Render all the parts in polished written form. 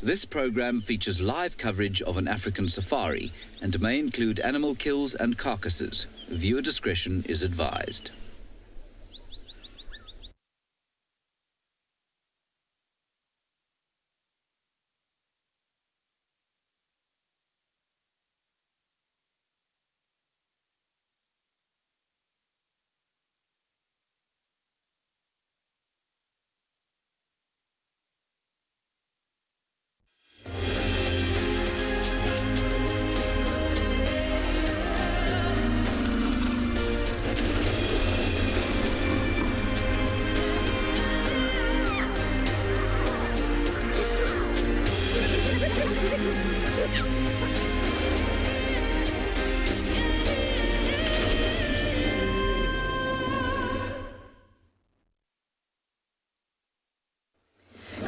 This program features live coverage of an African safari and may include animal kills and carcasses. Viewer discretion is advised.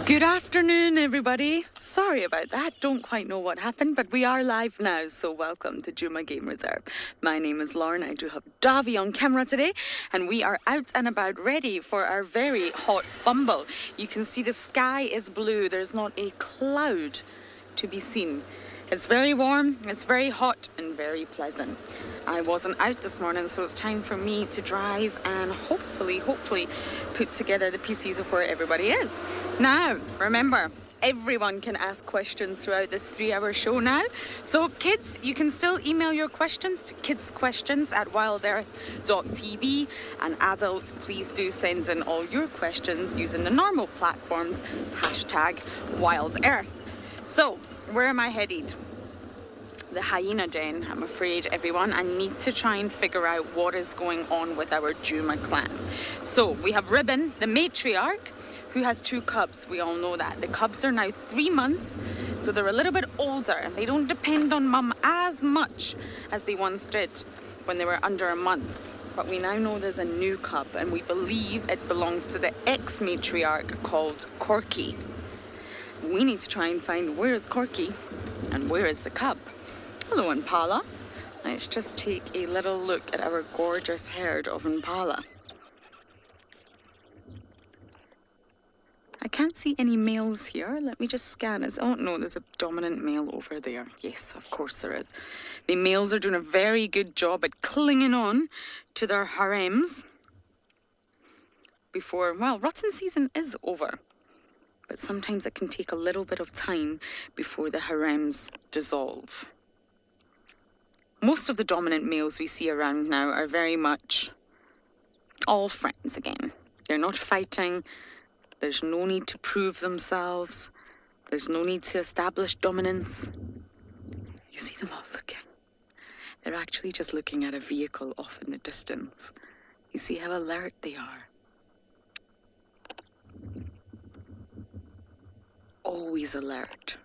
Good afternoon, everybody. Sorry about that. Don't quite know what happened, but we are live now, so welcome to Tswalu Game Reserve. My name is Lauren. I do have Davi on camera today, and we are out and about ready for our very hot bumble. You can see the sky is blue. There's not a cloud to be seen. It's very warm, it's very hot, and very pleasant. I wasn't out this morning, so it's time for me to drive and hopefully put together the pieces of where everybody is. Now, remember, everyone can ask questions throughout this 3-hour show now. So kids, you can still email your questions to kidsquestions@wildearth.tv, and adults, please do send in all your questions using the normal platforms, #WildEarth. So, where am I headed? The hyena den, I'm afraid, everyone. I need to try and figure out what is going on with our Juma clan. So we have Ribbon, the matriarch, who has 2 cubs. We all know that. The cubs are now 3 months, so they're a little bit older and they don't depend on mum as much as they once did when they were under a month. But we now know there's a new cub, and we believe it belongs to the ex-matriarch called Corky. We need to try and find where is Corky and where is the cub. Hello, Impala. Let's just take a little look at our gorgeous herd of Impala. I can't see any males here. Let me just scan this. Oh no, there's a dominant male over there. Yes, of course there is. The males are doing a very good job at clinging on to their harems before, well, rutting season is over. But sometimes it can take a little bit of time before the harems dissolve. Most of the dominant males we see around now are very much all friends again. They're not fighting. There's no need to prove themselves. There's no need to establish dominance. You see them all looking. They're actually just looking at a vehicle off in the distance. You see how alert they are. Always alert.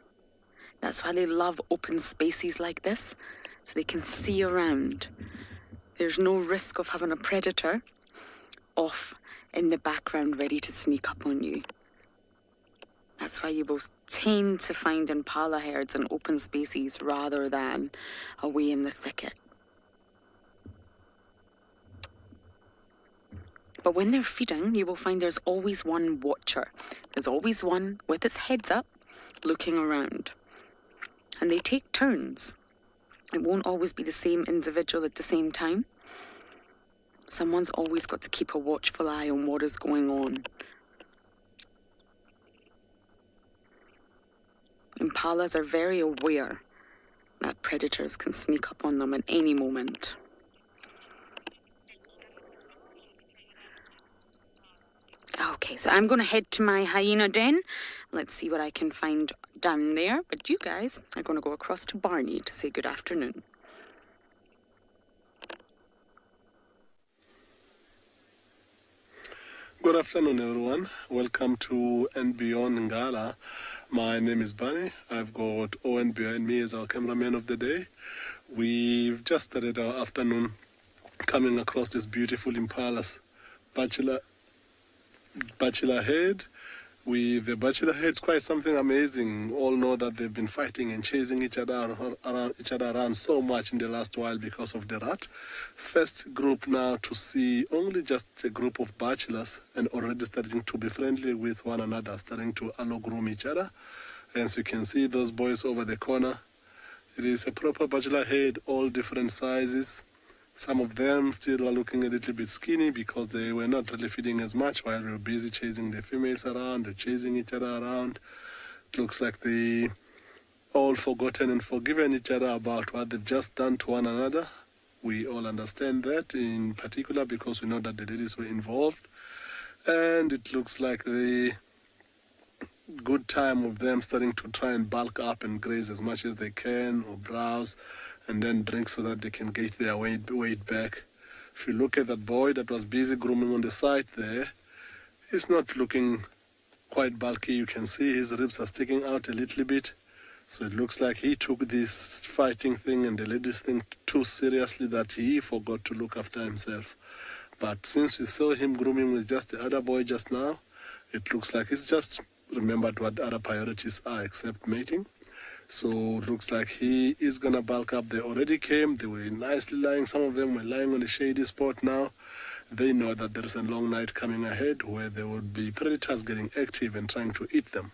That's why they love open spaces like this, so they can see around. There's no risk of having a predator off in the background ready to sneak up on you. That's why you both tend to find Impala herds in open spaces rather than away in the thicket. But when they're feeding, you will find there's always one watcher. There's always one with his heads up, looking around. And they take turns. It won't always be the same individual at the same time. Someone's always got to keep a watchful eye on what is going on. Impalas are very aware that predators can sneak up on them at any moment. Okay, so I'm going to head to my hyena den. Let's see what I can find down there. But you guys are going to go across to Barney to say good afternoon. Good afternoon, everyone. Welcome to And Beyond Ngala. My name is Barney. I've got Owen behind me as our cameraman of the day. We've just started our afternoon coming across this beautiful Impala's bachelor head. With the bachelor head, it's quite something amazing. All know that they've been fighting and chasing each other around so much in the last while because of the rat. First group now to see only just a group of bachelors and already starting to be friendly with one another, starting to allow groom each other. As you can see, those boys over the corner, it is a proper bachelor head, all different sizes. Some of them still are looking a little bit skinny because they were not really feeding as much while we were busy chasing the females around or chasing each other around. It looks like they all forgotten and forgiven each other about what they've just done to one another. We all understand that, in particular because we know that the ladies were involved. And it looks like the good time of them starting to try and bulk up and graze as much as they can or browse and then drink so that they can get their weight back. If you look at that boy that was busy grooming on the side there, he's not looking quite bulky. You can see his ribs are sticking out a little bit. So it looks like he took this fighting thing and the ladies thing too seriously that he forgot to look after himself. But since we saw him grooming with just the other boy just now, it looks like he's just remembered what other priorities are except mating. So it looks like he is going to bulk up. They already came. They were nicely lying. Some of them were lying on a shady spot now. They know that there is a long night coming ahead where there would be predators getting active and trying to eat them.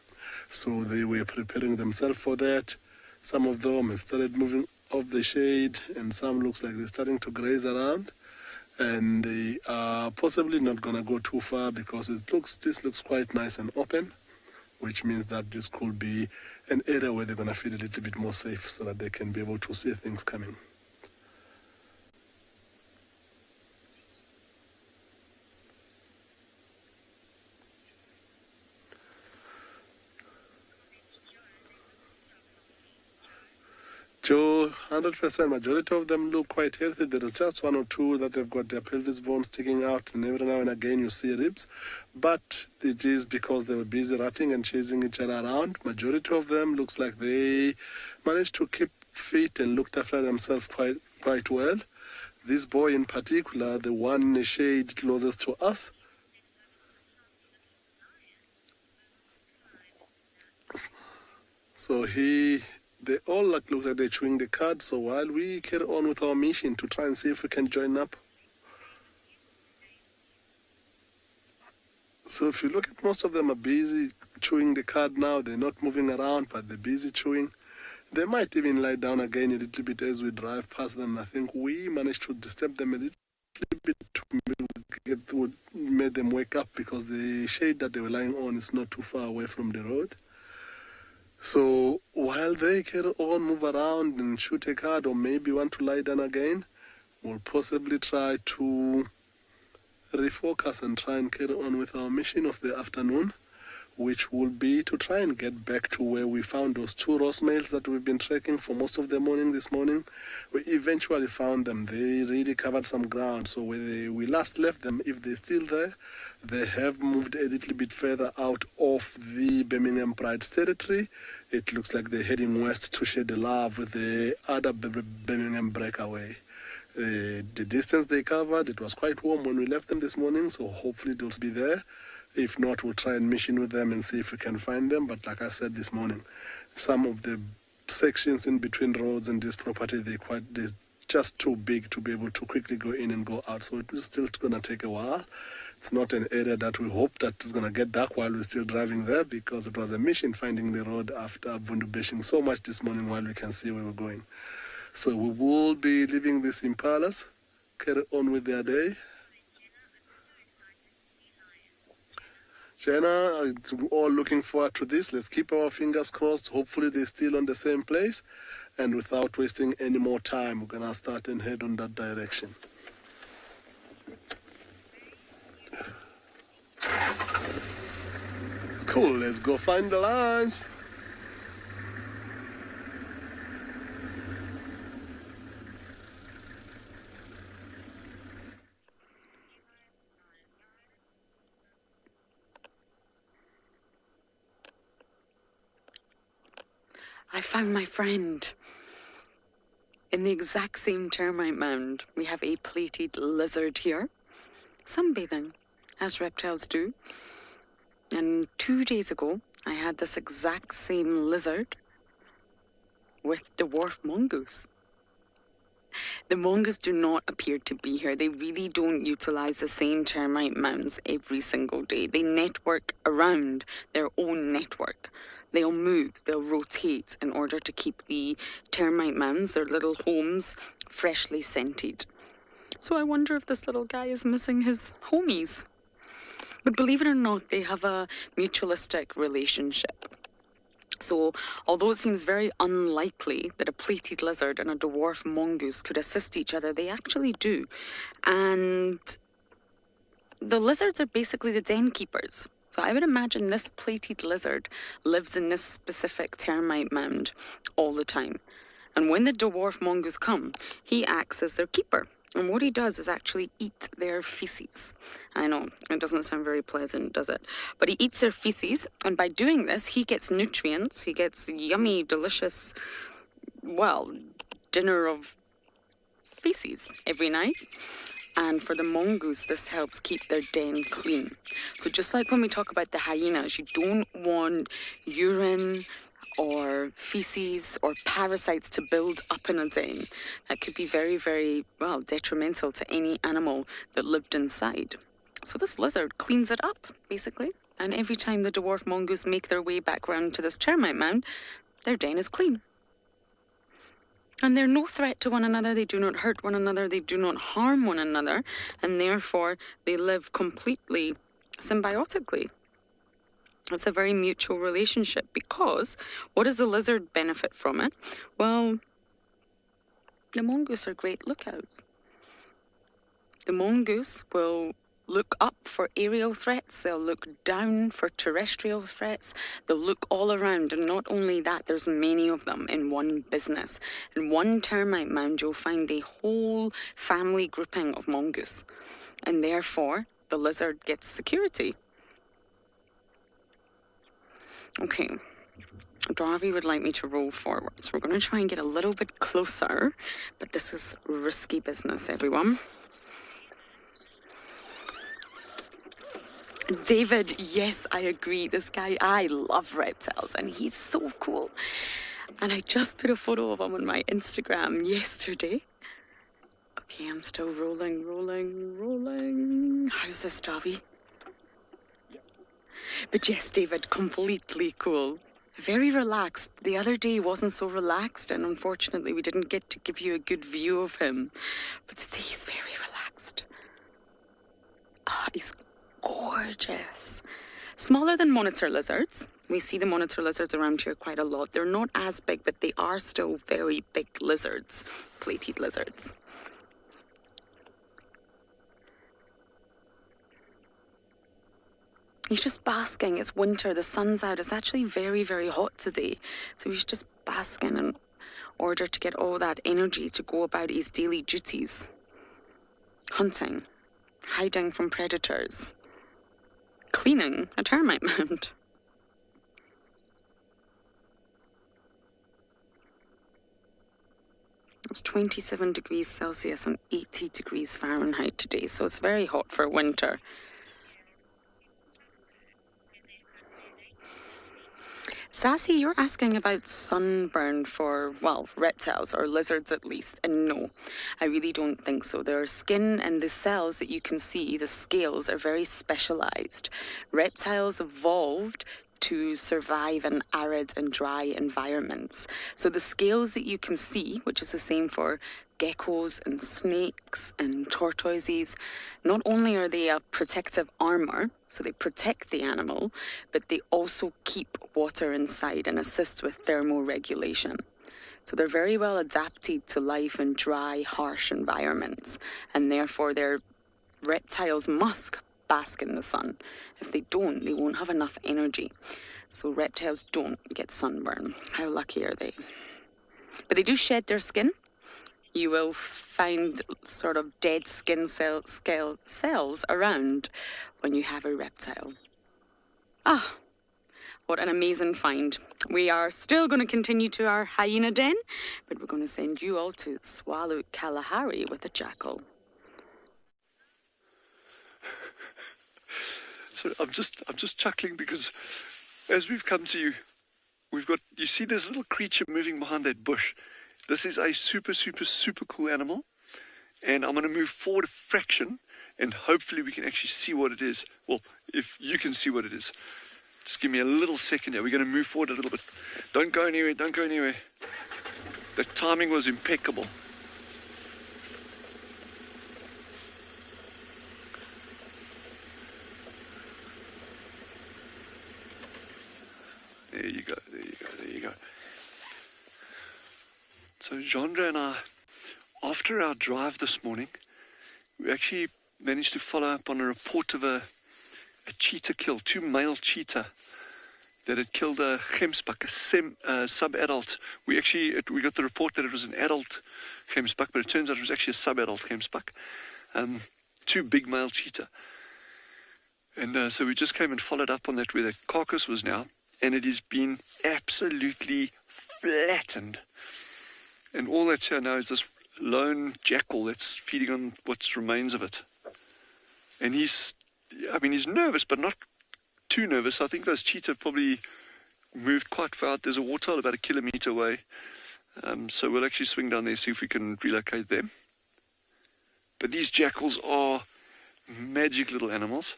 So they were preparing themselves for that. Some of them have started moving off the shade, and some looks like they're starting to graze around. And they are possibly not going to go too far because this looks quite nice and open, which means that this could be an area where they're going to feel a little bit more safe so that they can be able to see things coming. Joe, 100%, majority of them look quite healthy. There is just one or two that have got their pelvis bones sticking out, and every now and again you see ribs. But it is because they were busy ratting and chasing each other around. Majority of them looks like they managed to keep fit and looked after themselves quite well. This boy in particular, the one in the shade closest to us, so they all look like they're chewing the cud. So while we carry on with our mission to try and see if we can join up. So if you look at most of them are busy chewing the cud now. They're not moving around, but they're busy chewing. They might even lie down again a little bit as we drive past them. I think we managed to disturb them a little bit to make them wake up because the shade that they were lying on is not too far away from the road. So while they carry on, move around and shoot a card or maybe want to lie down again, we'll possibly try to refocus and try and carry on with our mission of the afternoon, which will be to try and get back to where we found those two Ross males that we've been tracking for most of the morning this morning. We eventually found them. They really covered some ground. So where we last left them, if they're still there, they have moved a little bit further out of the Birmingham Pride's territory. It looks like they're heading west to share the love with the other Birmingham breakaway. The distance they covered, it was quite warm when we left them this morning, so hopefully they'll be there. If not, we'll try and mission with them and see if we can find them. But like I said this morning, some of the sections in between roads and this property, they're just too big to be able to quickly go in and go out. So it's still going to take a while. It's not an area that we hope that is going to get dark while we're still driving there, because it was a mission finding the road after Vundubeshing so much this morning while we can see where we're going. So we will be leaving this impalas, carry on with their day. Jenna, we're all looking forward to this. Let's keep our fingers crossed. Hopefully they're still on the same place. And without wasting any more time, we're going to start and head on that direction. Cool, let's go find the lines. I found my friend. In the exact same termite mound, we have a plated lizard here, sunbathing, as reptiles do. And 2 days ago, I had this exact same lizard with dwarf mongoose. The mongoose do not appear to be here. They really don't utilize the same termite mounds every single day. They network around their own network. They'll move, they'll rotate in order to keep the termite mounds, their little homes, freshly scented. So I wonder if this little guy is missing his homies. But believe it or not, they have a mutualistic relationship. So, although it seems very unlikely that a plated lizard and a dwarf mongoose could assist each other, they actually do. And the lizards are basically the den keepers. So I would imagine this plated lizard lives in this specific termite mound all the time. And when the dwarf mongoose come, he acts as their keeper. And what he does is actually eat their feces. I know, it doesn't sound very pleasant, does it? But he eats their feces, and by doing this, he gets nutrients. He gets yummy, delicious, well, dinner of feces every night. And for the mongoose, this helps keep their den clean. So just like when we talk about the hyenas, you don't want urine or feces or parasites to build up in a den. That could be very, very, well, detrimental to any animal that lived inside. So this lizard cleans it up, basically. And every time the dwarf mongoose make their way back round to this termite mound, their den is clean. And they're no threat to one another. They do not hurt one another. They do not harm one another. And therefore, they live completely symbiotically. It's a very mutual relationship, because what does the lizard benefit from it? Well, the mongoose are great lookouts. The mongoose will look up for aerial threats. They'll look down for terrestrial threats. They'll look all around. And not only that, there's many of them in one business. In one termite mound, you'll find a whole family grouping of mongoose. And therefore, the lizard gets security. Okay, Darby would like me to roll forward, so we're going to try and get a little bit closer, but this is risky business, everyone. David, yes, I agree. This guy, I love reptiles, and he's so cool. And I just put a photo of him on my Instagram yesterday. Okay, I'm still rolling. How's this, Darby? But yes, David, completely cool. Very relaxed. The other day wasn't so relaxed, and unfortunately we didn't get to give you a good view of him. But today he's very relaxed. He's gorgeous. Smaller than monitor lizards. We see the monitor lizards around here quite a lot. They're not as big, but they are still very big lizards, plated lizards. He's just basking. It's winter. The sun's out. It's actually very, very hot today. So he's just basking in order to get all that energy to go about his daily duties. Hunting, hiding from predators, cleaning a termite mound. It's 27 degrees Celsius and 80 degrees Fahrenheit today, so it's very hot for winter. Sassy, you're asking about sunburn for, well, reptiles or lizards at least. And no, I really don't think so. Their skin and the cells that you can see, the scales, are very specialized. Reptiles evolved to survive in arid and dry environments. So the scales that you can see, which is the same for geckos and snakes and tortoises, not only are they a protective armor, so they protect the animal, but they also keep water inside and assist with thermoregulation. So they're very well adapted to life in dry, harsh environments, and therefore their reptiles must bask in the sun. If they don't, they won't have enough energy. So reptiles don't get sunburn. How lucky are they? But they do shed their skin. You will find sort of dead skin cells around when you have a reptile. What an amazing find. We are still going to continue to our hyena den, but we're going to send you all to Tswalu Kalahari with a jackal. So I'm just chuckling because as we've come to you, you see this little creature moving behind that bush. This is a super, super, super cool animal. And I'm going to move forward a fraction, and hopefully we can actually see what it is. Well, if you can see what it is. Just give me a little second here. We're going to move forward a little bit. Don't go anywhere, don't go anywhere. The timing was impeccable. There you go, there you go, there you go. So Jeandre and I, after our drive this morning, we actually managed to follow up on a report of a cheetah kill, 2 male cheetah that had killed a gemsbuck, a sub-adult. We got the report that it was an adult gemsbuck, but it turns out it was actually a sub-adult gemsbuck. 2 big male cheetah. And so we just came and followed up on that where the carcass was now, and it has been absolutely flattened. And all that's here now is this lone jackal that's feeding on what remains of it. And he's nervous, but not too nervous. I think those cheetah probably moved quite far out. There's a waterhole about 1 kilometer away. So we'll actually swing down there, see if we can relocate them. But these jackals are magic little animals.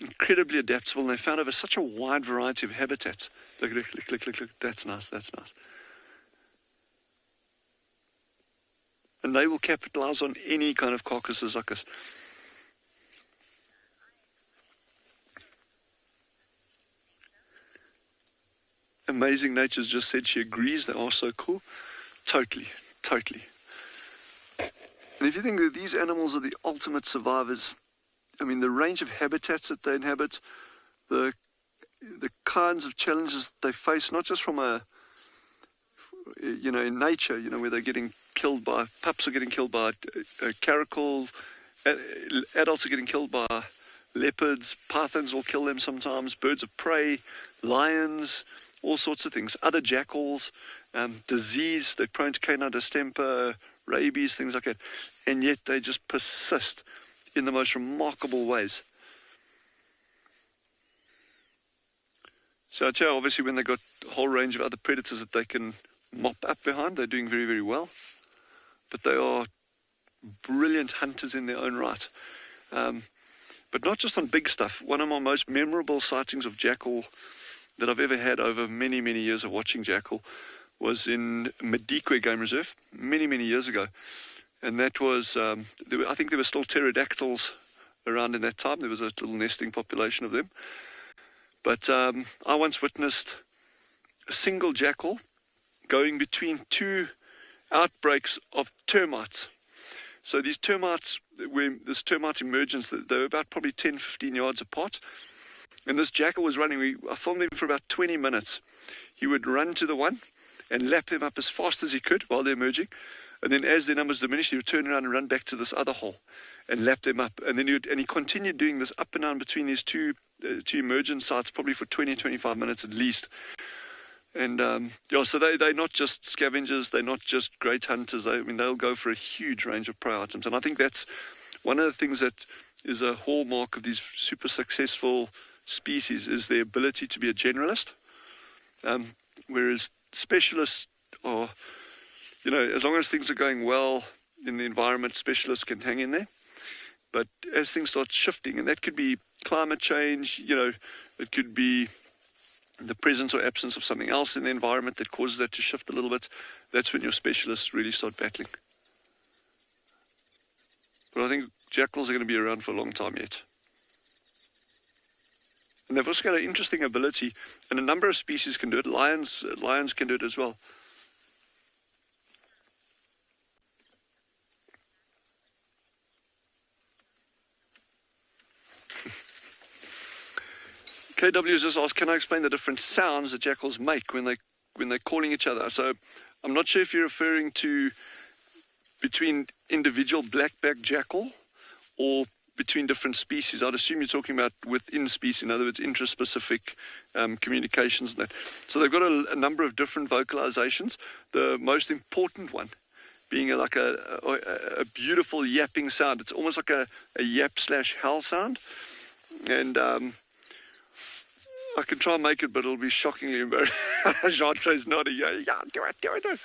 Incredibly adaptable, and they found over such a wide variety of habitats. Look. That's nice, that's nice. And they will capitalize on any kind of carcasses like this. Amazing Nature's just said she agrees, they are so cool. Totally. And if you think that these animals are the ultimate survivors, I mean, the range of habitats that they inhabit, the kinds of challenges that they face, not just from in nature, where they're getting killed by, pups are getting killed by caracal, adults are getting killed by leopards, pythons will kill them sometimes, birds of prey, lions, all sorts of things, other jackals, disease, they're prone to canine distemper, rabies, things like that, and yet they just persist in the most remarkable ways. So I'd say obviously when they've got a whole range of other predators that they can mop up behind, they're doing very, very well. But they are brilliant hunters in their own right. But not just on big stuff. One of my most memorable sightings of jackal that I've ever had over many, many years of watching jackal was in Madikwe Game Reserve many, many years ago. And that was, I think there were still pterodactyls around in that time. There was a little nesting population of them. But I once witnessed a single jackal going between 2 outbreaks of termites. So these termites, this termite emergence, they were about probably 10, 15 yards apart. And this jackal was running. I filmed him for about 20 minutes. He would run to the one and lap them up as fast as he could while they're emerging. And then as their numbers diminished, he would turn around and run back to this other hole and lap them up. And then he continued doing this up and down between these two emergence sites, probably for 20, 25 minutes at least. And so they're not just scavengers, they're not just great hunters. They'll go for a huge range of prey items. And I think that's one of the things that is a hallmark of these super successful species, is their ability to be a generalist. Whereas specialists are, as long as things are going well in the environment, specialists can hang in there. But as things start shifting, and that could be climate change, it could be the presence or absence of something else in the environment that causes that to shift a little bit, that's when your specialists really start battling. But I think jackals are going to be around for a long time yet. And they've also got an interesting ability, and a number of species can do it. Lions can do it as well. KW has just asked, can I explain the different sounds that jackals make when they're calling each other? So I'm not sure if you're referring to between individual black-backed jackal or between different species. I'd assume you're talking about within species, in other words, intraspecific communications and that. So they've got a number of different vocalizations. The most important one being like a beautiful yapping sound. It's almost like a yap/howl sound. And I can try and make it, but it'll be shockingly embarrassing. Jeandre's nodding. Yeah, do it.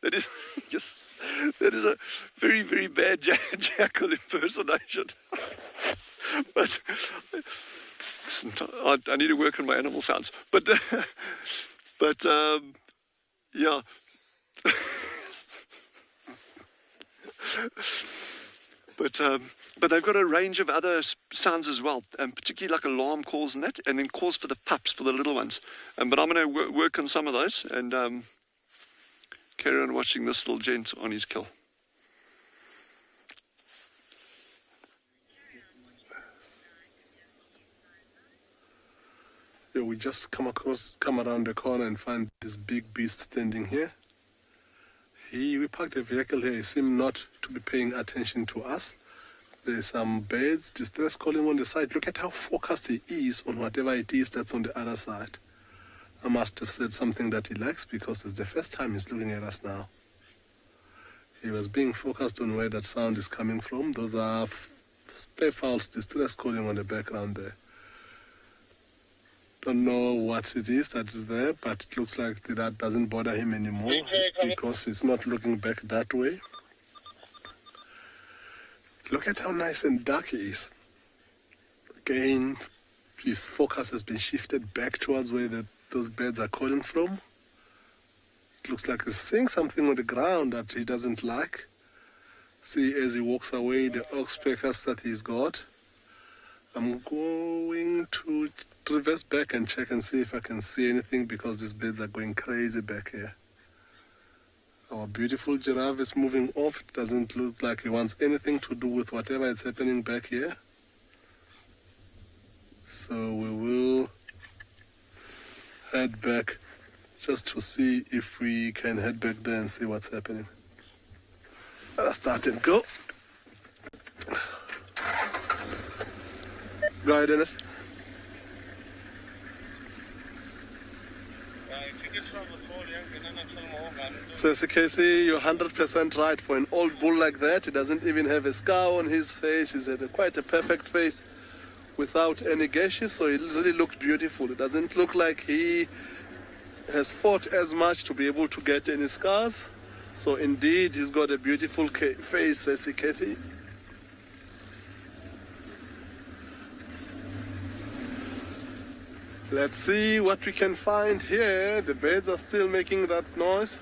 That is just, that is a very, very bad jackal impersonation. But listen, I need to work on my animal sounds. But yeah. But they've got a range of other sounds as well, particularly like alarm calls and that, and then calls for the pups, for the little ones. But I'm going to work on some of those and carry on watching this little gent on his kill. Yeah, we just come around the corner and find this big beast standing here. We parked a vehicle here. He seemed not to be paying attention to us. There's some birds, distress calling on the side. Look at how focused he is on whatever it is that's on the other side. I must have said something that he likes because it's the first time he's looking at us now. He was being focused on where that sound is coming from. Those are spare fowls, distress calling on the background there. Don't know what it is that is there, but it looks like that doesn't bother him anymore because he's not looking back that way. Look at how nice and dark he is. Again, his focus has been shifted back towards where those birds are calling from. It looks like he's seeing something on the ground that he doesn't like. See, as he walks away, the oxpeckers that he's got. I'm going to reverse back and check and see if I can see anything because these birds are going crazy back here. Our beautiful giraffe is moving off. It doesn't look like he wants anything to do with whatever is happening back here. So we will head back just to see if we can head back there and see what's happening. Let's start and go. Go ahead, Dennis. Says Casey, you're 100% right. For an old bull like that, he doesn't even have a scar on his face. He's had quite a perfect face without any gashes, so it really looked beautiful. It doesn't look like he has fought as much to be able to get any scars. So indeed, he's got a beautiful face, says Kathy. Let's see what we can find here. The birds are still making that noise.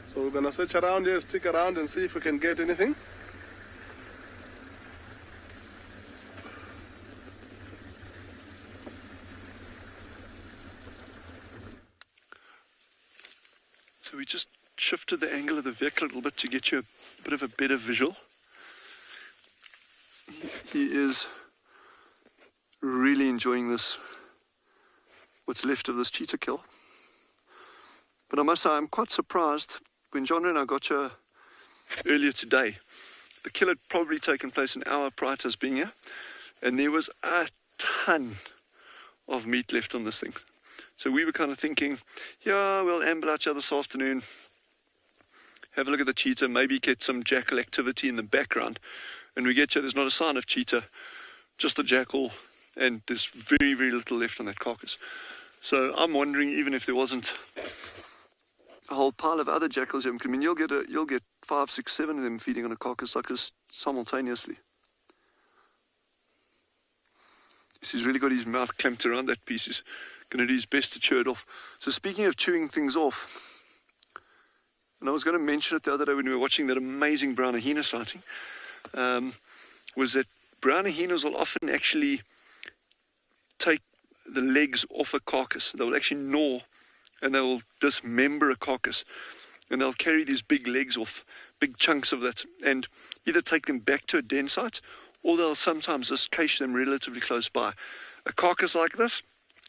So we're gonna search around here, stick around and see if we can get anything. So we just shifted the angle of the vehicle a little bit to get you a bit of a better visual. He is really enjoying this, what's left of this cheetah kill. But I must say, I'm quite surprised. When John and I got you earlier today, the kill had probably taken place an hour prior to us being here, and there was a ton of meat left on this thing. So we were kind of thinking, yeah, we'll amble out here this afternoon, have a look at the cheetah, maybe get some jackal activity in the background. And we get you, there's not a sign of cheetah, just the jackal, and there's very, very little left on that carcass. So I'm wondering, even if there wasn't a whole pile of other jackals here, I mean, you'll get 5, 6, 7 of them feeding on a carcass like this simultaneously. He's really got his mouth clamped around that piece. He's going to do his best to chew it off. So speaking of chewing things off, and I was going to mention it the other day when we were watching that amazing brown hyena sighting, was that brown hyenas will often actually take the legs off a carcass. They will actually gnaw and they will dismember a carcass, and they'll carry these big legs off, big chunks of that, and either take them back to a den site, or they'll sometimes just cache them relatively close by. A carcass like this,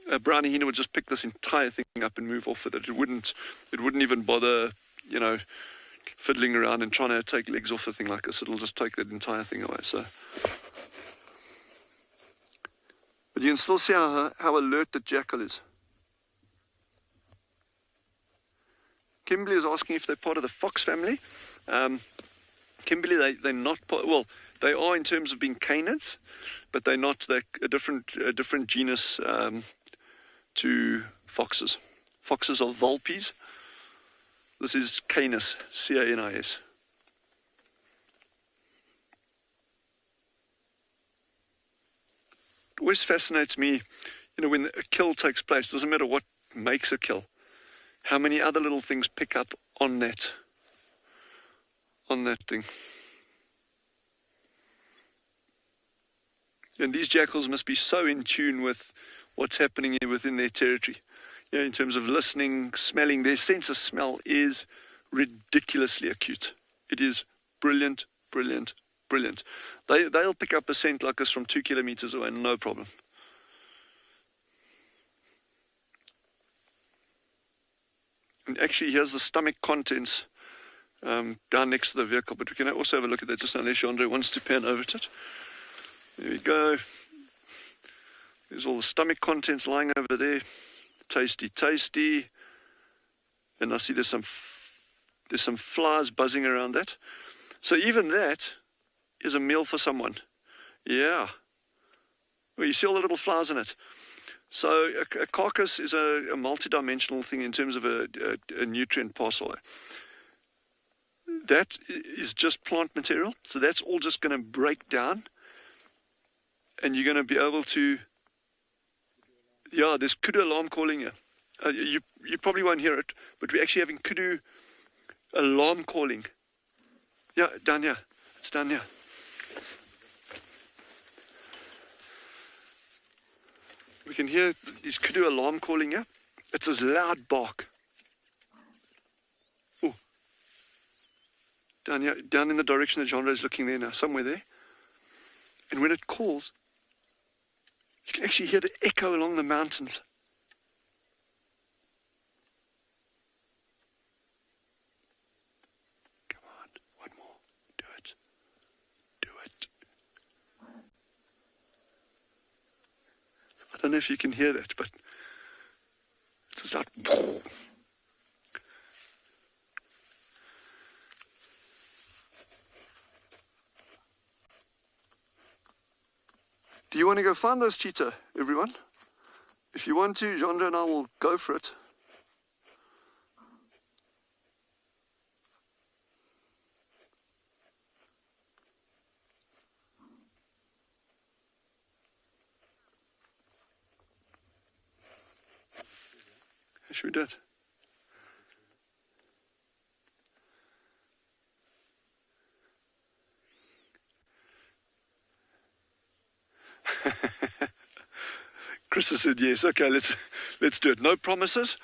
a brown hyena would just pick this entire thing up and move off with it. It wouldn't even bother, fiddling around and trying to take legs off a thing like this. It'll just take that entire thing away. So, but you can still see how alert the jackal is. Kimberly is asking if they're part of the fox family. Kimberly, they're not part. Well, They are in terms of being canids, but they're not. They're a different genus to foxes. Foxes are vulpes. This is Canis, C-A-N-I-S. It always fascinates me, when a kill takes place, doesn't matter what makes a kill, how many other little things pick up on that thing. And these jackals must be so in tune with what's happening within their territory. In terms of listening, smelling, their sense of smell is ridiculously acute. It is brilliant, brilliant, brilliant. They'll pick up a scent like this from 2 kilometers away, no problem. And actually, here's the stomach contents down next to the vehicle, but we can also have a look at that just now, unless Andre wants to pan over to it. There we go. There's all the stomach contents lying over there. Tasty, tasty. And I see there's some flies buzzing around that. So even that is a meal for someone. Yeah. Well, you see all the little flies in it. So a carcass is a multi-dimensional thing in terms of a nutrient parcel. That is just plant material. So that's all just going to break down. And you're going to be able to... Yeah, there's kudu alarm calling here. You probably won't hear it, but we're actually having kudu alarm calling. Yeah, down here. It's down here. We can hear these kudu alarm calling here. It's this loud bark. Oh, down here, down in the direction that Jean is looking there now, somewhere there. And when it calls, you can actually hear the echo along the mountains. Come on, one more. Do it. Do it. I don't know if you can hear that, but it's just like... Do you want to go find those cheetah, everyone? If you want to, Jean and I will go for it. How should we do it? Chris has said yes. Okay, let's do it. No promises.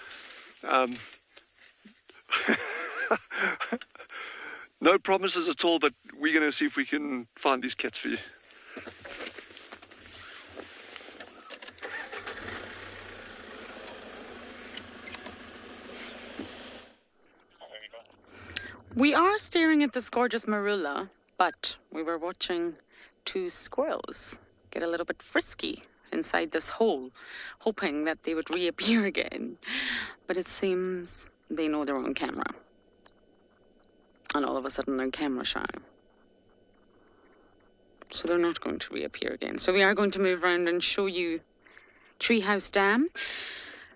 No promises at all, but we're going to see if we can find these cats for you. We are staring at this gorgeous marula, but we were watching 2 squirrels get a little bit frisky inside this hole, hoping that they would reappear again. But it seems they know they're on camera. And all of a sudden they're camera shy. So they're not going to reappear again. So we are going to move around and show you Treehouse Dam.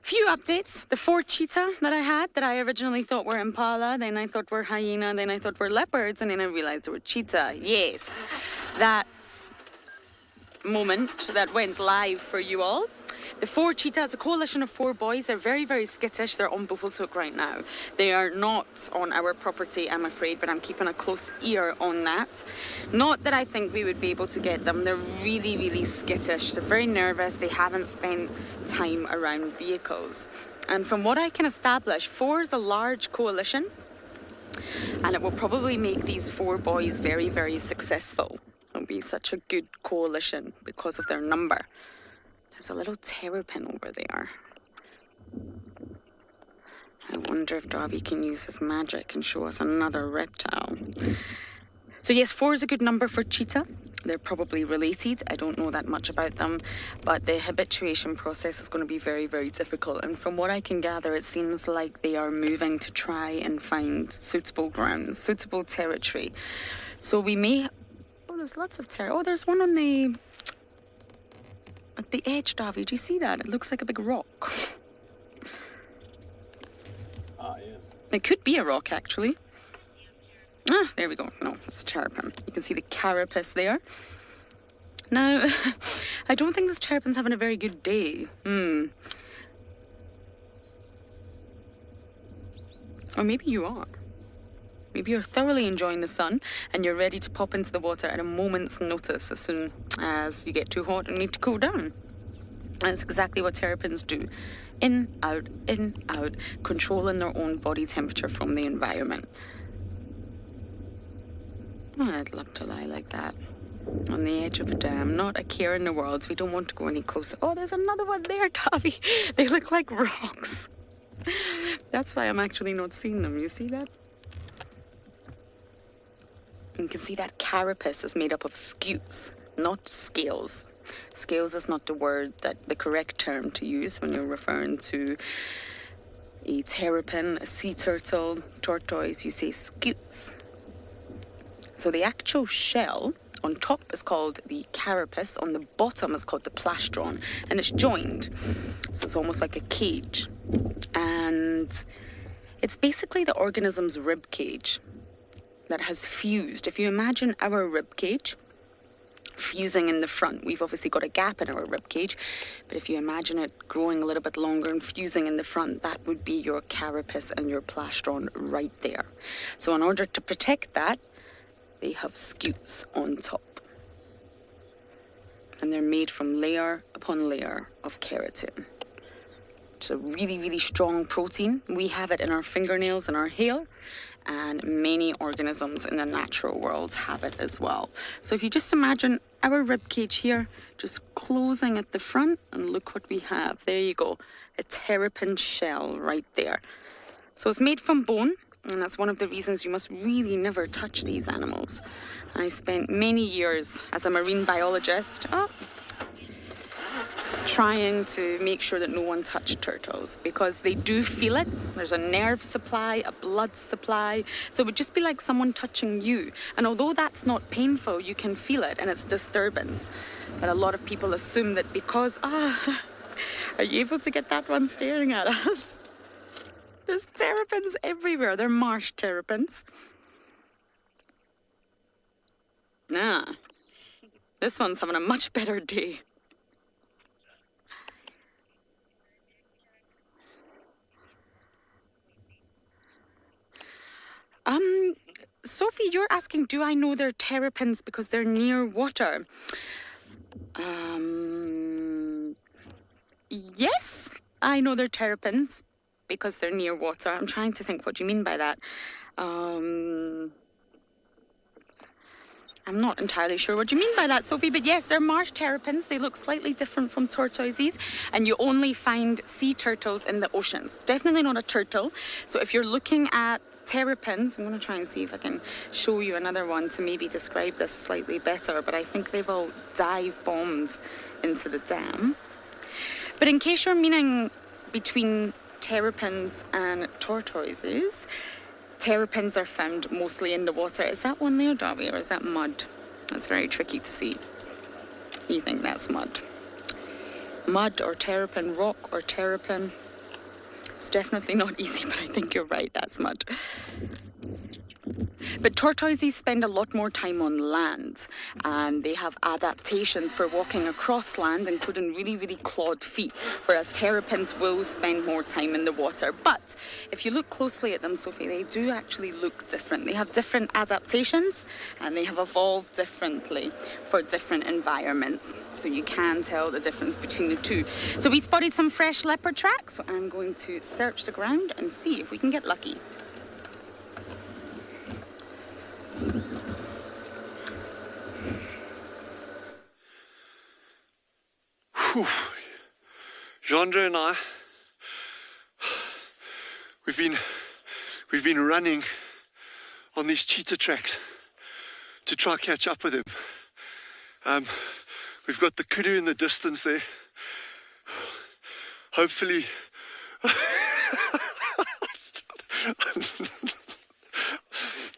Few updates. The 4 cheetah that I had, that I originally thought were impala, then I thought were hyena, then I thought were leopards, and then I realized they were cheetah. Yes, that's moment that went live for you all. The 4 cheetahs, a coalition of 4 boys. They're very, very skittish. They're on Buffalo's Hook right now. They are not on our property, I'm afraid, but I'm keeping a close ear on that. Not that I think we would be able to get them. They're really, really skittish. They're very nervous. They haven't spent time around vehicles. And from what I can establish, 4 is a large coalition, and it will probably make these 4 boys very, very successful. It'll be such a good coalition because of their number. There's a little terrapin over there. I wonder if Darby can use his magic and show us another reptile. So yes, 4 is a good number for cheetah. They're probably related. I don't know that much about them, but the habituation process is going to be very, very difficult. And from what I can gather, it seems like they are moving to try and find suitable grounds, suitable territory. So we may... Oh, there's lots of terror. Oh, there's one on the... at the edge, Davy. Do you see that? It looks like a big rock. Ah, yes. It could be a rock, actually. Ah, there we go. No, it's a terrapin. You can see the carapace there. Now, I don't think this terrapin's having a very good day. Or maybe you are. Maybe you're thoroughly enjoying the sun and you're ready to pop into the water at a moment's notice as soon as you get too hot and need to cool down. That's exactly what terrapins do. In, out, controlling their own body temperature from the environment. Oh, I'd love to lie like that. On the edge of a dam, not a care in the world. We don't want to go any closer. Oh, there's another one there, Davy. They look like rocks. That's why I'm actually not seeing them. You see that? You can see that carapace is made up of scutes, not scales. Scales is not the correct term to use when you're referring to a terrapin, a sea turtle, tortoise. You say scutes. So the actual shell on top is called the carapace, on the bottom is called the plastron, and it's joined. So it's almost like a cage. And it's basically the organism's rib cage that has fused. If you imagine our rib cage fusing in the front, we've obviously got a gap in our rib cage, but if you imagine it growing a little bit longer and fusing in the front, that would be your carapace and your plastron right there. So in order to protect that, they have scutes on top. And they're made from layer upon layer of keratin. It's a really, really strong protein. We have it in our fingernails and our hair, and many organisms in the natural world have it as well. So if you just imagine our rib cage here, just closing at the front, and look what we have. There you go, a terrapin shell right there. So it's made from bone, and that's one of the reasons you must really never touch these animals. I spent many years as a marine biologist trying to make sure that no one touched turtles, because they do feel it. There's a nerve supply, a blood supply. So it would just be like someone touching you. And although that's not painful, you can feel it and it's disturbance. But a lot of people assume that because, are you able to get that one staring at us? There's terrapins everywhere. They're marsh terrapins. Nah, this one's having a much better day. Sophie, you're asking, do I know they're terrapins because they're near water? Yes, I know they're terrapins because they're near water. I'm trying to think what you mean by that. I'm not entirely sure what you mean by that, Sophie, but yes, they're marsh terrapins. They look slightly different from tortoises, and you only find sea turtles in the oceans. Definitely not a turtle. So if you're looking at terrapins, I'm going to try and see if I can show you another one to maybe describe this slightly better, but I think they've all dive bombed into the dam. But in case you're meaning between terrapins and tortoises, terrapins are found mostly in the water. Is that one there, Davy, or is that mud? That's very tricky to see. You think that's mud? Mud or terrapin, rock or terrapin. It's definitely not easy, but I think you're right, that's mud. But tortoises spend a lot more time on land, and they have adaptations for walking across land, including really, really clawed feet, whereas terrapins will spend more time in the water. But if you look closely at them, Sophie, they do actually look different. They have different adaptations, and they have evolved differently for different environments. So you can tell the difference between the two. So we spotted some fresh leopard tracks, so I'm going to search the ground and see if we can get lucky. Whew. Jandra and I, we've been running on these cheetah tracks to try catch up with him. We've got the kudu in the distance there. Hopefully,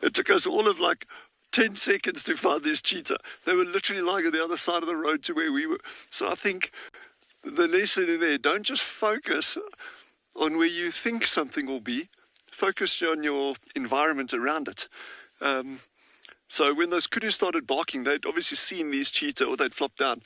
it took us all of like 10 seconds to find this cheetah. They were literally lying on the other side of the road to where we were. So I think the lesson in there, don't just focus on where you think something will be, focus on your environment around it. So when those kudu started barking, they'd obviously seen these cheetah, or they'd flopped down.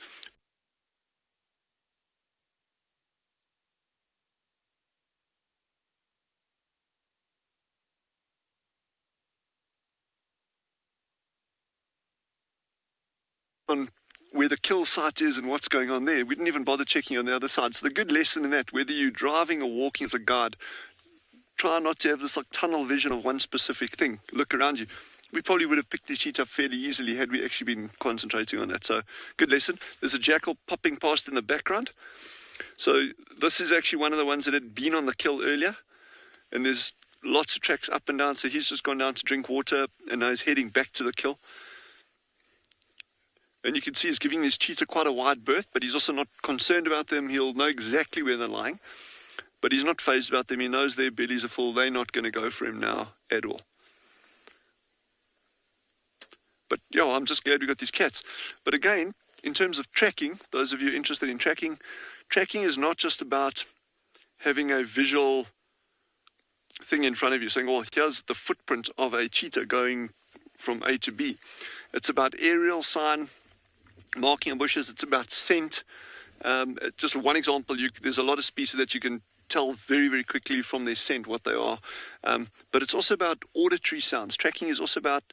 On where the kill site is and what's going on there. We didn't even bother checking on the other side. So the good lesson in that, whether you're driving or walking as a guide, try not to have this like tunnel vision of one specific thing. Look around you. We probably would have picked this cheetah up fairly easily had we actually been concentrating on that. So good lesson. There's a jackal popping past in the background. So this is actually one of the ones that had been on the kill earlier. And there's lots of tracks up and down. So he's just gone down to drink water and now he's heading back to the kill. And you can see he's giving this cheetah quite a wide berth, but he's also not concerned about them. He'll know exactly where they're lying, but he's not fazed about them. He knows their bellies are full. They're not going to go for him now at all. But yeah, I'm just glad we got these cats. But again, in terms of tracking, those of you interested in tracking is not just about having a visual thing in front of you saying, well, here's the footprint of a cheetah going from A to B. It's about aerial sign, marking of bushes. It's about scent. Just one example, there's a lot of species that you can tell very, very quickly from their scent what they are. But it's also about auditory sounds. Tracking is also about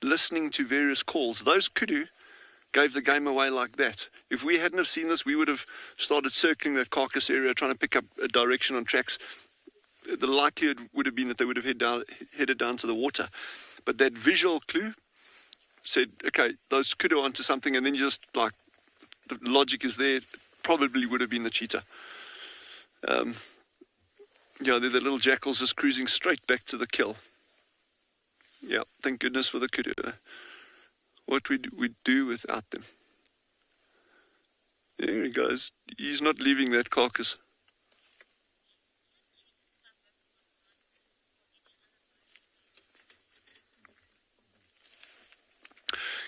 listening to various calls. Those kudu gave the game away like that. If we hadn't have seen this, we would have started circling that carcass area, trying to pick up a direction on tracks. The likelihood would have been that they would have headed down to the water. But that visual clue said, okay, those kudu onto something, and then you just, like, the logic is there, probably would have been the cheetah. Yeah, they're the little jackals just cruising straight back to the kill. Yeah, thank goodness for the kudu. What we do without them. There he goes. He's not leaving that carcass.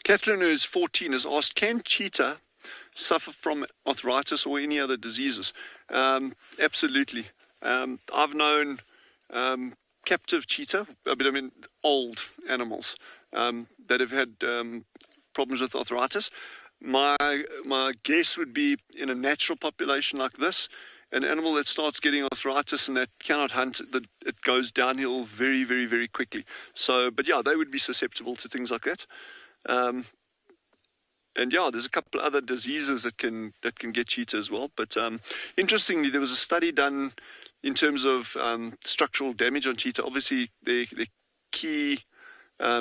Catherine, who is 14, has asked, can cheetah suffer from arthritis or any other diseases? Absolutely. I've known captive cheetah, I mean old animals, that have had problems with arthritis. My guess would be in a natural population like this, an animal that starts getting arthritis and that cannot hunt, that it goes downhill very, very, very quickly. So, but yeah, they would be susceptible to things like that. And yeah, there's a couple other diseases that can get cheetah as well. But interestingly, there was a study done in terms of structural damage on cheetah. Obviously, their key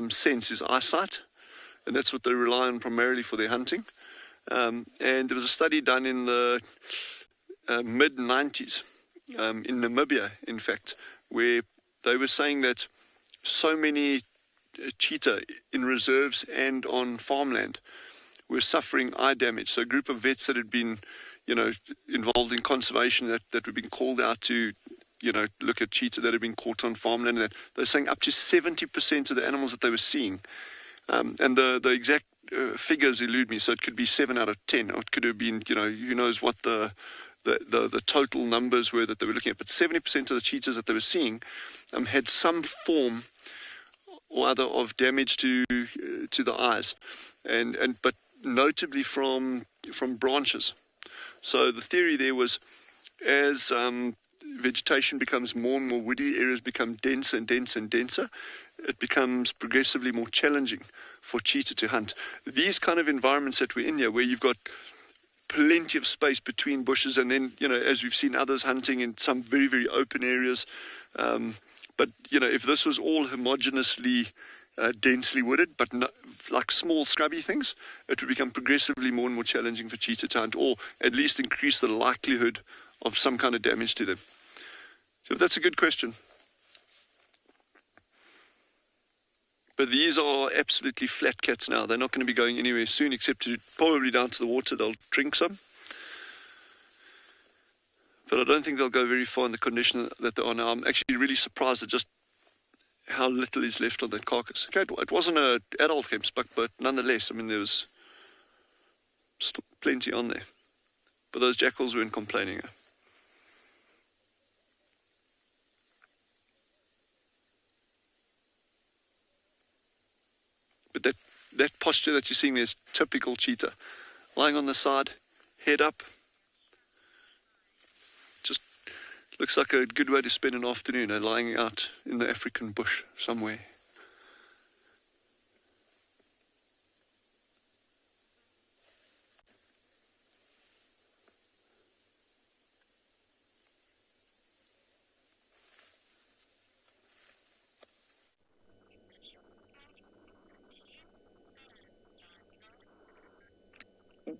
sense is eyesight, and that's what they rely on primarily for their hunting. And there was a study done in the mid-90s in Namibia, in fact, where they were saying that so many cheetah in reserves and on farmland were suffering eye damage. So a group of vets that had been, involved in conservation that were being called out to, look at cheetah that had been caught on farmland, and that they're saying up to 70% of the animals that they were seeing, and the exact figures elude me. So it could be 7 out of 10, or it could have been, who knows what the total numbers were that they were looking at. But 70% of the cheetahs that they were seeing had some form or other of damage to the eyes, but notably from branches. So the theory there was, as vegetation becomes more and more woody, areas become denser and denser and denser, it becomes progressively more challenging for cheetah to hunt. These kind of environments that we're in here, where you've got plenty of space between bushes, and then, as we've seen others hunting in some very, very open areas, but, if this was all homogeneously densely wooded, but not, like small scrubby things, it would become progressively more and more challenging for cheetah to hunt, or at least increase the likelihood of some kind of damage to them. So that's a good question. But these are absolutely flat cats now. They're not going to be going anywhere soon, except to probably down to the water. They'll drink some. But I don't think they'll go very far in the condition that they are now. I'm actually really surprised that just how little is left of that carcass. Okay, it wasn't an adult gemsbuck, but nonetheless, I mean, there was still plenty on there. But those jackals weren't complaining. But that posture that you're seeing there is typical cheetah. Lying on the side, head up. Just looks like a good way to spend an afternoon, lying out in the African bush somewhere.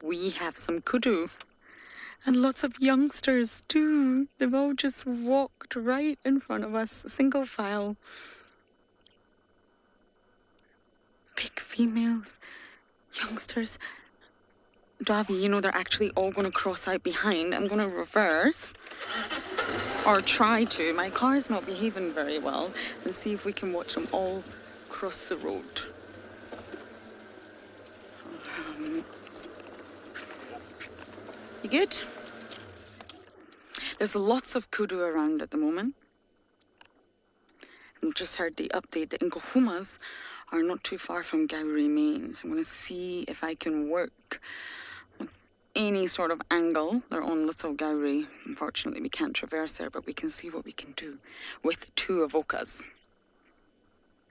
We have some kudu and lots of youngsters too. They've all just walked right in front of us, single file. Big females, youngsters. Davi, you know they're actually all going to cross out behind. I'm going to reverse, or try to. My car's not behaving very well, and see if we can watch them all cross the road. You good? There's lots of kudu around at the moment. I've just heard the update. The Nkuhumas are not too far from Gowrie, Maine. So I'm going to see if I can work with any sort of angle. They're on Little Gowrie. Unfortunately, we can't traverse there, but we can see what we can do with 2 avokas.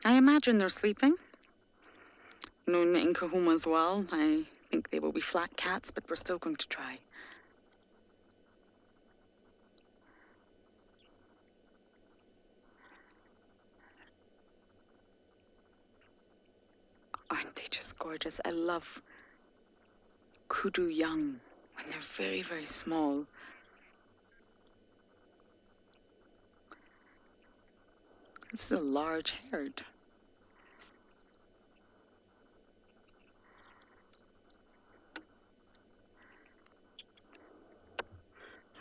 I imagine they're sleeping. Knowing the Nkuhumas well, I think they will be flat cats, but we're still going to try. Aren't they just gorgeous? I love kudu young when they're very, very small. This is a large herd.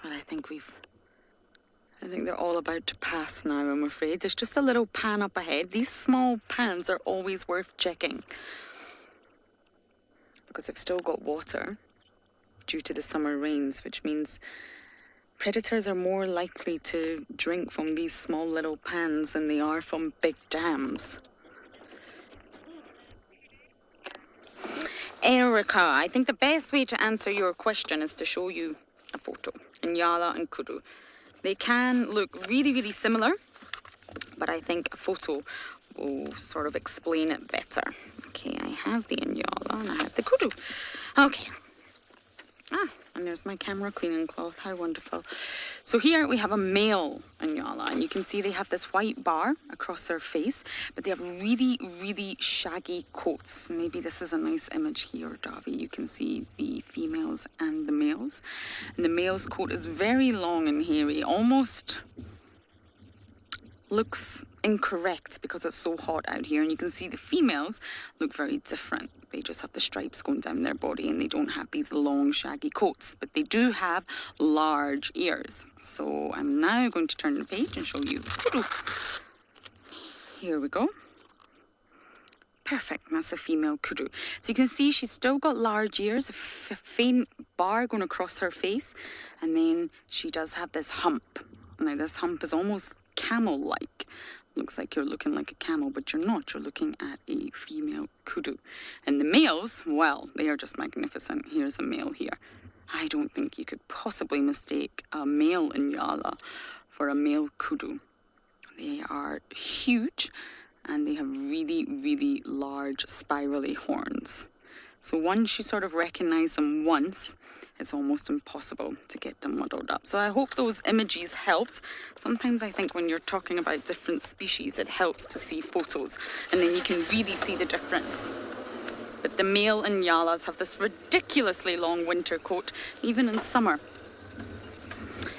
But I think they're all about to pass now, I'm afraid. There's just a little pan up ahead. These small pans are always worth checking because they've still got water due to the summer rains, which means predators are more likely to drink from these small little pans than they are from big dams. Erica, I think the best way to answer your question is to show you a photo. Nyala and kudu. They can look really, really similar, but I think a photo will sort of explain it better. Okay, I have the Nyala and I have the kudu. Okay. And there's my camera cleaning cloth. How wonderful. So here we have a male Nyala, and you can see they have this white bar across their face, but they have really, really shaggy coats. Maybe this is a nice image here, Davi. You can see the females and the males. And the male's coat is very long and hairy, almost looks incorrect because it's so hot out here. And you can see the females look very different. They just have the stripes going down their body and they don't have these long shaggy coats, but they do have large ears. So I'm now going to turn the page and show you kudu. Here we go. Perfect, that's a female kudu. So you can see she's still got large ears, a faint bar going across her face, and then she does have this hump. Now this hump is almost camel-like. Looks like you're looking like a camel, but you're not. You're looking at a female kudu. And the males, well, they are just magnificent. Here's a male here. I don't think you could possibly mistake a male Nyala for a male kudu. They are huge, and they have really, really large spirally horns. So once you sort of recognize them once, it's almost impossible to get them muddled up. So I hope those images helped. Sometimes I think when you're talking about different species, it helps to see photos, and then you can really see the difference. But the male Nyalas have this ridiculously long winter coat, even in summer.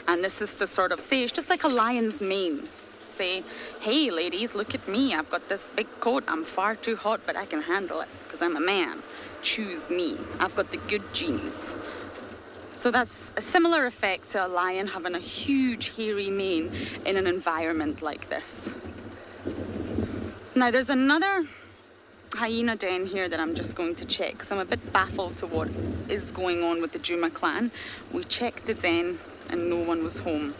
And this is to sort of say, it's just like a lion's mane. Say, hey ladies, look at me. I've got this big coat. I'm far too hot, but I can handle it because I'm a man. Choose me. I've got the good genes. So that's a similar effect to a lion having a huge hairy mane in an environment like this. Now there's another hyena den here that I'm just going to check, because I'm a bit baffled to what is going on with the Juma clan. We checked the den and no one was home.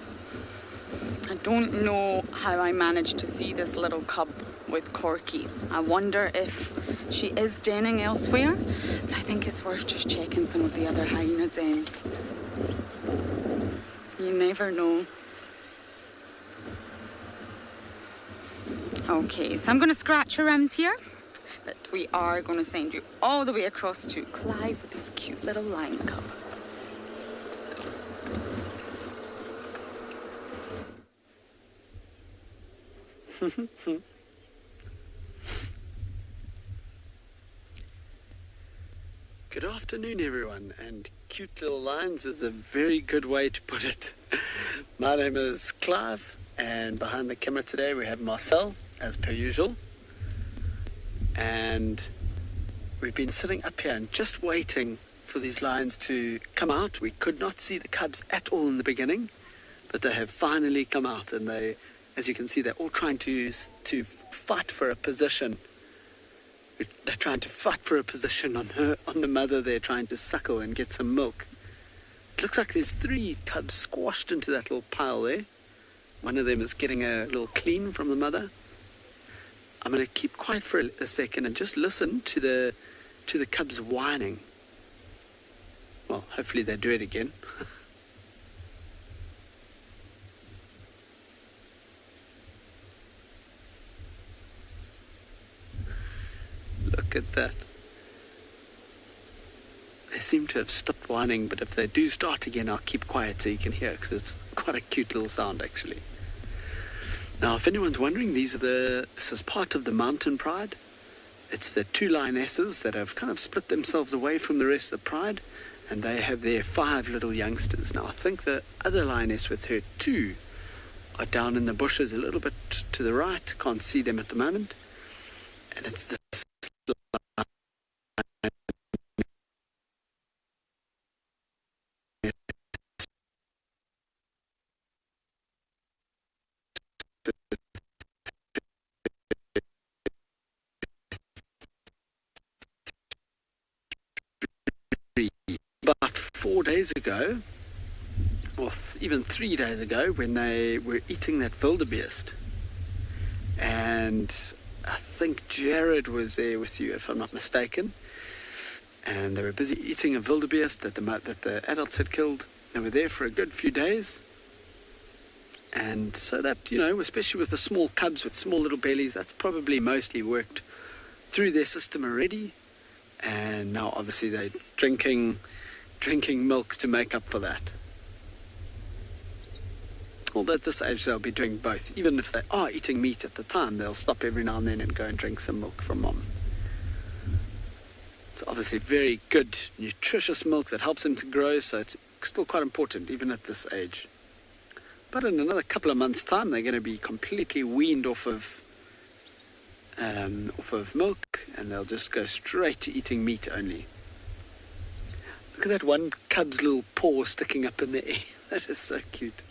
I don't know how I managed to see this little cub with Corky. I wonder if she is denning elsewhere, but I think it's worth just checking some of the other hyena dens. You never know. Okay, so I'm going to scratch around here, but we are going to send you all the way across to Clive with this cute little lion cub. Good afternoon, everyone, and cute little lions is a very good way to put it. My name is Clive, and behind the camera today we have Marcel, as per usual. And we've been sitting up here and just waiting for these lions to come out. We could not see the cubs at all in the beginning, but they have finally come out, and they, as you can see, they're all trying to fight for a position. They're trying to fight for a position on the mother. They're trying to suckle and get some milk. It looks like there's 3 cubs squashed into that little pile there. One of them is getting a little clean from the mother. I'm going to keep quiet for a second and just listen to the cubs whining. Well, hopefully they do it again. Look at that. They seem to have stopped whining, but if they do start again, I'll keep quiet so you can hear, because it's quite a cute little sound, actually. Now, if anyone's wondering, this is part of the mountain pride. It's the 2 lionesses that have kind of split themselves away from the rest of the pride, and they have their 5 little youngsters. Now, I think the other lioness with her 2 are down in the bushes a little bit to the right. Can't see them at the moment. And it's this about 4 days ago, or even 3 days ago, when they were eating that wildebeest. And I think Jared was there with you, if I'm not mistaken. And they were busy eating a wildebeest that the adults had killed. They were there for a good few days. And so that, especially with the small cubs with small little bellies, that's probably mostly worked through their system already. And now obviously they're drinking milk to make up for that. Although at this age they'll be doing both. Even if they are eating meat at the time, they'll stop every now and then and go and drink some milk from mom. It's obviously very good, nutritious milk that helps them to grow, so it's still quite important even at this age. But in another couple of months' time, they're going to be completely weaned off of milk, and they'll just go straight to eating meat only. Look at that one cub's little paw sticking up in the air. That is so cute.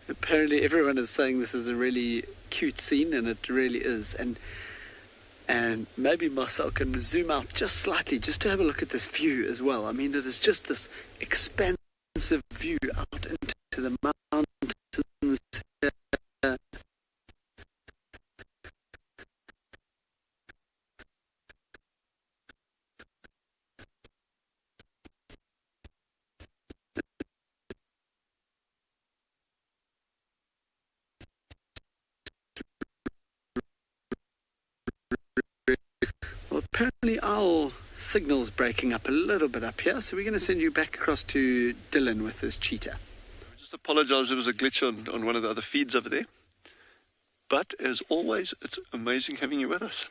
Apparently everyone is saying this is a really cute scene, and it really is. And maybe Marcel can zoom out just slightly, just to have a look at this view as well. I mean, it is just this expansive view out into the mountains. Well, apparently our signal's breaking up a little bit up here, so we're going to send you back across to Dylan with his cheetah. I just apologise, there was a glitch on one of the other feeds over there. But as always, it's amazing having you with us.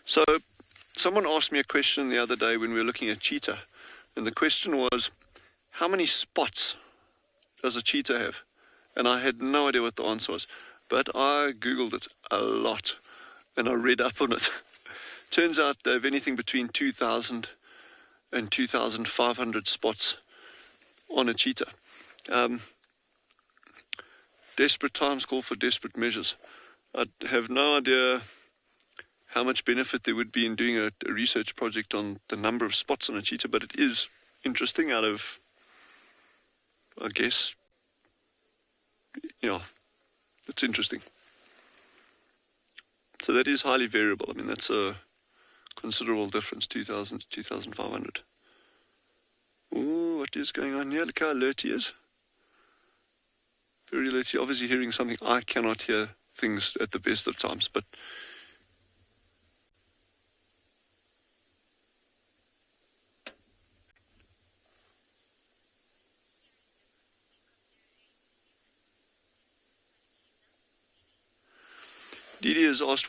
So, someone asked me a question the other day when we were looking at cheetah, and the question was, how many spots does a cheetah have? And I had no idea what the answer was, but I googled it a lot and I read up on it. Turns out they have anything between 2,000 and 2,500 spots on a cheetah. Desperate times call for desperate measures. I have no idea how much benefit there would be in doing a research project on the number of spots on a cheetah, but it is interesting out of, I guess, it's interesting. So that is highly variable. I mean, that's a considerable difference, 2,000 to 2,500. Ooh, what is going on here? Look how alert he is. Very alert. He's obviously hearing something. I cannot hear things at the best of times, but Didi has asked,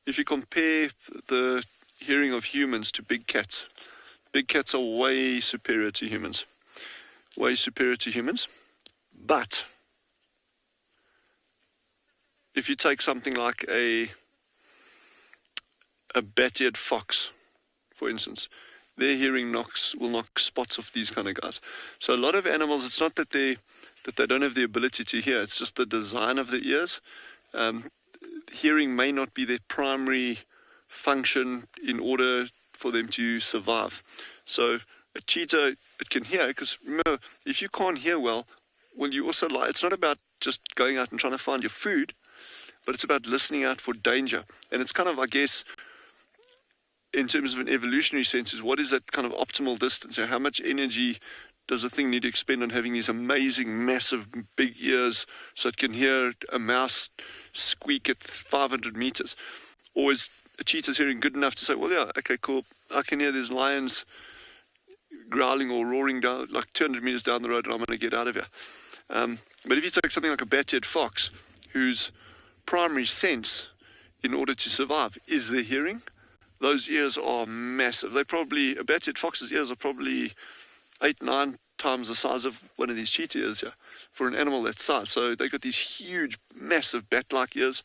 if you compare the hearing of humans to big cats are way superior to humans. Way superior to humans. But if you take something like a bat-eared fox, for instance, their hearing will knock spots off these kind of guys. So a lot of animals, it's not that they don't have the ability to hear, it's just the design of the ears. Hearing may not be their primary function in order for them to survive. So a cheetah, it can hear, because remember, if you can't hear well, you also it's not about just going out and trying to find your food, but it's about listening out for danger. And it's kind of, I guess, in terms of an evolutionary sense, is what is that kind of optimal distance? So how much energy does a thing need to expend on having these amazing, massive, big ears so it can hear a mouse squeak at 500 meters? Or is a cheetah's hearing good enough to say, well, yeah, okay, cool, I can hear these lions growling or roaring down like 200 meters down the road and I'm going to get out of here. But if you take something like a bat-eared fox, whose primary sense in order to survive is their hearing, those ears are massive. A bat-eared fox's ears are probably 8-9 times the size of one of these cheetah ears here for an animal that size. So they've got these huge, massive bat-like ears.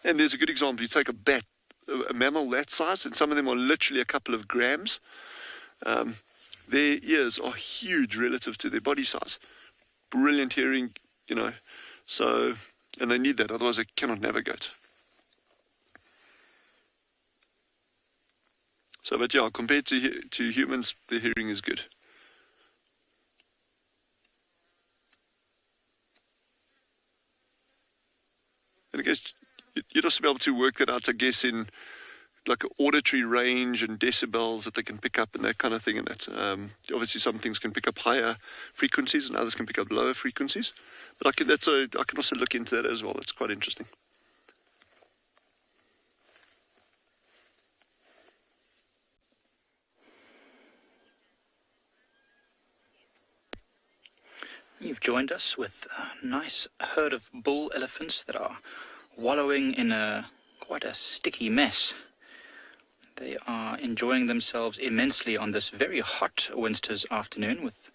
And there's a good example. You take a bat, a mammal that size, and some of them are literally a couple of grams. Their ears are huge relative to their body size. Brilliant hearing, so, and they need that, otherwise they cannot navigate. So, but yeah, compared to humans, the hearing is good. And I guess you'd also be able to work that out, I guess, in like an auditory range and decibels that they can pick up and that kind of thing. And that obviously some things can pick up higher frequencies and others can pick up lower frequencies. But I can also look into that as well. It's quite interesting. You've joined us with a nice herd of bull elephants that are wallowing in quite a sticky mess. They are enjoying themselves immensely on this very hot winter's afternoon with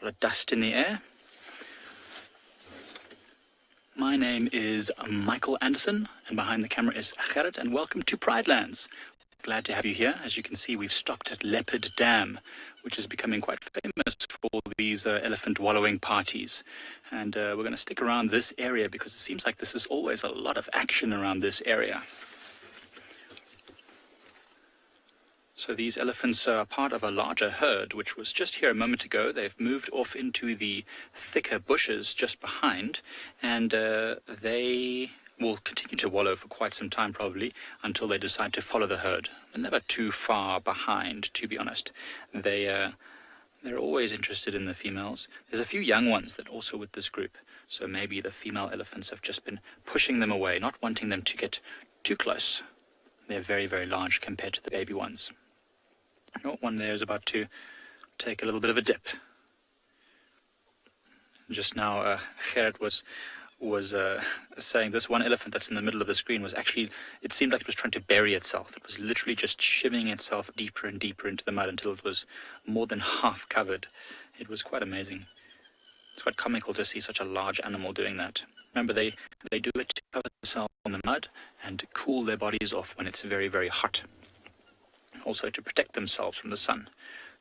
a lot of dust in the air. My name is Michael Anderson, and behind the camera is Gerrit, and welcome to Pridelands. Glad to have you here. As you can see, we've stopped at Leopard Dam, which is becoming quite famous for these elephant wallowing parties. And we're going to stick around this area because it seems like this is always a lot of action around this area. So these elephants are part of a larger herd, which was just here a moment ago. They've moved off into the thicker bushes just behind, and they will continue to wallow for quite some time probably until they decide to follow the herd. They're never too far behind, to be honest. They're always interested in the females. There's a few young ones that are also with this group, so maybe the female elephants have just been pushing them away, not wanting them to get too close. They're very, very large compared to the baby ones. Oh, one there is about to take a little bit of a dip. Just now, Gerrit was saying this one elephant that's in the middle of the screen was actually, it seemed like it was trying to bury itself. It was literally just shimming itself deeper and deeper into the mud until it was more than half covered. It was quite amazing. It's quite comical to see such a large animal doing that. Remember, they do it to cover themselves in the mud and cool their bodies off when it's very, very hot. also to protect themselves from the sun.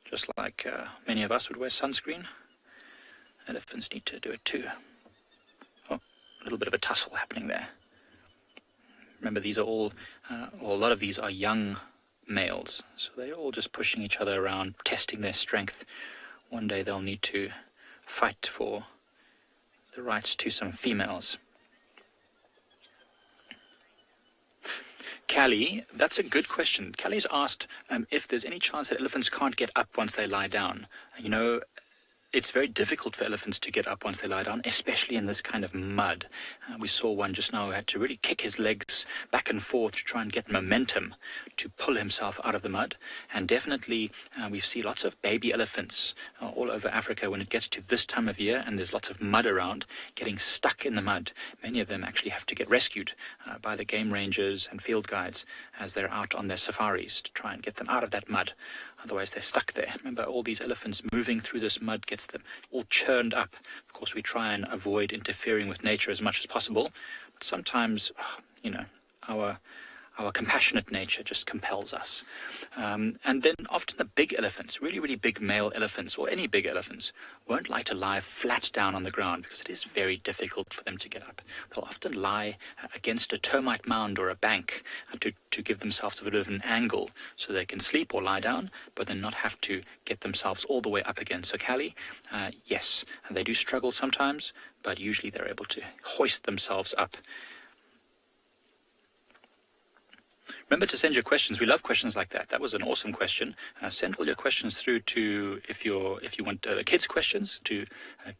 Just like many of us would wear sunscreen, elephants need to do it too. Oh, a little bit of a tussle happening there. Remember, these are all, or a lot of these are young males, so they're all just pushing each other around, testing their strength. One day they'll need to fight for the rights to some females. Callie, that's a good question. Callie's asked if there's any chance that elephants can't get up once they lie down. You know, it's very difficult for elephants to get up once they lie down, especially in this kind of mud. We saw one just now who had to really kick his legs back and forth to try and get momentum to pull himself out of the mud. And definitely we see lots of baby elephants all over Africa when it gets to this time of year and there's lots of mud around, getting stuck in the mud. Many of them actually have to get rescued by the game rangers and field guides as they're out on their safaris to try and get them out of that mud. Otherwise, they're stuck there. Remember, all these elephants moving through this mud gets them all churned up. Of course, we try and avoid interfering with nature as much as possible. But sometimes, you know, our compassionate nature just compels us. And then often the big elephants, really, really big male elephants, or any big elephants, won't like to lie flat down on the ground because it is very difficult for them to get up. They'll often lie against a termite mound or a bank to give themselves a bit of an angle so they can sleep or lie down, but then not have to get themselves all the way up again. So Callie, yes, they do struggle sometimes, but usually they're able to hoist themselves up. Remember to send your questions. We love questions like that. That was an awesome question. Send all your questions through to, if you want kids questions, to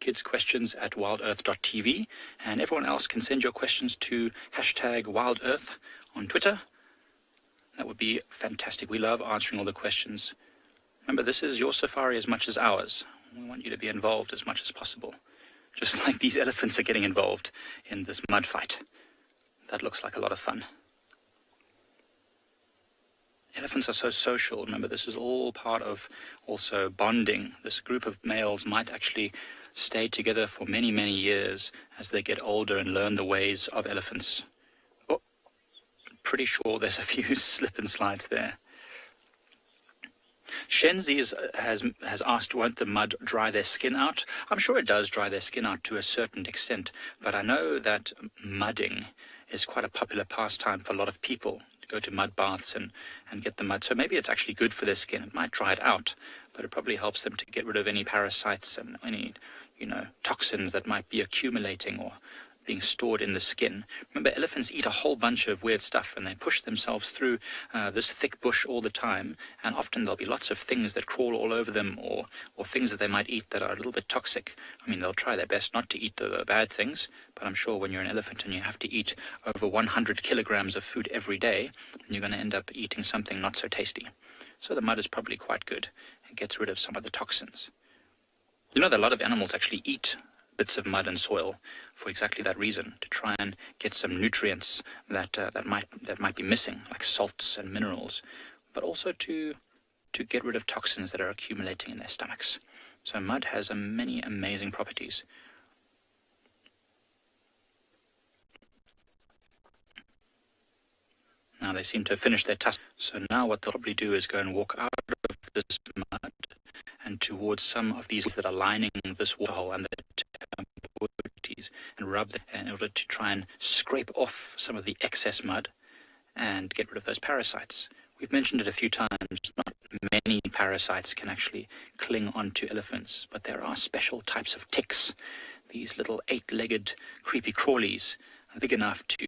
kidsquestions@wildearth.tv. And everyone else can send your questions to #WildEarth on Twitter. That would be fantastic. We love answering all the questions. Remember, this is your safari as much as ours. We want you to be involved as much as possible. Just like these elephants are getting involved in this mud fight. That looks like a lot of fun. Elephants are so social. Remember, this is all part of also bonding. This group of males might actually stay together for many, many years as they get older and learn the ways of elephants. Oh, pretty sure there's a few slip and slides there. Shenzi has asked, won't the mud dry their skin out? I'm sure it does dry their skin out to a certain extent, but I know that mudding is quite a popular pastime for a lot of people. Go to mud baths and get the mud. So maybe it's actually good for their skin. It might dry it out, but it probably helps them to get rid of any parasites and any, toxins that might be accumulating or being stored in the skin. Remember, elephants eat a whole bunch of weird stuff and they push themselves through this thick bush all the time, and often there'll be lots of things that crawl all over them or things that they might eat that are a little bit toxic. I mean, they'll try their best not to eat the bad things, but I'm sure when you're an elephant and you have to eat over 100 kilograms of food every day, you're going to end up eating something not so tasty. So the mud is probably quite good. It gets rid of some of the toxins. You know that a lot of animals actually eat bits of mud and soil for exactly that reason, to try and get some nutrients that might be missing, like salts and minerals, but also to get rid of toxins that are accumulating in their stomachs. So mud has many amazing properties. Now they seem to have finished their task. So now what they'll probably do is go and walk out of this mud and towards some of these that are lining this waterhole and the and rub them in order to try and scrape off some of the excess mud and get rid of those parasites. We've mentioned it a few times. Not many parasites can actually cling onto elephants, but there are special types of ticks. These little 8-legged creepy crawlies are big enough to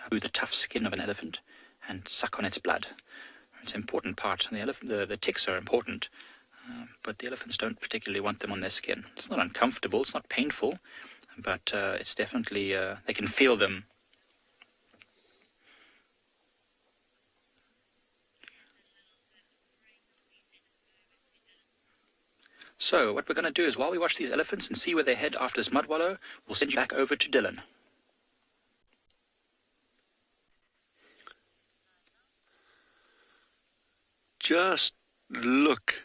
through the tough skin of an elephant and suck on its blood. It's an important part. The ticks are important, but the elephants don't particularly want them on their skin. It's not uncomfortable, it's not painful, but it's definitely, they can feel them. So what we're going to do is, while we watch these elephants and see where they head after this mud wallow, we'll send you back over to Dylan. Just look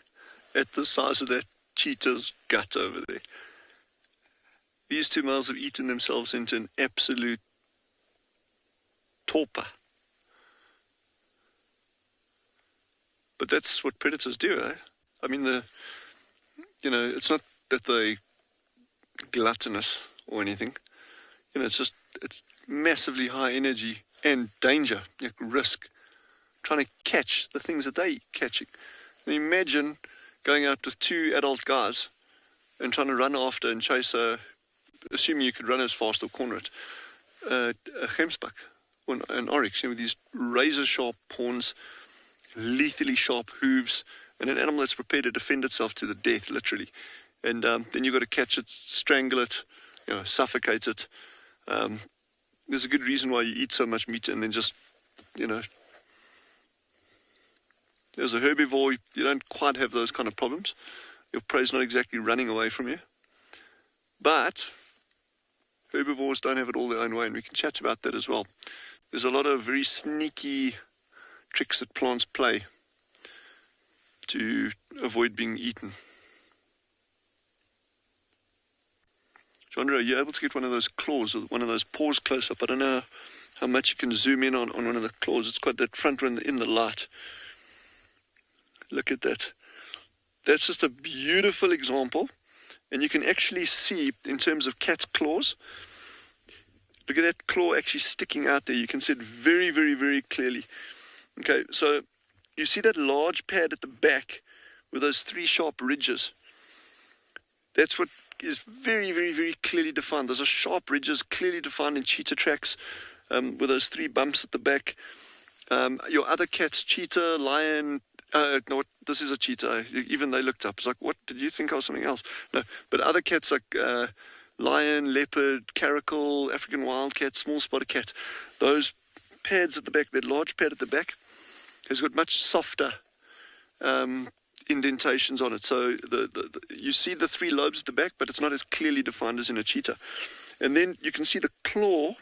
at the size of that cheetah's gut over there. These two males have eaten themselves into an absolute torpor. But that's what predators do, eh? I mean, it's not that they gluttonous or anything. It's massively high energy and danger, risk, trying to catch the things that they catching. And imagine going out with two adult guys and trying to run after and chase assuming you could run as fast or corner it, a gemsbuck or an oryx, with these razor-sharp horns, lethally sharp hooves, and an animal that's prepared to defend itself to the death, literally. And then you've got to catch it, strangle it, suffocate it. There's a good reason why you eat so much meat, and then just, as a herbivore, you don't quite have those kind of problems. Your prey's not exactly running away from you. But herbivores don't have it all their own way, and we can chat about that as well. There's a lot of very sneaky tricks that plants play to avoid being eaten. Chandra, are you able to get one of those claws or one of those paws close up? I don't know how much you can zoom in on one of the claws. It's got that front one in the light. Look at that. That's just a beautiful example. And you can actually see, in terms of cat's claws, look at that claw actually sticking out there. You can see it very, very, very clearly. Okay, so you see that large pad at the back with those three sharp ridges. That's what is very, very, very clearly defined. Those are sharp ridges, clearly defined in cheetah tracks, with those three bumps at the back. Your other cats, cheetah, lion, no, this is a cheetah. Even they looked up. It's like, what, did you think I was something else? No, but other cats like lion, leopard, caracal, African wildcat, small spotted cat, those pads at the back, that large pad at the back, has got much softer indentations on it. So you see the three lobes at the back, but it's not as clearly defined as in a cheetah. And then you can see the claw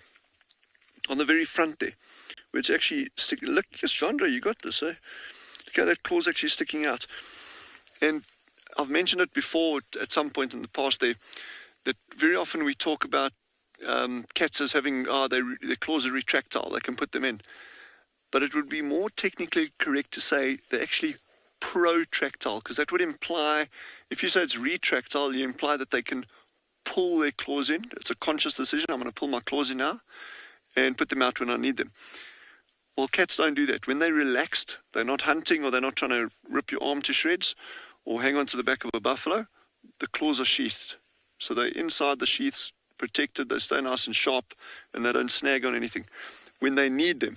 on the very front there, which actually look, yes, Chandra, you got this, eh? Look how that claw's actually sticking out. And I've mentioned it before at some point in the past there, that very often we talk about cats as having, their claws are retractile, they can put them in. But it would be more technically correct to say they're actually protractile, because that would imply, if you say it's retractile, you imply that they can pull their claws in. It's a conscious decision. I'm going to pull my claws in now and put them out when I need them. Well, cats don't do that. When they're relaxed, they're not hunting or they're not trying to rip your arm to shreds or hang on to the back of a buffalo, the claws are sheathed. So they're inside the sheaths, protected, they stay nice and sharp, and they don't snag on anything. When they need them,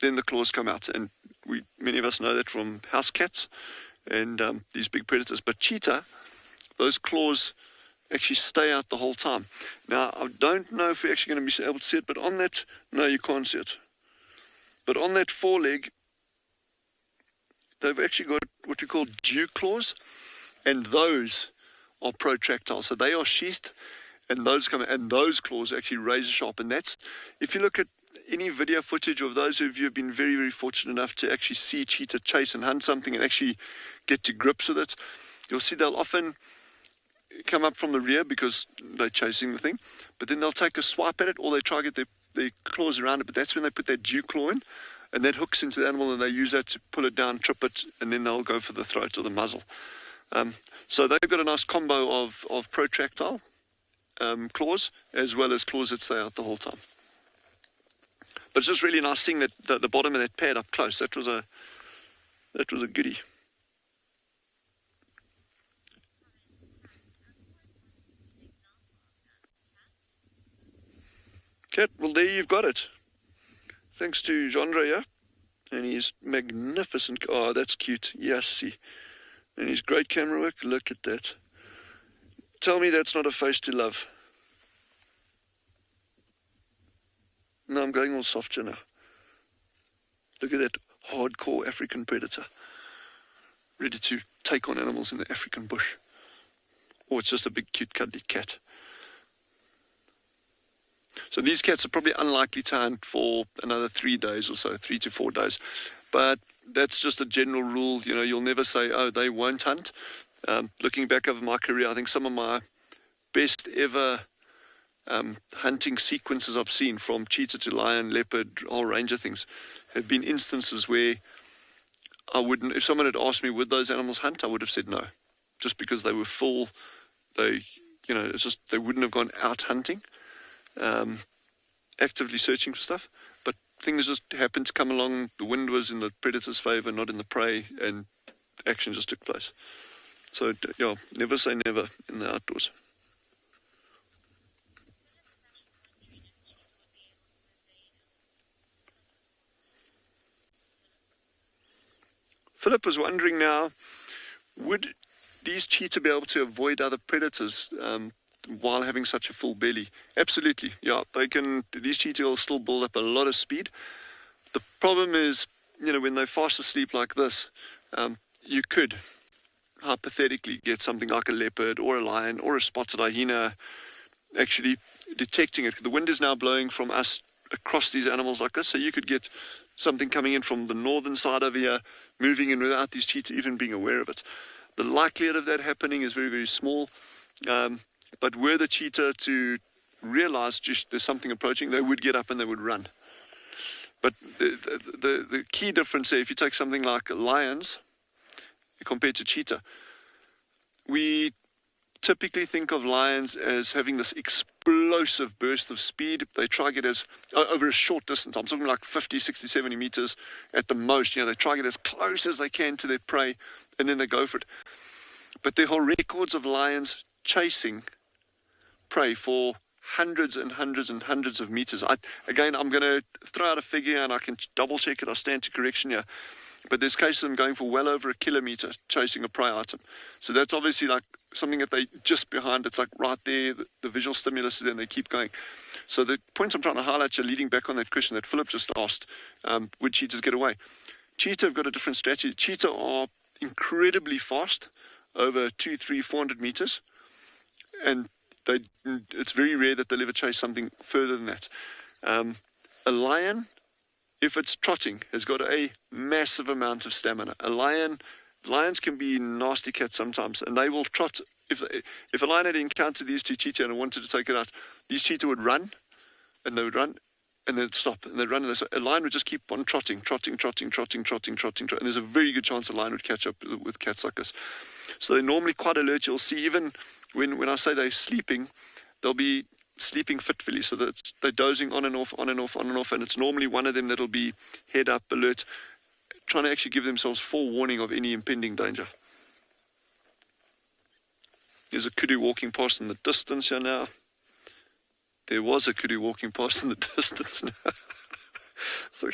then the claws come out. And many of us know that from house cats and these big predators. But cheetah, those claws actually stay out the whole time. Now, I don't know if we're actually going to be able to see it, but on that, no, you can't see it. But on that foreleg, they've actually got what we call dew claws, and those are protractile. So they are sheathed, and those claws are actually razor sharp. And that's, if you look at any video footage of those of you who've been very, very fortunate enough to actually see cheetah chase and hunt something and actually get to grips with it, you'll see they'll often come up from the rear because they're chasing the thing, but then they'll take a swipe at it, or they try to get their claws around it, but that's when they put that dew claw in, and that hooks into the animal, and they use that to pull it down, trip it, and then they'll go for the throat or the muzzle. So they've got a nice combo of protractile claws, as well as claws that stay out the whole time. But it's just really nice seeing that the bottom of that pad up close. That was a goodie. Cat, well, there you've got it. Thanks to Chandra here, and his magnificent, oh, that's cute, yes, see. And his great camera work, look at that. Tell me that's not a face to love. No, I'm going all soft here now. Look at that hardcore African predator, ready to take on animals in the African bush. Or it's just a big, cute, cuddly cat. So these cats are probably unlikely to hunt for another 3 days or so, 3 to 4 days. But that's just a general rule. You know, you'll never say, oh, they won't hunt. Looking back over my career, I think some of my best ever hunting sequences I've seen, from cheetah to lion, leopard, whole range of things, have been instances where I wouldn't. If someone had asked me would those animals hunt, I would have said no, just because they were full. They, it's just they wouldn't have gone out hunting, actively searching for stuff. But things just happened to come along. The wind was in the predator's favor, not in the prey, and action just took place. So yeah, never say never in the outdoors. Philip was wondering now, would these cheetah be able to avoid other predators while having such a full belly? Absolutely, yeah. They can. These cheetah will still build up a lot of speed. The problem is, when they're fast asleep like this, you could hypothetically get something like a leopard or a lion or a spotted hyena actually detecting it. The wind is now blowing from us across these animals like this, so you could get something coming in from the northern side over here, moving in without these cheetah even being aware of it. The likelihood of that happening is very, very small. But were the cheetah to realize just there's something approaching, they would get up and they would run. But the key difference there, if you take something like lions compared to cheetah, we typically think of lions as having this explosive burst of speed. They try to get as over a short distance. I'm talking like 50, 60, 70 meters at the most. They try to get as close as they can to their prey, and then they go for it. But there are records of lions chasing prey for hundreds and hundreds and hundreds of meters. Again, I'm going to throw out a figure and I can double check it. I'll stand to correction here. But there's cases of them going for well over a kilometer chasing a prey item. So that's obviously like something that they just behind. It's like right there, the visual stimulus is there, and they keep going. So the point I'm trying to highlight here, leading back on that question that Philip just asked, would cheetahs get away? Cheetah have got a different strategy. Cheetah are incredibly fast, over 200, 300, 400 meters. And it's very rare that they'll ever chase something further than that. A lion, if it's trotting, has got a massive amount of stamina. Lions can be nasty cats sometimes, and they will trot. If a lion had encountered these two cheetah and wanted to take it out, these cheetah would run, and they would run, and they'd stop, and they'd run, and a lion would just keep on trotting, and there's a very good chance a lion would catch up with cats like this. So they're normally quite alert. You'll see even when I say they're sleeping, they'll be sleeping fitfully, so that they're dozing on and off, and it's normally one of them that'll be head up, alert, trying to actually give themselves forewarning of any impending danger. There's a kudu walking past in the distance here now. There was a kudu walking past in the distance now. So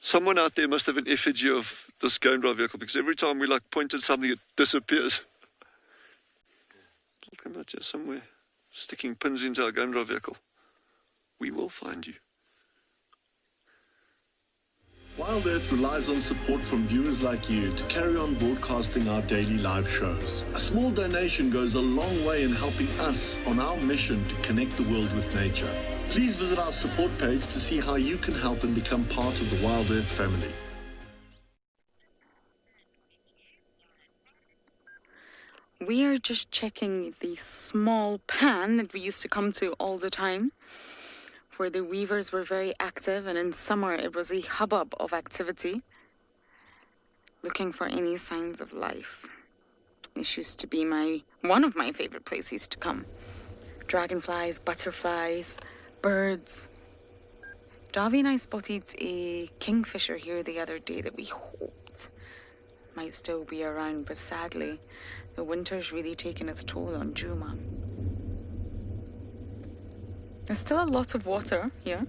someone out there must have an effigy of this game drive vehicle, because every time we point at something, it disappears. I'll come out here somewhere, sticking pins into our game drive vehicle. We will find you. Wild Earth relies on support from viewers like you to carry on broadcasting our daily live shows. A small donation goes a long way in helping us on our mission to connect the world with nature. Please visit our support page to see how you can help and become part of the Wild Earth family. We are just checking the small pan that we used to come to all the time, where the weavers were very active, and in summer it was a hubbub of activity, looking for any signs of life. This used to be one of my favorite places to come. Dragonflies, butterflies, birds. Davy and I spotted a kingfisher here the other day that we hoped might still be around, but sadly the winter's really taken its toll on Djuma. There's still a lot of water here.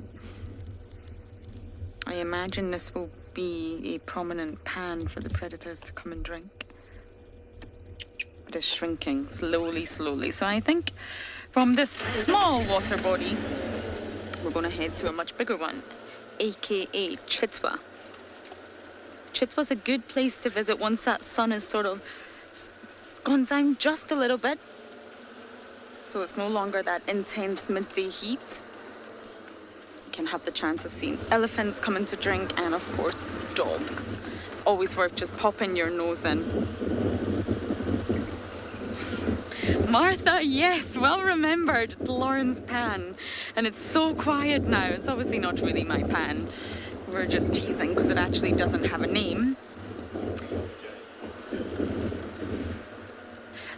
I imagine this will be a prominent pan for the predators to come and drink. It is shrinking slowly. So I think from this small water body, we're going to head to a much bigger one, aka Tswa. Tswa's a good place to visit once that sun is sort of gone down just a little bit. So it's no longer that intense midday heat. You can have the chance of seeing elephants coming to drink, and of course dogs. It's always worth just popping your nose in. Martha, yes, well remembered. It's Lauren's pan, and it's so quiet now. It's obviously not really my pan. We're just teasing because it actually doesn't have a name.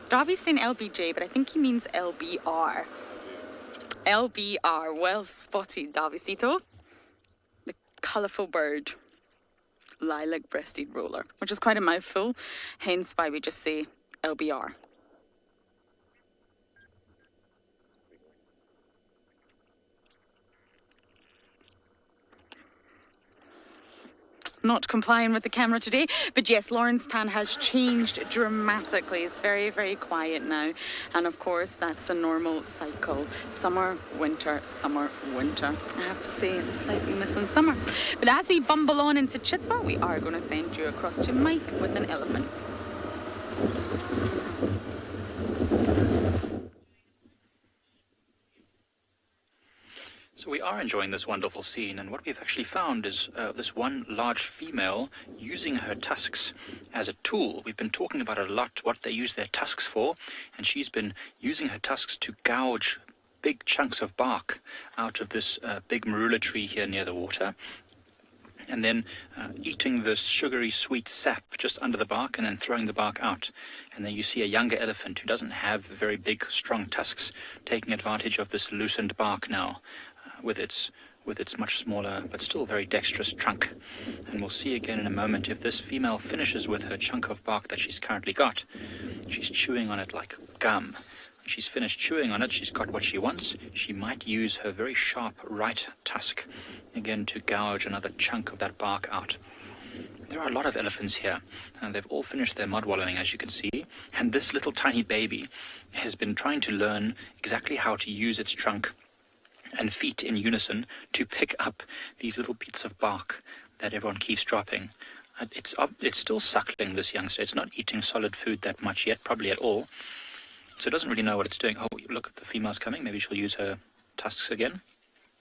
Davi's saying LBJ, but I think he means LBR. LBR, well spotted, Davisito. The colourful bird. Lilac breasted roller, which is quite a mouthful, hence why we just say LBR. Not complying with the camera today, but yes, Lauren's pan has changed dramatically. It's very, very quiet now, and of course that's the normal cycle: summer, winter, summer, winter. I have to say I'm slightly missing summer, but as we bumble on into Tswa, we are going to send you across to Mike with an elephant. So we are enjoying this wonderful scene, and what we've actually found is this one large female using her tusks as a tool. We've been talking about it a lot, what they use their tusks for, and she's been using her tusks to gouge big chunks of bark out of this big marula tree here near the water, and then eating this sugary sweet sap just under the bark and then throwing the bark out. And then you see a younger elephant who doesn't have very big strong tusks taking advantage of this loosened bark now, with its much smaller but still very dexterous trunk. And we'll see again in a moment if this female finishes with her chunk of bark that she's currently got. She's chewing on it like gum. When she's finished chewing on it, she's got what she wants. She might use her very sharp right tusk again to gouge another chunk of that bark out. There are a lot of elephants here, and they've all finished their mud wallowing, as you can see, and this little tiny baby has been trying to learn exactly how to use its trunk and feet in unison to pick up these little bits of bark that everyone keeps dropping. It's still suckling, this youngster. It's not eating solid food that much yet, probably at all. So it doesn't really know what it's doing. Oh, look at the female's coming. Maybe she'll use her tusks again.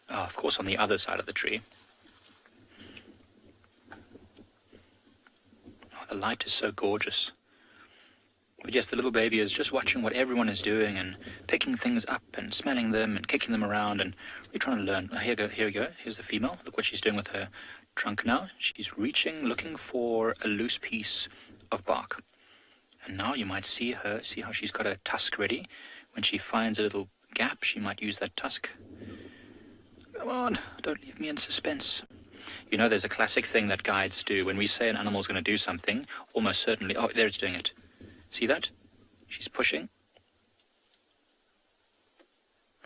Oh, of course, on the other side of the tree. Oh, the light is so gorgeous. But yes, the little baby is just watching what everyone is doing and picking things up and smelling them and kicking them around and really trying to learn. Oh, here we go. Here's the female. Look what she's doing with her trunk now. She's reaching, looking for a loose piece of bark. And now you might see how she's got her tusk ready. When she finds a little gap, she might use that tusk. Come on, don't leave me in suspense. You know, there's a classic thing that guides do. When we say an animal's going to do something, almost certainly, oh, there it's doing it. See that? She's pushing.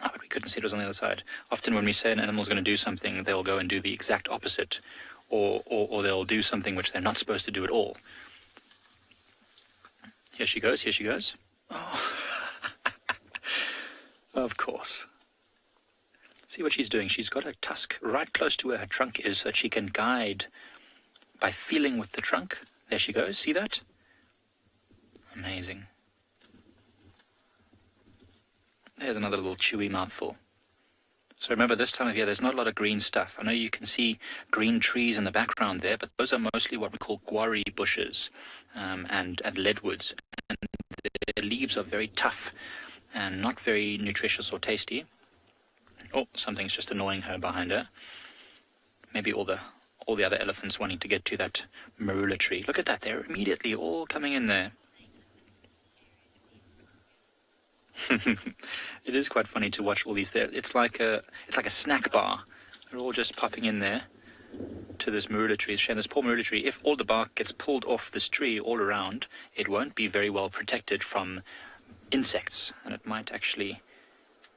Oh, but we couldn't see it was on the other side. Often when we say an animal's going to do something, they'll go and do the exact opposite. Or they'll do something which they're not supposed to do at all. Here she goes, here she goes. Oh, of course. See what she's doing. She's got her tusk right close to where her trunk is so that she can guide by feeling with the trunk. There she goes. See that? Amazing. There's another little chewy mouthful. So remember, this time of year, there's not a lot of green stuff. I know you can see green trees in the background there, but those are mostly what we call guarri bushes and leadwoods. And their leaves are very tough and not very nutritious or tasty. Oh, something's just annoying her behind her. Maybe all the other elephants wanting to get to that marula tree. Look at that, they're immediately all coming in there. It is quite funny to watch all these there. It's like a snack bar. They're all just popping in there to this marula tree. It's showing this poor marula tree. If all the bark gets pulled off this tree all around, it won't be very well protected from insects, and it might actually.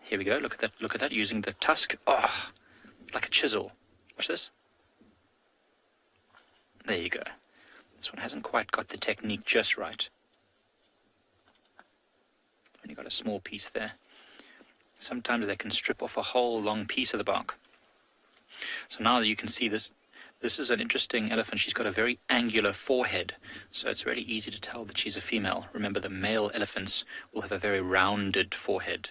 Here we go. Look at that. Using the tusk. Oh, like a chisel. Watch this. There you go. This one hasn't quite got the technique just right. Only got a small piece there. Sometimes they can strip off a whole long piece of the bark. So now you can see this. This is an interesting elephant. She's got a very angular forehead, so it's really easy to tell that she's a female. Remember, the male elephants will have a very rounded forehead.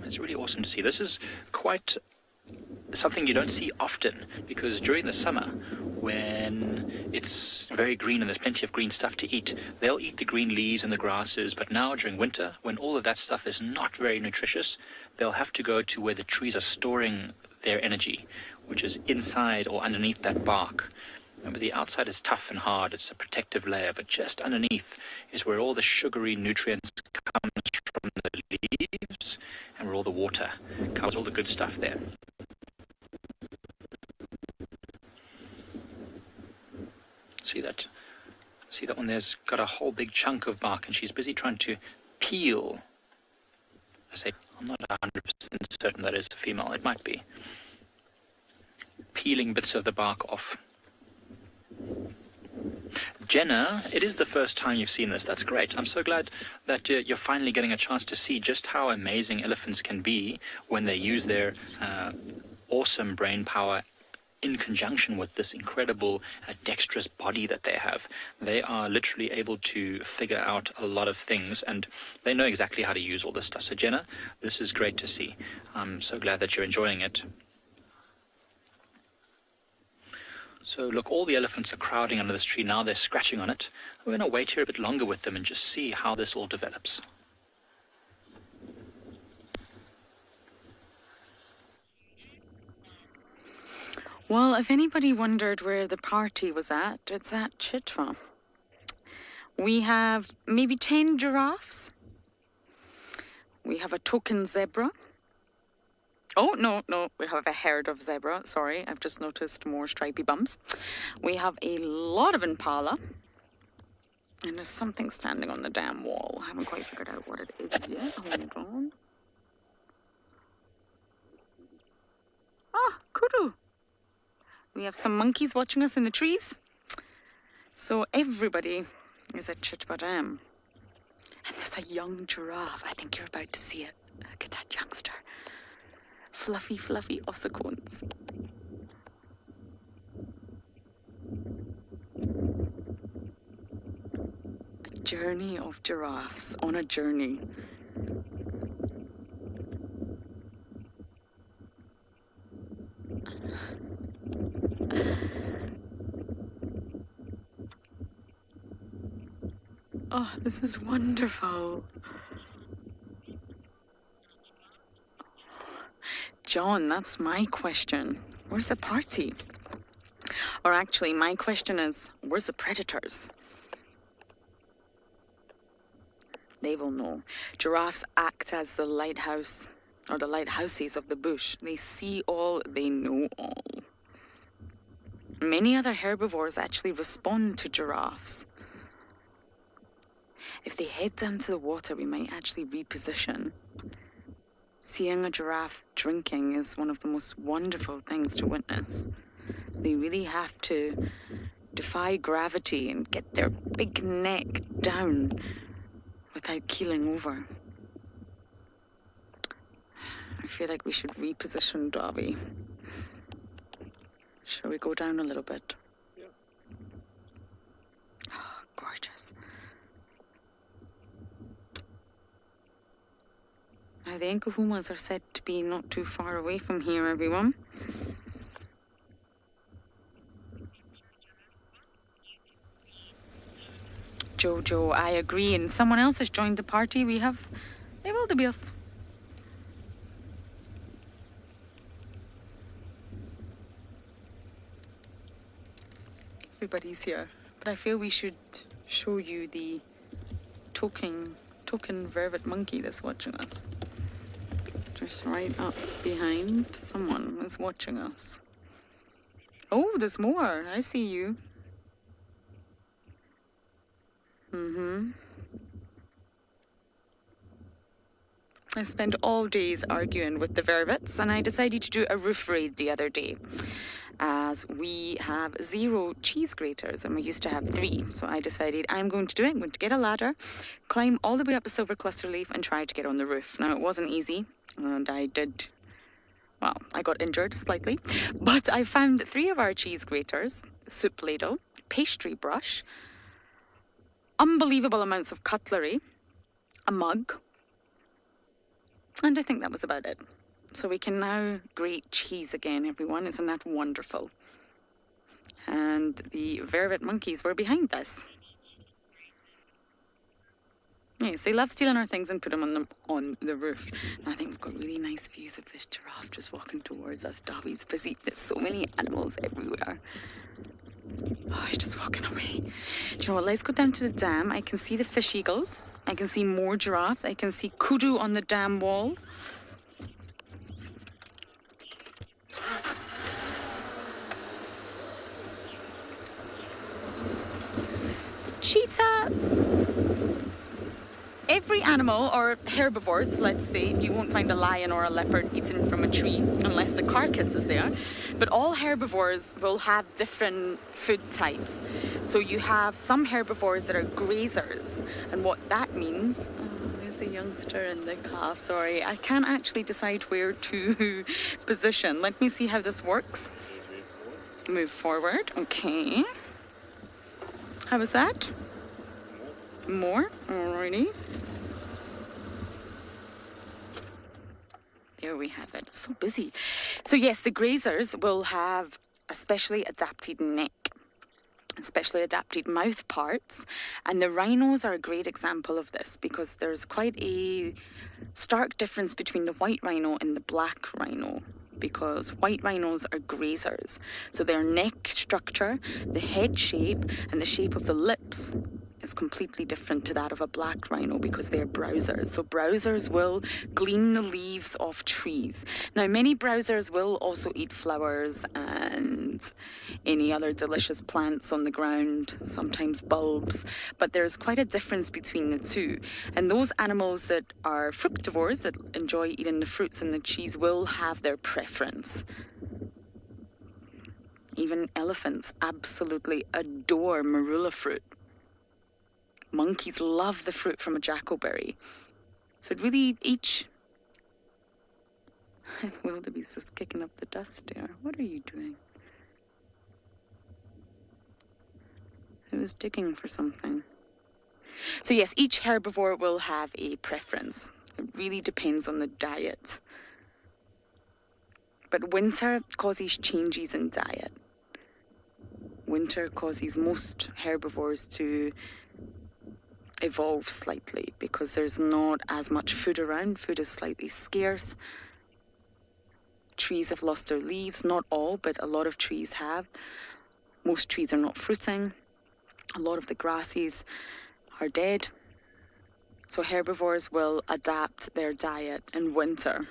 It's really awesome to see. This is quite something you don't see often, because during the summer, when it's very green and there's plenty of green stuff to eat, they'll eat the green leaves and the grasses. But now during winter, when all of that stuff is not very nutritious, they'll have to go to where the trees are storing their energy, which is inside or underneath that bark. Remember, the outside is tough and hard, it's a protective layer, but just underneath is where all the sugary nutrients comes from the leaves and where all the water comes, all the good stuff there. See that one there's got a whole big chunk of bark, and she's busy trying to peel. I say, I'm not 100% certain that is a female, it might be. Peeling bits of the bark off. Jenna, it is the first time you've seen this. That's great. I'm so glad that you're finally getting a chance to see just how amazing elephants can be when they use their awesome brain power in conjunction with this incredible dexterous body that they have. They are literally able to figure out a lot of things, and they know exactly how to use all this stuff. So Jenna, this is great to see. I'm so glad that you're enjoying it. So look, all the elephants are crowding under this tree now. They're scratching on it. We're going to wait here a bit longer with them and just see how this all develops. Well, if anybody wondered where the party was at, it's at Chitwa. We have maybe 10 giraffes. We have a token zebra. Oh, no, we have a herd of zebra. Sorry, I've just noticed more stripy bumps. We have a lot of impala. And there's something standing on the damn wall. I haven't quite figured out what it is yet. Hold on. Ah, kudu. We have some monkeys watching us in the trees. So everybody is at Chitwa Dam. And there's a young giraffe. I think you're about to see it. Look at that youngster. Fluffy ossicones. A journey of giraffes on a journey. Oh, this is wonderful. John, that's my question. Where's the party? Or actually, my question is, where's the predators? They will know. Giraffes act as the lighthouse, or the lighthouses of the bush. They see all, they know all. Many other herbivores actually respond to giraffes. If they head down to the water, we might actually reposition. Seeing a giraffe drinking is one of the most wonderful things to witness. They really have to defy gravity and get their big neck down without keeling over. I feel like we should reposition Dobby. Shall we go down a little bit? Yeah. Oh, gorgeous. Now, the Nkuhumas are said to be not too far away from here, everyone. Jojo, I agree. And someone else has joined the party. We have a wildebeest. Everybody's here. But I feel we should show you the token vervet monkey that's watching us. Just right up behind. Someone is watching us. Oh, there's more. I see you. I spent all days arguing with the vervets, and I decided to do a roof raid the other day, as we have 0 cheese graters and we used to have 3. So I decided I'm going to do it. I'm going to get a ladder, climb all the way up a silver cluster leaf and try to get on the roof. Now, it wasn't easy, and I got injured slightly, but I found 3 of our cheese graters, soup ladle, pastry brush, unbelievable amounts of cutlery, a mug, and I think that was about it. So we can now grate cheese again, everyone. Isn't that wonderful? And the vervet monkeys were behind this. Yes, they love stealing our things and put them on the roof. And I think we've got really nice views of this giraffe just walking towards us. Dobby's busy. There's so many animals everywhere. Oh, he's just walking away. Do you know what? Let's go down to the dam. I can see the fish eagles. I can see more giraffes. I can see kudu on the dam wall. Cheetah. Every animal, or herbivores, let's say, you won't find a lion or a leopard eaten from a tree unless the carcass is there. But all herbivores will have different food types. So you have some herbivores that are grazers. And what that means, there's a youngster in the calf, sorry. I can't actually decide where to position. Let me see how this works. Move forward, okay. How was that? More, alrighty. There we have it. It's so busy. So yes, the grazers will have a specially adapted neck, specially adapted mouth parts, and the rhinos are a great example of this because there's quite a stark difference between the white rhino and the black rhino, because white rhinos are grazers. So their neck structure, the head shape, and the shape of the lips is completely different to that of a black rhino because they're browsers. So browsers will glean the leaves off trees. Now, many browsers will also eat flowers and any other delicious plants on the ground, sometimes bulbs, but there's quite a difference between the two. And those animals that are fructivores, that enjoy eating the fruits and the cheese, will have their preference. Even elephants absolutely adore marula fruit. Monkeys love the fruit from a jackleberry. So it really each... Wildebeest is kicking up the dust there. What are you doing? It was digging for something. So yes, each herbivore will have a preference. It really depends on the diet. But winter causes changes in diet. Winter causes most herbivores to evolve slightly because there's not as much food around. Food is slightly scarce. Trees have lost their leaves. Not all, but a lot of trees have. Most trees are not fruiting. A lot of the grasses are dead. So herbivores will adapt their diet in winter.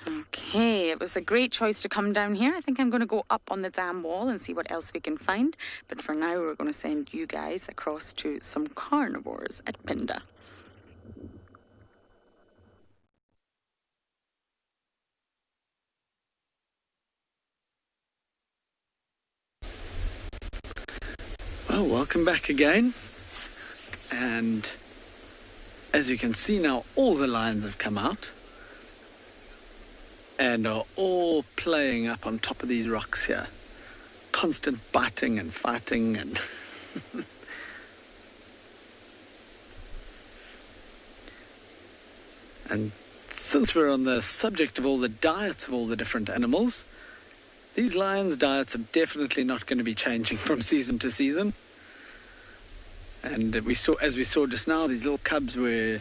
Okay, it was a great choice to come down here. I think I'm going to go up on the dam wall and see what else we can find. But for now, we're going to send you guys across to some carnivores at Pinda. Well, welcome back again. And as you can see now, all the lions have come out and are all playing up on top of these rocks here. Constant biting and fighting and and since we're on the subject of all the diets of all the different animals, these lions' diets are definitely not going to be changing from season to season. And as we saw just now, these little cubs were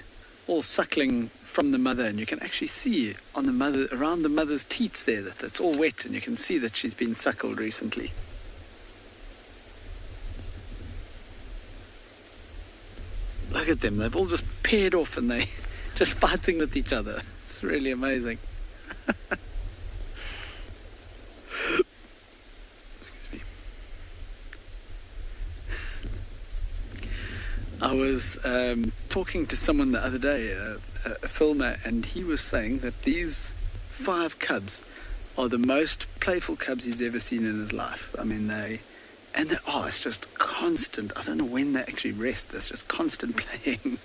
all suckling from the mother, and you can actually see on the mother, around the mother's teats there, that it's all wet, and you can see that she's been suckled recently. Look at them, they've all just paired off and they just fighting with each other. It's really amazing. Excuse me. I was talking to someone the other day, a filmer, and he was saying that these 5 cubs are the most playful cubs he's ever seen in his life. I mean, it's just constant. I don't know when they actually rest. There's just constant playing.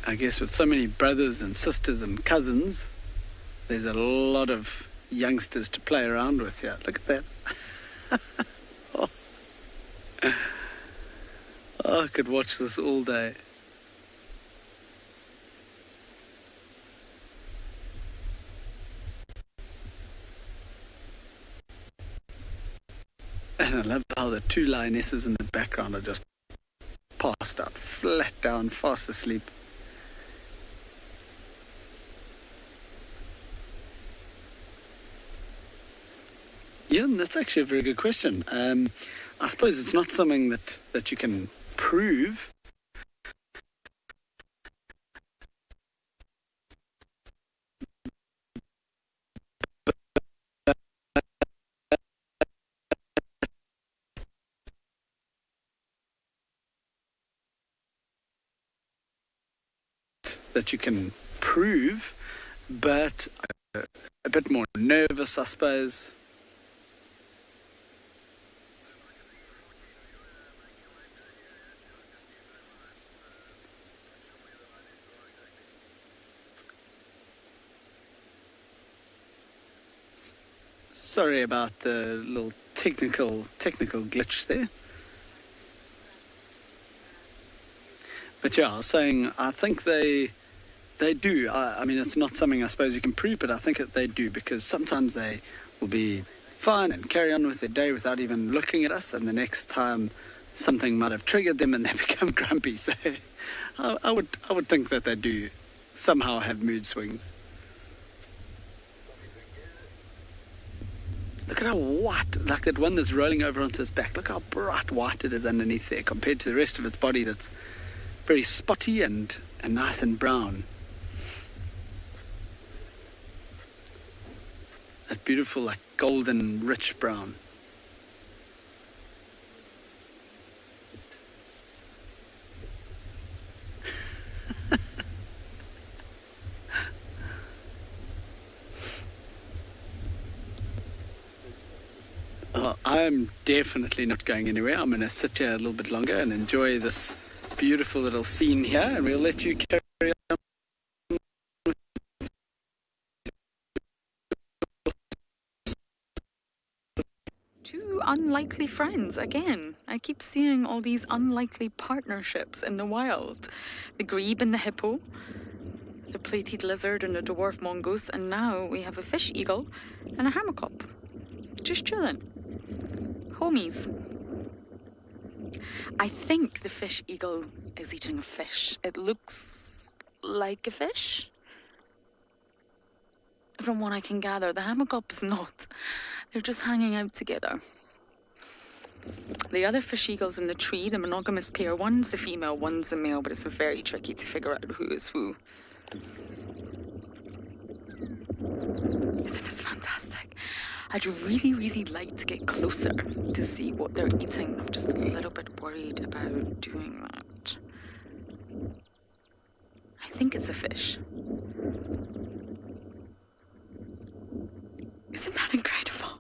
I guess with so many brothers and sisters and cousins, there's a lot of youngsters to play around with here. Look at that. I could watch this all day. And I love how the 2 lionesses in the background are just passed out, flat down, fast asleep. That's actually a very good question. I suppose it's not something that you can prove. But a bit more nervous, I suppose. Sorry about the little technical glitch there. But yeah, I was saying, I think they do. I mean, it's not something I suppose you can prove, but I think that they do, because sometimes they will be fine and carry on with their day without even looking at us, and the next time something might have triggered them and they become grumpy. So I would think that they do somehow have mood swings. Look at how white, like that one that's rolling over onto its back. Look how bright white it is underneath there compared to the rest of its body that's very spotty and nice and brown. That beautiful, like golden, rich brown. I'm definitely not going anywhere. I'm going to sit here a little bit longer and enjoy this beautiful little scene here, and we'll let you carry on. Two unlikely friends again. I keep seeing all these unlikely partnerships in the wild. The grebe and the hippo, the plated lizard and the dwarf mongoose, and now we have a fish eagle and a hammerkop. Just chilling. Homies. I think the fish eagle is eating a fish. It looks like a fish, from what I can gather. The hammerkop's not. They're just hanging out together. The other fish eagles in the tree, the monogamous pair, one's the female, one's the male, but it's very tricky to figure out who is who. Isn't this fantastic? I'd really, really like to get closer to see what they're eating. I'm just a little bit worried about doing that. I think it's a fish. Isn't that incredible?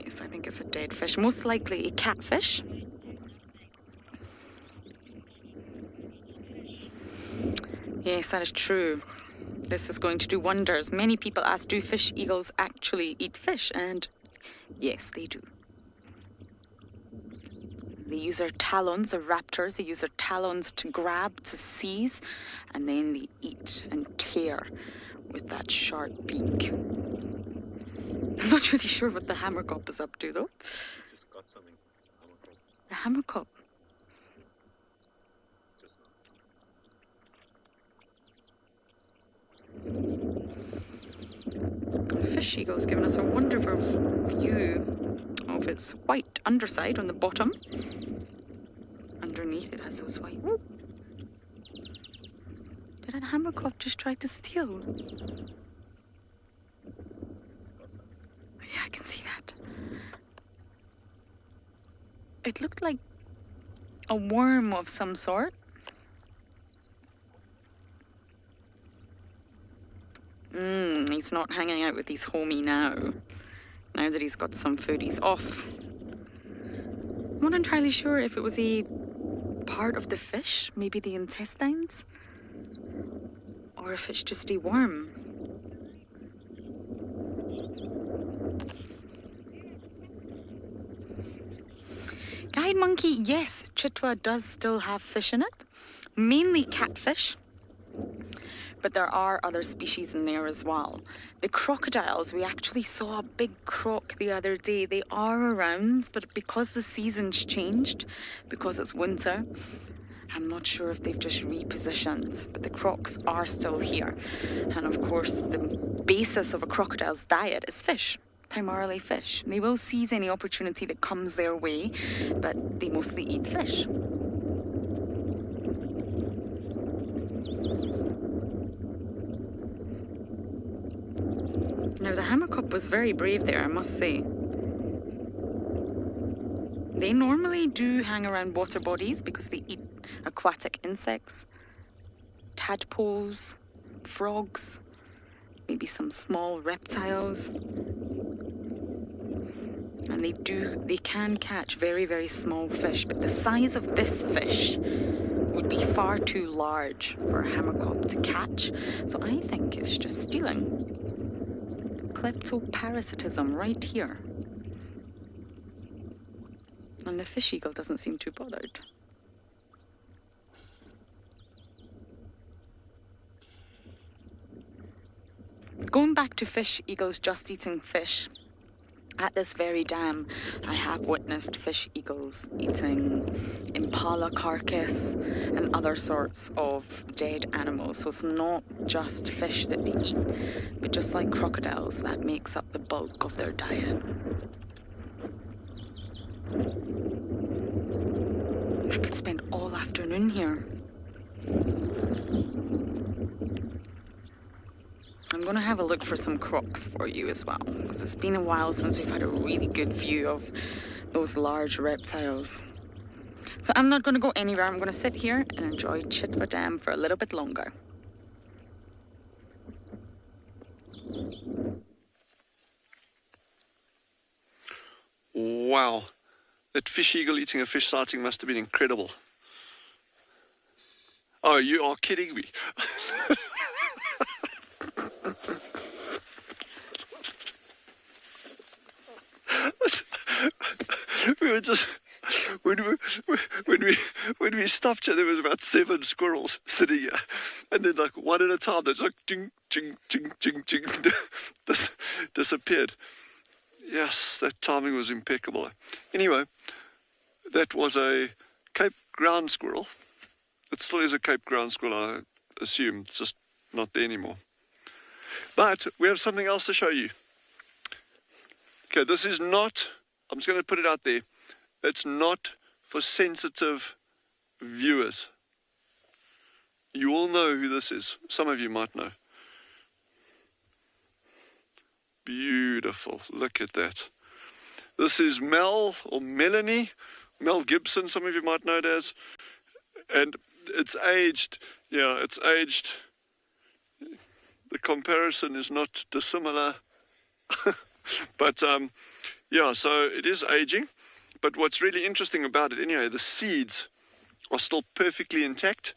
Yes, I think it's a dead fish. Most likely a catfish. Yes, that is true. This is going to do wonders. Many people ask, do fish eagles actually eat fish? And yes, they do. They use their talons, the raptors, they use their talons to grab, to seize, and then they eat and tear with that sharp beak. I'm not really sure what the hammerkop is up to, though. Just got something. The hammerkop. The fish eagle's given us a wonderful view of its white underside on the bottom. Underneath it has those white... Ooh. Did that hammerkop just try to steal? Yeah, I can see that. It looked like a worm of some sort. He's not hanging out with his homie now. Now that he's got some food, he's off. I'm not entirely sure if it was a part of the fish, maybe the intestines, or if it's just a worm. Guide monkey, yes, Chitwa does still have fish in it, mainly catfish. But there are other species in there as well. The crocodiles, we actually saw a big croc the other day. They are around, but because the season's changed, because it's winter, I'm not sure if they've just repositioned, but the crocs are still here. And of course, the basis of a crocodile's diet is fish, primarily fish. They will seize any opportunity that comes their way, but they mostly eat fish. Now, the hammerkop was very brave there, I must say. They normally do hang around water bodies because they eat aquatic insects, tadpoles, frogs, maybe some small reptiles. And they can catch very, very small fish, but the size of this fish would be far too large for a hammerkop to catch. So I think it's just stealing. Kleptoparasitism right here. And the fish eagle doesn't seem too bothered. Going back to fish eagles just eating fish, at this very dam, I have witnessed fish eagles eating impala carcass and other sorts of dead animals. So it's not just fish that they eat, but just like crocodiles, that makes up the bulk of their diet. I could spend all afternoon here. I'm going to have a look for some crocs for you as well, because it's been a while since we've had a really good view of those large reptiles. So I'm not going to go anywhere. I'm going to sit here and enjoy Chitwa Dam for a little bit longer. Wow, that fish eagle eating a fish sighting must have been incredible. Oh, you are kidding me. We were just when we stopped here, there was about 7 squirrels sitting here, and then like one at a time, they're like ding ding ding ding ding, disappeared. Yes, that timing was impeccable. Anyway, that was a Cape ground squirrel. It still is a Cape ground squirrel, I assume. It's just not there anymore. But we have something else to show you. Okay, this is not, I'm just going to put it out there, it's not for sensitive viewers. You all know who this is. Some of you might know. Beautiful, look at that. This is Mel, or Melanie, Mel Gibson, some of you might know it as. And it's aged, yeah, it's aged. The comparison is not dissimilar. But yeah, so it is aging. But what's really interesting about it anyway, the seeds are still perfectly intact.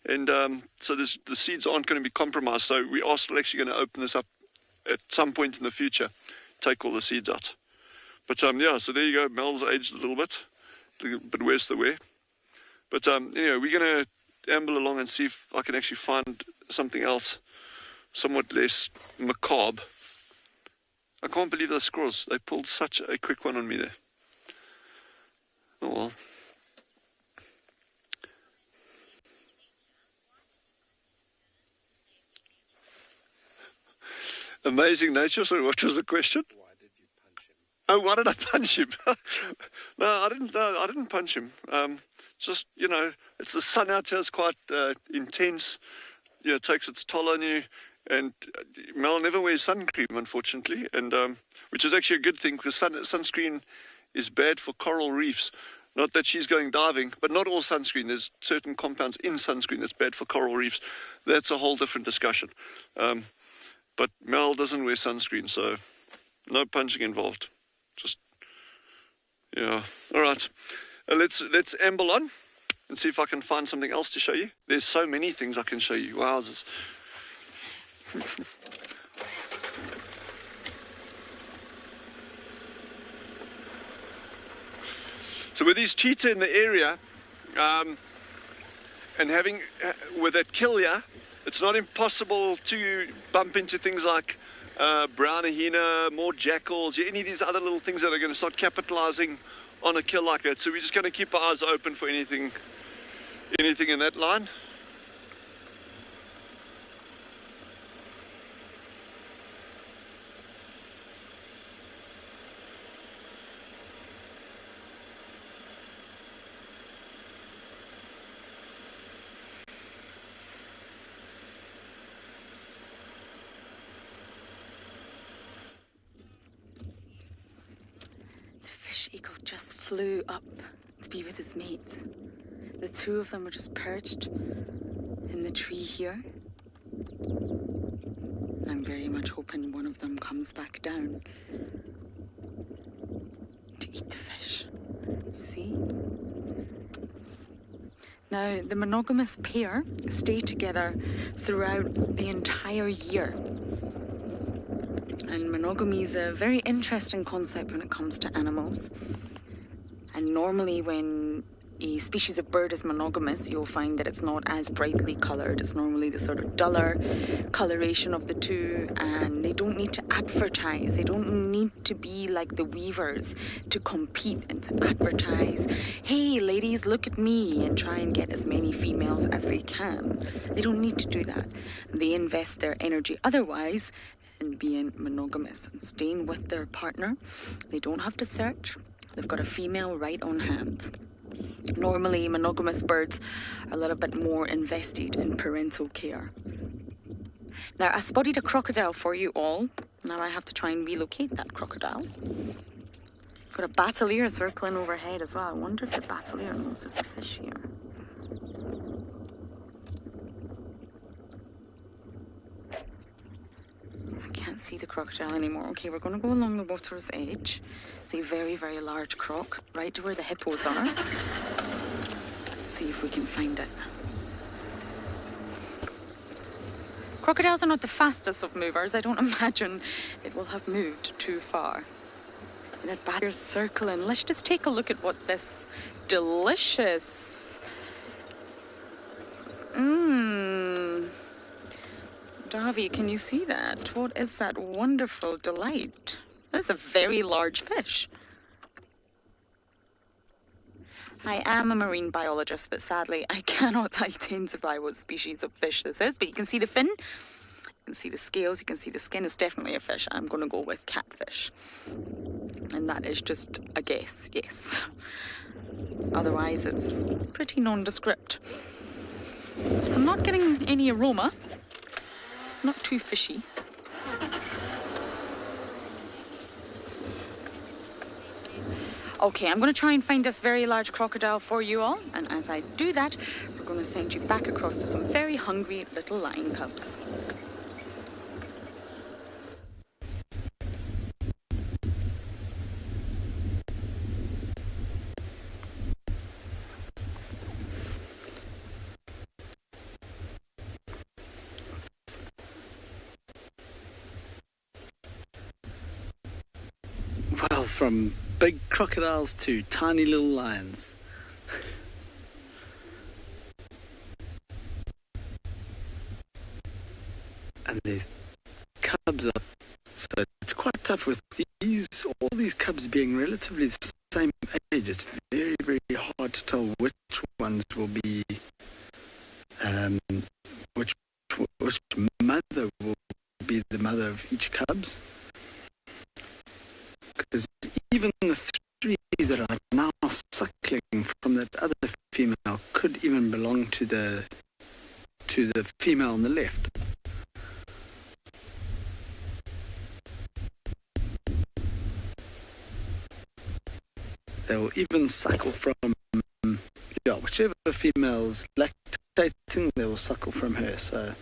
And so the seeds aren't going to be compromised. So we are still actually going to open this up at some point in the future, take all the seeds out. But yeah, so there you go. Mel's aged a little bit worse the way. But anyway, we're going to amble along and see if I can actually find something else somewhat less macabre. I can't believe those squirrels. They pulled such a quick one on me there. Oh well. Amazing nature. Sorry, what was the question? Why did you punch him? Oh, why did I punch him? No, I didn't punch him. Just, you know, it's the sun out here is quite intense. You know, it takes its toll on you. And Mel never wears sun cream, unfortunately, and which is actually a good thing, because sunscreen is bad for coral reefs. Not that she's going diving, but not all sunscreen. There's certain compounds in sunscreen that's bad for coral reefs. That's a whole different discussion. But Mel doesn't wear sunscreen, so no punching involved. Just, yeah. All right. Let's amble on and see if I can find something else to show you. There's so many things I can show you. Wowzers. So with these cheetah in the area, and having with that kill here, it's not impossible to bump into things like brown hyena, more jackals, any of these other little things that are going to start capitalizing on a kill like that. So we're just going to keep our eyes open for anything Anything in that line? Eco just flew up to be with his mate. The two of them were just perched in the tree here. I'm very much hoping one of them comes back down to eat the fish. See? Now, the monogamous pair stay together throughout the entire year. And monogamy is a very interesting concept when it comes to animals. And normally when a species of bird is monogamous, you'll find that it's not as brightly coloured. It's normally the sort of duller coloration of the two, and they don't need to advertise. They don't need to be like the weavers to compete and to advertise, hey ladies, look at me, and try and get as many females as they can. They don't need to do that. They invest their energy otherwise in being monogamous and staying with their partner. They don't have to search. They've got a female right on hand. Normally, monogamous birds are a little bit more invested in parental care. Now, I spotted a crocodile for you all. Now I have to try and relocate that crocodile. Got a battalier circling overhead as well. I wonder if the battalier knows there's a fish here. Can't see the crocodile anymore. Okay, we're going to go along the water's edge. It's a very, very large croc, right to where the hippos are. Let's see if we can find it. Crocodiles are not the fastest of movers. I don't imagine it will have moved too far. And that batter's circling. Let's just take a look at what this delicious... Davi, can you see that? What is that wonderful delight? That's a very large fish. I am a marine biologist, but sadly I cannot identify what species of fish this is. But you can see the fin, you can see the scales, you can see the skin. It's definitely a fish. I'm going to go with catfish. And that is just a guess, yes. Otherwise, it's pretty nondescript. I'm not getting any aroma. Not too fishy. Okay, I'm going to try and find this very large crocodile for you all. And as I do that, we're going to send you back across to some very hungry little lion cubs. Well, from big crocodiles to tiny little lions. And these cubs are, so it's quite tough with all these cubs being relatively the same age. It's very, very hard to tell which ones will be, which mother will be the mother of each cubs. Because even the three that are now suckling from that other female could even belong to the female on the left. They will even suckle from, whichever female's lactating, they will suckle from her. So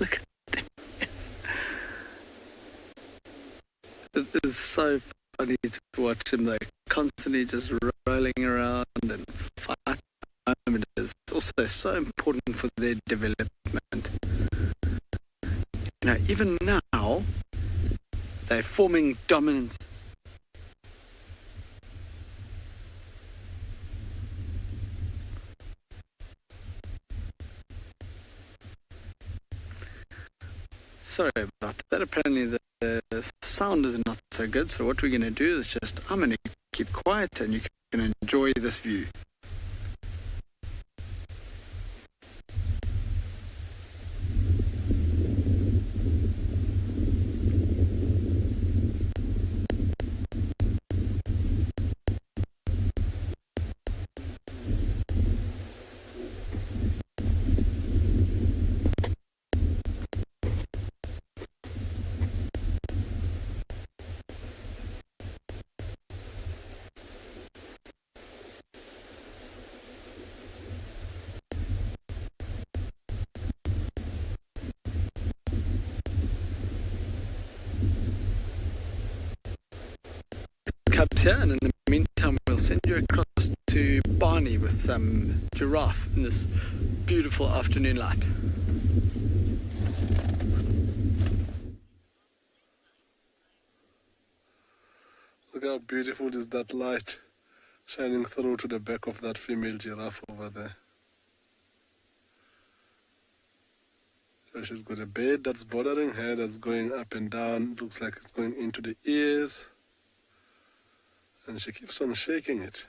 look at them. It is so funny to watch them. They're constantly just rolling around and fighting. It is also so important for their development. Even now, they're forming dominances. Sorry about that. Apparently the sound is not so good. So what we're going to do is I'm going to keep quiet and you can enjoy this view. Cubs here, and in the meantime we'll send you across to Barney with some giraffe in this beautiful afternoon light. Look how beautiful is that light shining through to the back of that female giraffe over there. So she's got a bed that's bothering her, that's going up and down, looks like it's going into the ears. And she keeps on shaking it.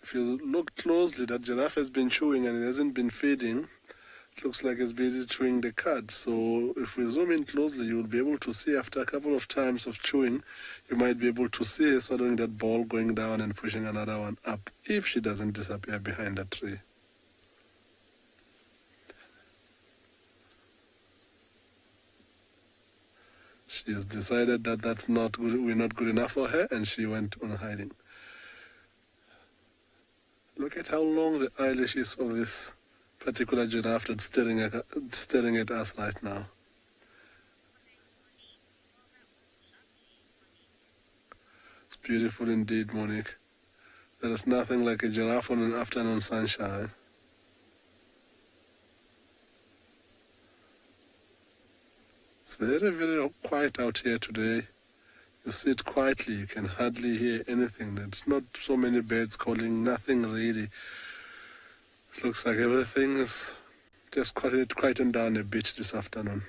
If you look closely, that giraffe has been chewing and it hasn't been feeding. It looks like it's busy chewing the cud. So if we zoom in closely, you'll be able to see after a couple of times of chewing, you might be able to see her swallowing that ball, going down and pushing another one up if she doesn't disappear behind that tree. She has decided that that's not good, we're not good enough for her, and she went on hiding. Look at how long the eyelashes of this particular giraffe that's staring at us right now. It's beautiful indeed, Monique. There is nothing like a giraffe on an afternoon sunshine. It's very, very quiet out here today. You sit quietly, you can hardly hear anything. There's not so many birds calling, nothing really. It looks like everything is just quietened down a bit this afternoon.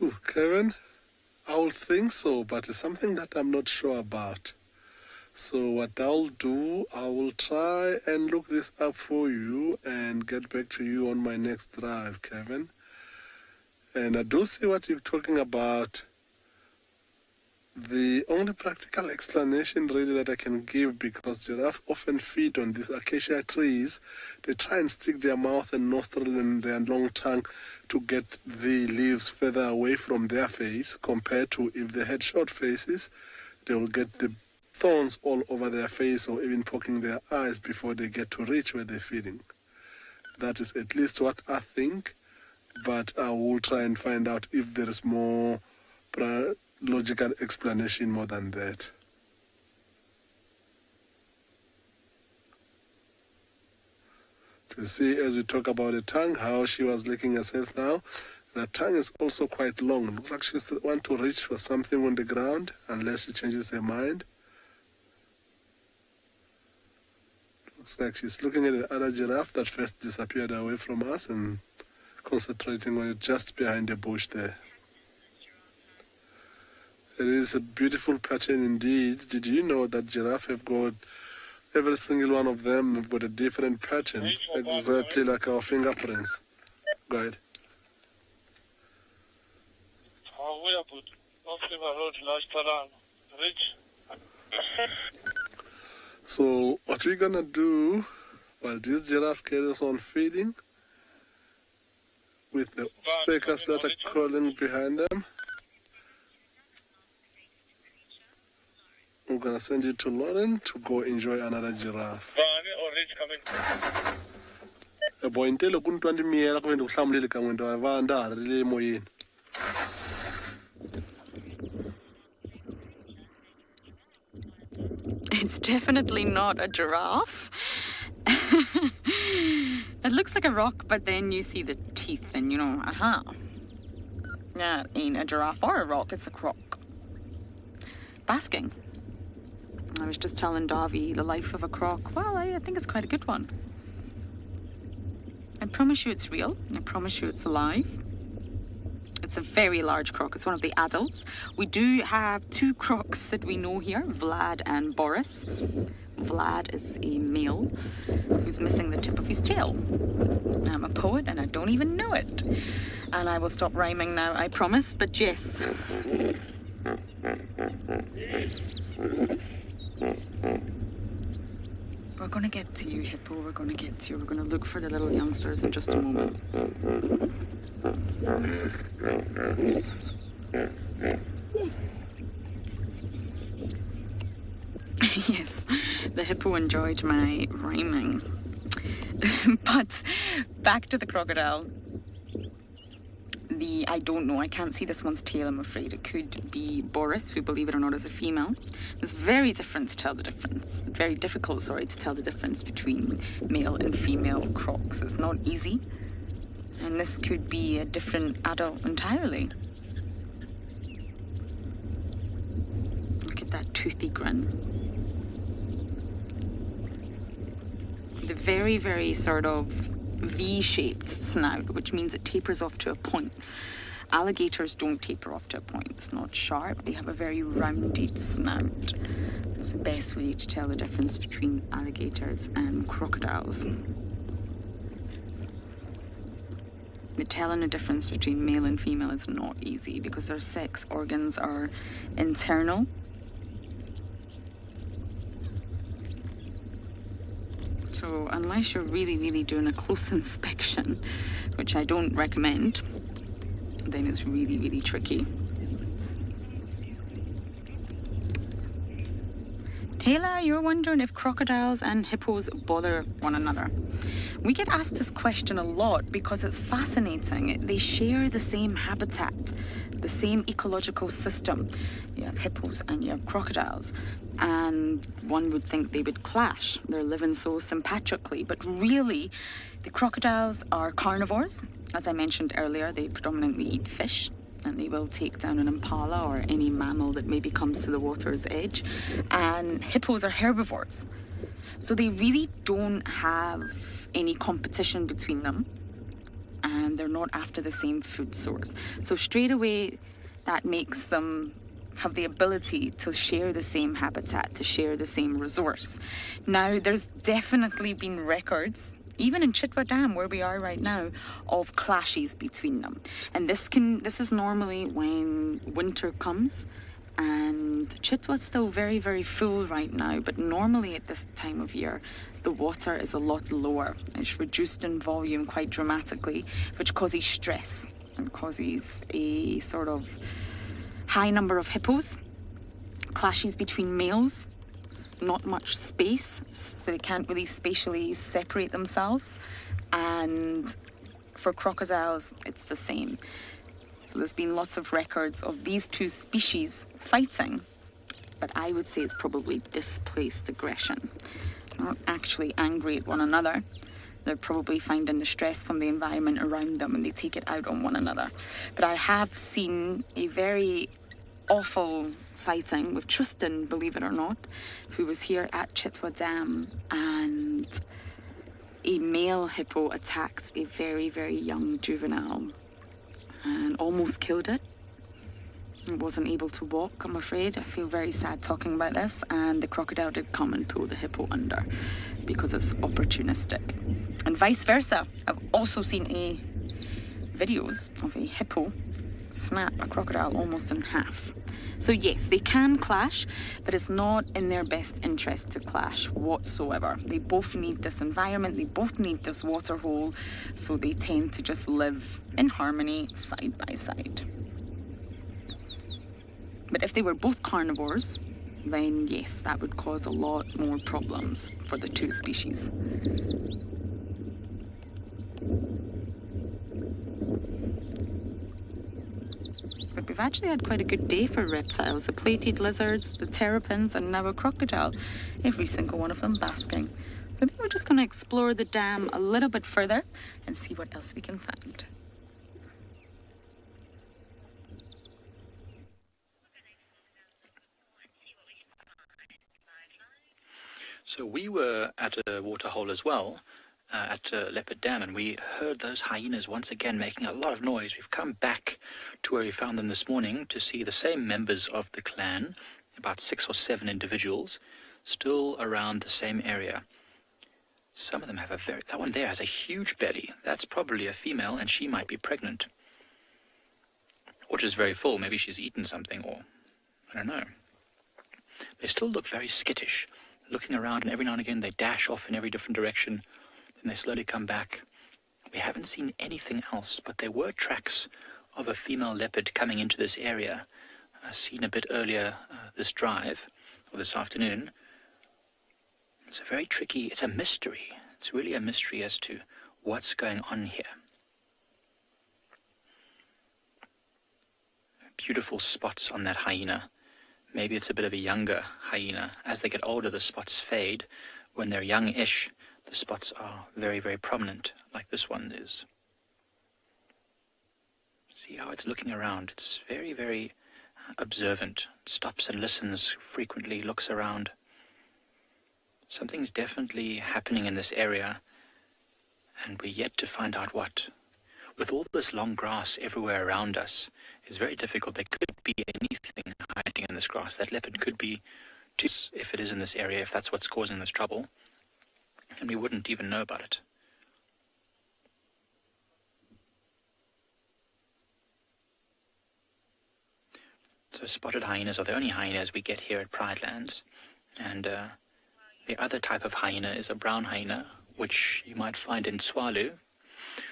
Ooh, Kevin? I would think so, but it's something that I'm not sure about. So what I'll do, I will try and look this up for you and get back to you on my next drive, Kevin. And I do see what you're talking about. The only practical explanation really that I can give, because giraffes often feed on these acacia trees, they try and stick their mouth and nostril and their long tongue to get the leaves further away from their face, compared to if they had short faces, they will get the thorns all over their face or even poking their eyes before they get to reach where they're feeding. That is at least what I think, but I will try and find out if there is more logical explanation more than that. To see, as we talk about the tongue, how she was licking herself now, the tongue is also quite long. Looks like she still wants to reach for something on the ground, unless she changes her mind. Looks like she's looking at the other giraffe that first disappeared away from us and concentrating on it just behind the bush there. It is a beautiful pattern indeed. Did you know that giraffe have got, every single one of them have got a different pattern, exactly like our fingerprints? Go ahead. So what we're gonna do while this giraffe carries on feeding, with the speakers that are calling behind them, we're gonna send you to Lauren to go enjoy another giraffe. It's definitely not a giraffe. It looks like a rock, but then you see the teeth and you know, aha. That ain't a giraffe or a rock, it's a croc. Basking. I was just telling Davi the life of a croc. Well, I think it's quite a good one. I promise you it's real. I promise you it's alive. It's a very large croc. It's one of the adults. We do have 2 crocs that we know here, Vlad and Boris. Vlad is a male who's missing the tip of his tail. I'm a poet and I don't even know it. And I will stop rhyming now, I promise, but yes. We're going to get to you, Hippo. We're going to get to you. We're going to look for the little youngsters in just a moment. Yes, the hippo enjoyed my rhyming. But back to the crocodile. I don't know, I can't see this one's tail, I'm afraid. It could be Boris, who, believe it or not, is a female. It's very difficult to tell the difference to tell the difference between male and female crocs. It's not easy. And this could be a different adult entirely. Look at that toothy grin. The very, very sort of V-shaped snout, which means it tapers off to a point. Alligators don't taper off to a point. It's not sharp. They have a very rounded snout. That's the best way to tell the difference between alligators and crocodiles. But telling the difference between male and female is not easy because their sex organs are internal. So unless you're really, really doing a close inspection, which I don't recommend, then it's really, really tricky. Taylor, you're wondering if crocodiles and hippos bother one another. We get asked this question a lot because it's fascinating. They share the same habitat, the same ecological system. You have hippos and you have crocodiles. And one would think they would clash. They're living so sympatrically. But really, the crocodiles are carnivores. As I mentioned earlier, they predominantly eat fish. And they will take down an impala or any mammal that maybe comes to the water's edge. And hippos are herbivores. So they really don't have any competition between them. And they're not after the same food source. So straight away, that makes them have the ability to share the same habitat, to share the same resource. Now, there's definitely been records, even in Chitwa Dam, where we are right now, of clashes between them. And this is normally when winter comes, and Chitwa's still very, very full right now, but normally at this time of year, the water is a lot lower. It's reduced in volume quite dramatically, which causes stress and causes a sort of high number of hippos, clashes between males, not much space, so they can't really spatially separate themselves. And for crocodiles, it's the same. So there's been lots of records of these 2 species fighting, but I would say it's probably displaced aggression. They're not actually angry at one another. They're probably finding the stress from the environment around them and they take it out on one another. But I have seen a very awful sighting with Tristan, believe it or not, who was here at Chitwa Dam, and a male hippo attacked a very, very young juvenile and almost killed it. It wasn't able to walk, I'm afraid. I feel very sad talking about this, and the crocodile did come and pull the hippo under because it's opportunistic. And vice versa. I've also seen videos of a hippo snap a crocodile almost in half. So yes, they can clash, but it's not in their best interest to clash whatsoever. They both need this environment, they both need this water hole, so they tend to just live in harmony side by side. But if they were both carnivores, then yes, that would cause a lot more problems for the 2 species. But we've actually had quite a good day for reptiles. The plated lizards, the terrapins, and now a crocodile. Every single one of them basking. So I think we're just going to explore the dam a little bit further and see what else we can find. So we were at a waterhole as well, at Leopard Dam, and we heard those hyenas once again making a lot of noise. We've come back to where we found them this morning to see the same members of the clan, about 6 or 7 individuals, still around the same area. Some of them have that one there has a huge belly. That's probably a female, and she might be pregnant. Or just very full. Maybe she's eaten something, or I don't know. They still look very skittish, looking around, and every now and again they dash off in every different direction. Then they slowly come back. We haven't seen anything else, but there were tracks of a female leopard coming into this area, seen a bit earlier this drive, or this afternoon. It's a very tricky, it's a mystery. It's really a mystery as to what's going on here. Beautiful spots on that hyena. Maybe it's a bit of a younger hyena. As they get older, the spots fade. When they're young-ish, the spots are very, very prominent, like this one is. See how it's looking around. It's very, very observant. Stops and listens frequently, looks around. Something's definitely happening in this area, and we're yet to find out what. With all this long grass everywhere around us, it's very difficult. There could be anything hiding in this grass. That leopard could be, if it is in this area, if that's what's causing this trouble, and we wouldn't even know about it. So spotted hyenas are the only hyenas we get here at Pride Lands, and the other type of hyena is a brown hyena, which you might find in Tswalu.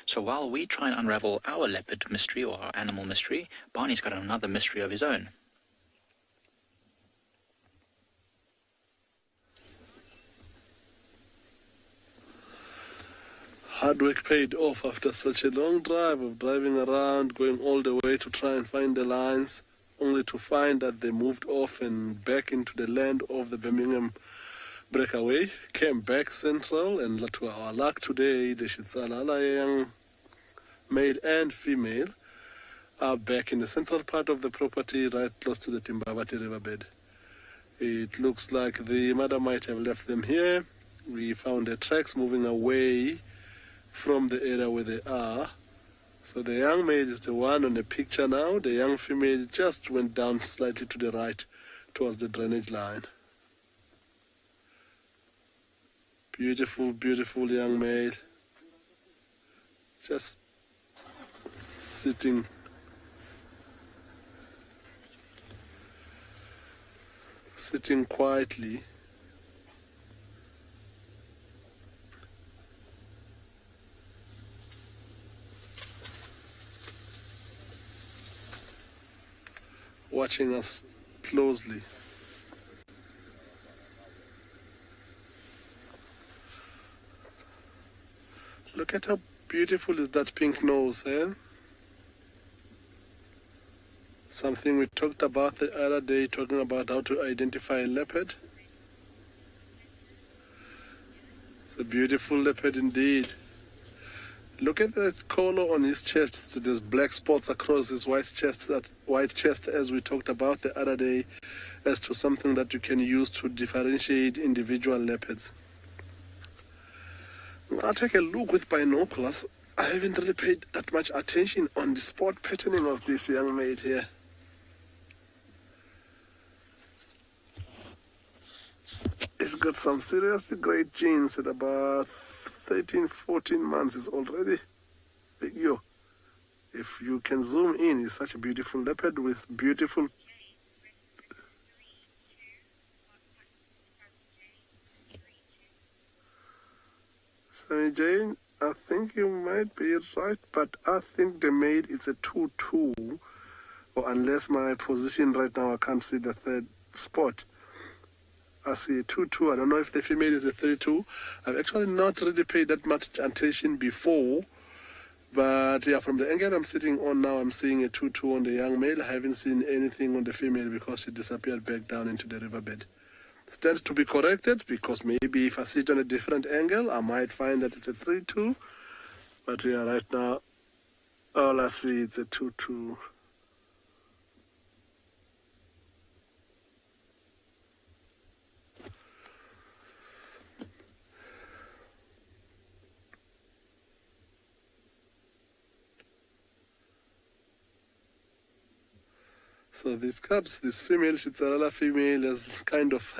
So while we try and unravel our leopard mystery, or our animal mystery, Barney's got another mystery of his own. Hard work paid off after such a long drive of driving around, going all the way to try and find the lines, only to find that they moved off and back into the land of the Birmingham breakaway, came back central, and to our luck today, the Tswalu young male and female are back in the central part of the property, right close to the Timbabati riverbed. It looks like the mother might have left them here. We found the tracks moving away from the area where they are. So the young male is the one on the picture now. The young female just went down slightly to the right towards the drainage line. Beautiful, beautiful young male. Just sitting quietly. Watching us closely. Look at how beautiful is that pink nose, eh? Something we talked about the other day, talking about how to identify a leopard. It's a beautiful leopard indeed. Look at that color on his chest. There's black spots across his white chest, as we talked about the other day, as to something that you can use to differentiate individual leopards. I'll take a look with binoculars. I haven't really paid that much attention on the spot patterning of this young mate here. He's got some seriously great genes at about 13, 14 months. Is already big. Yo, if you can zoom in, he's such a beautiful leopard with beautiful. Sammy Jane, I think you might be right, but I think the male is a 2-2, or unless my position right now I can't see the third spot. I see a 2-2. I don't know if the female is a 3-2. I've actually not really paid that much attention before, but yeah, from the angle I'm sitting on now, I'm seeing a 2-2 on the young male. I haven't seen anything on the female because she disappeared back down into the riverbed. Stands to be corrected, because maybe if I sit on a different angle, I might find that it's a 3-2. But yeah, right now, all I see is a 2-2. So these cubs, this female Tswalu female has kind of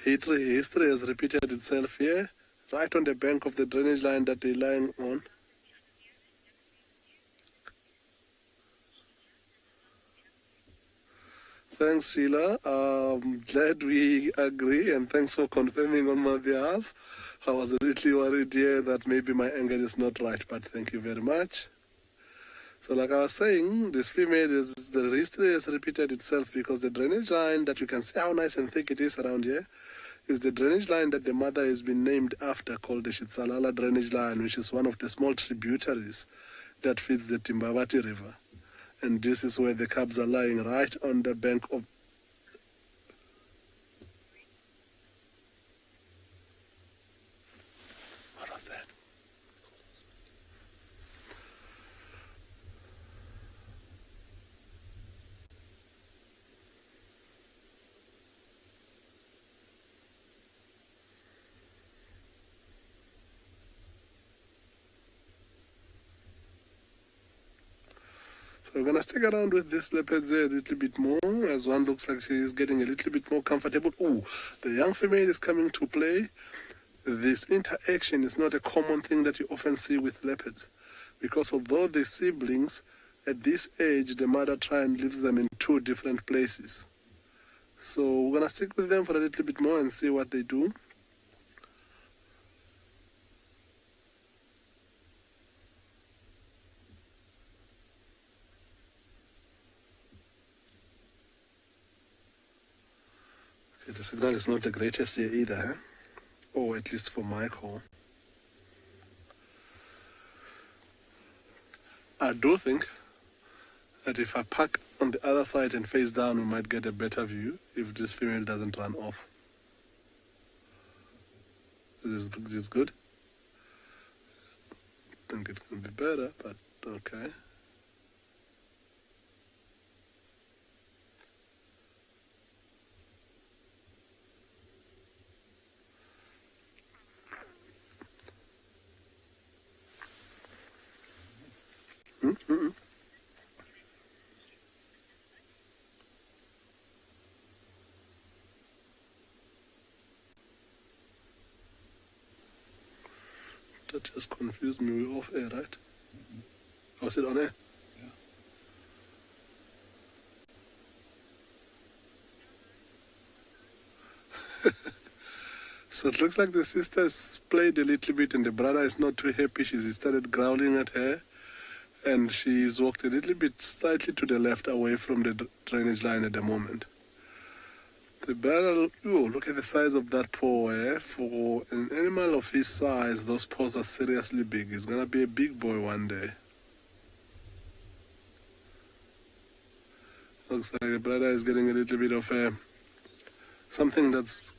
history has repeated itself here, right on the bank of the drainage line that they're lying on. Thanks, Sheila. Glad we agree, and thanks for confirming on my behalf. I was a little worried here that maybe my angle is not right, but thank you very much. So like I was saying, this female the history has repeated itself because the drainage line that you can see how nice and thick it is around here is the drainage line that the mother has been named after, called the Tswalu drainage line, which is one of the small tributaries that feeds the Timbavati River. And this is where the cubs are lying, right on the bank of... What was that? So we're going to stick around with this leopard there a little bit more, as one looks like she's getting a little bit more comfortable. Oh, the young female is coming to play. This interaction is not a common thing that you often see with leopards, because although they're siblings, at this age, the mother tries and leaves them in two different places. So we're going to stick with them for a little bit more and see what they do. The signal is not the greatest here either, huh? Or at least for my call. I do think that if I park on the other side and face down, we might get a better view if this female doesn't run off. This is good. I think it can be better, but okay. That just confused me. We're off air, right? Oh, is it on air? Yeah. So it looks like the sister has played a little bit and the brother is not too happy. She's started growling at her and she's walked a little bit slightly to the left away from the drainage line at the moment. The brother, oh, look at the size of that paw, eh? For an animal of his size, those paws are seriously big. He's gonna be a big boy one day. Looks like the brother is getting a little bit of something that's...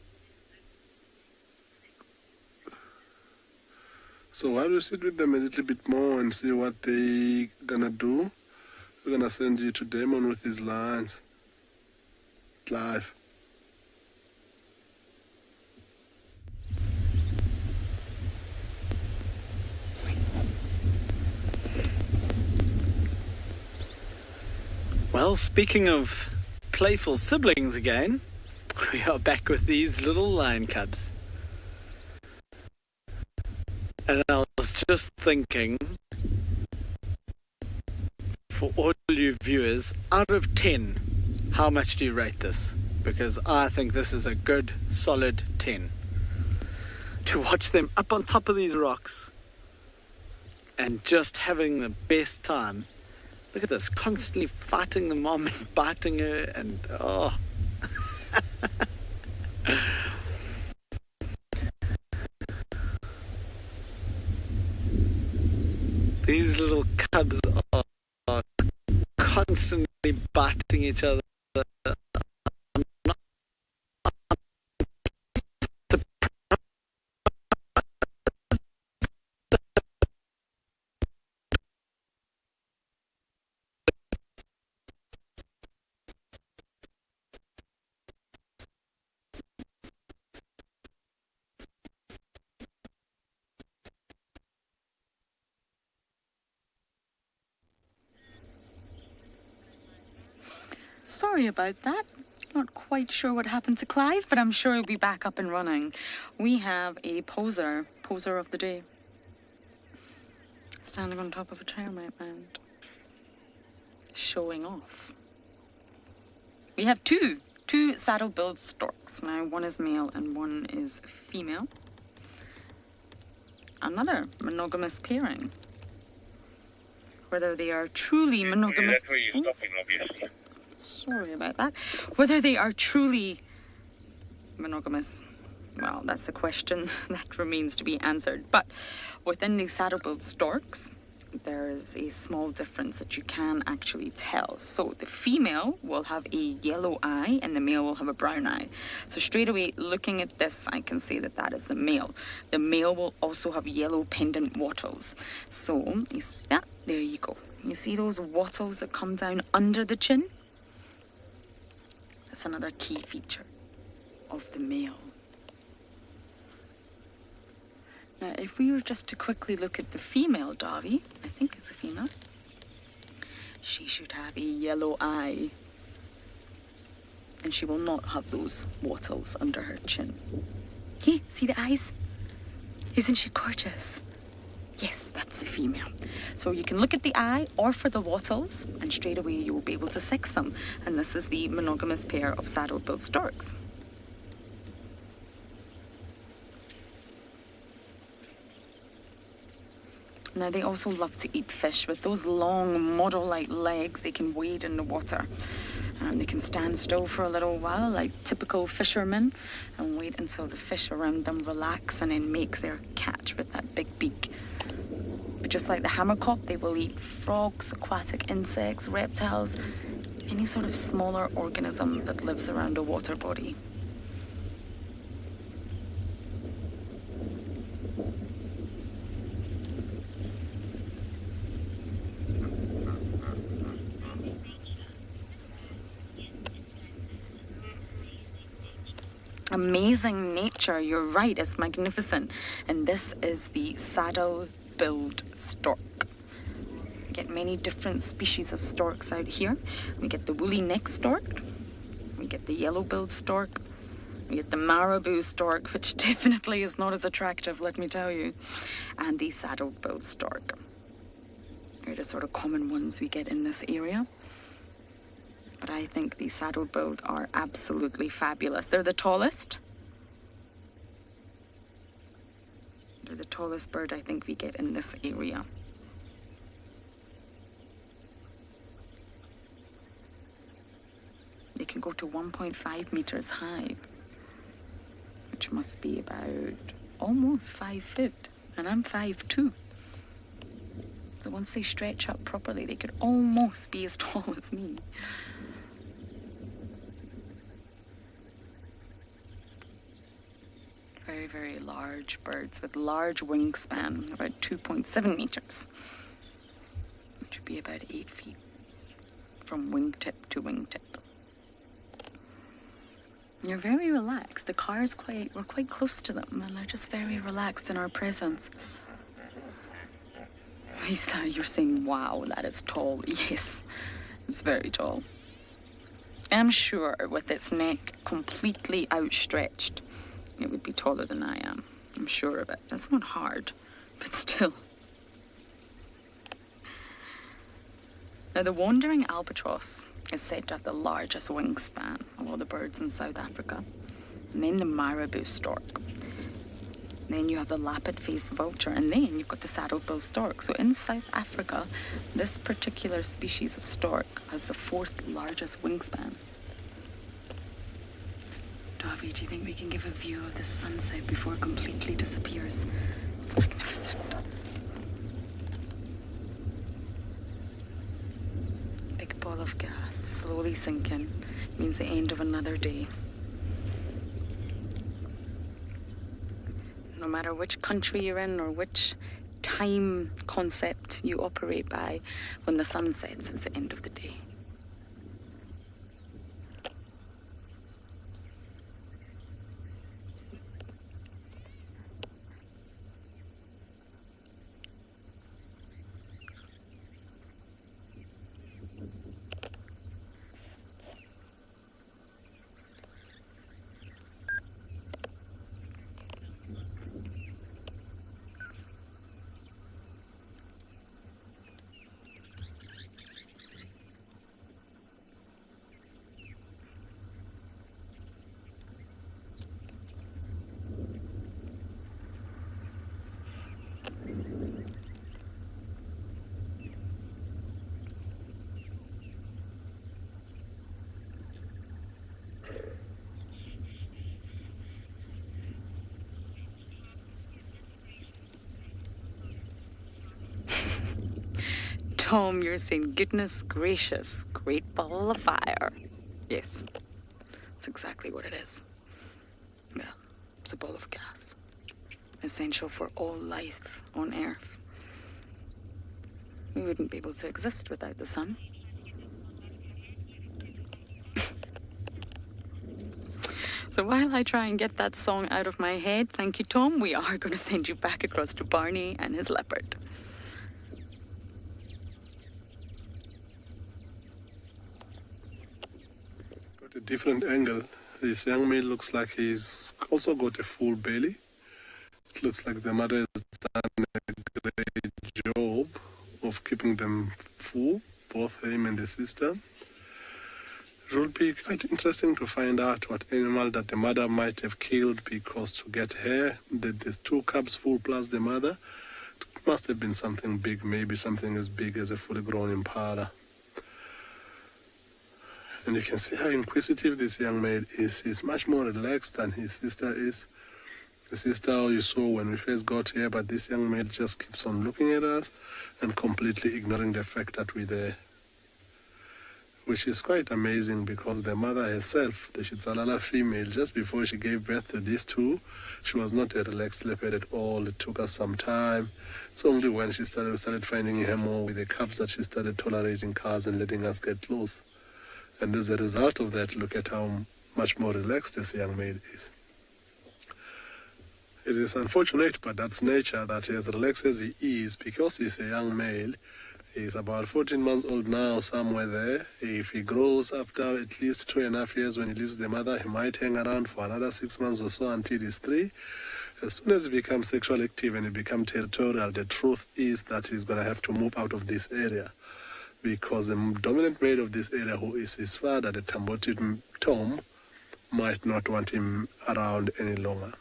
So while we sit with them a little bit more and see what they gonna do, we're gonna send you to Damon with his lines live. Well, speaking of playful siblings again, we are back with these little lion cubs. And I was just thinking, for all you viewers, out of 10, how much do you rate this? Because I think this is a good, solid 10. To watch them up on top of these rocks and just having the best time. Look at this, constantly fighting the mom and biting her and oh. These little cubs are constantly biting each other. sorry about that. Not quite sure what happened to Clive, but I'm sure he'll be back up and running. We have a poser of the day. Standing on top of a termite mound. Showing off. We have two saddle-billed storks. Now, one is male and one is female. Another monogamous pairing. Whether they are truly monogamous... That's where you're stopping, obviously. Sorry about that. Whether they are truly monogamous, well, that's a question that remains to be answered. But within these saddle-billed storks, there is a small difference that you can actually tell. So the female will have a yellow eye and the male will have a brown eye. So straight away, looking at this, I can say that that is the male. The male will also have yellow pendant wattles. So, there you go. You see those wattles that come down under the chin? That's another key feature of the male. Now, if we were just to quickly look at the female Davi, I think it's a female, she should have a yellow eye. And she will not have those wattles under her chin. Hey, see the eyes? Isn't she gorgeous? Yes, that's the female. So you can look at the eye or for the wattles, and straight away you will be able to sex them. And this is the monogamous pair of saddle-billed storks. Now, they also love to eat fish. With those long model-like legs, they can wade in the water. And they can stand still for a little while, like typical fishermen, and wait until the fish around them relax and then make their catch with that big beak. But just like the hammercock, they will eat frogs, aquatic insects, reptiles, any sort of smaller organism that lives around a water body. Amazing nature, you're right, it's magnificent. And this is the saddle-billed stork. We get many different species of storks out here. We get the woolly neck stork, we get the yellow-billed stork, we get the marabou stork, which definitely is not as attractive, let me tell you, and the saddle-billed stork. They're the sort of common ones we get in this area. But I think the saddle-billed are absolutely fabulous. They're the tallest. They're the tallest bird I think we get in this area. They can go to 1.5 meters high, which must be about almost 5 foot. And I'm 5'2". So once they stretch up properly, they could almost be as tall as me. Very, very large birds with large wingspan, about 2.7 meters, which would be about 8 feet from wingtip to wingtip. You're very relaxed. The car's we're quite close to them, and they're just very relaxed in our presence. Lisa, you're saying, wow, that is tall. Yes, it's very tall. I'm sure with its neck completely outstretched, it would be taller than I am. I'm sure of it. That's not hard, but still. Now, the wandering albatross is said to have the largest wingspan of all the birds in South Africa. And then the marabou stork. Then you have the lapid-faced vulture, and then you've got the saddle-billed stork. So in South Africa, this particular species of stork has the 4th largest wingspan. Davi, do you think we can give a view of the sunset before it completely disappears? It's magnificent. Big ball of gas slowly sinking means the end of another day. No matter which country you're in or which time concept you operate by, when the sun sets, it's the end of the day. Tom, you're saying, goodness gracious, great ball of fire. Yes, that's exactly what it is. Yeah, it's a ball of gas. Essential for all life on Earth. We wouldn't be able to exist without the sun. So while I try and get that song out of my head, thank you, Tom, we are going to send you back across to Barney and his leopard. Got a different angle. This young male looks like he's also got a full belly. It looks like the mother has done a great job of keeping them full, both him and the sister. It would be quite interesting to find out what animal that the mother might have killed, because to get her, there's 2 cubs full plus the mother, it must have been something big, maybe something as big as a fully grown impala. And you can see how inquisitive this young male is. He's much more relaxed than his sister is. The sister you saw when we first got here, but this young male just keeps on looking at us and completely ignoring the fact that we're there. Which is quite amazing, because the mother herself, the Tswalu female, just before she gave birth to these 2, she was not a relaxed leopard at all. It took us some time. It's only when she started finding her more with the cubs that she started tolerating cars and letting us get close. And as a result of that, look at how much more relaxed this young male is. It is unfortunate, but that's nature, that as relaxed as he is, because he's a young male. He's about 14 months old now, somewhere there. If he grows after at least 2.5 years when he leaves the mother, he might hang around for another 6 months or so until he's 3. As soon as he becomes sexually active and he becomes territorial, the truth is that he's going to have to move out of this area, because the dominant male of this area, who is his father, the Tamboti Tom, might not want him around any longer.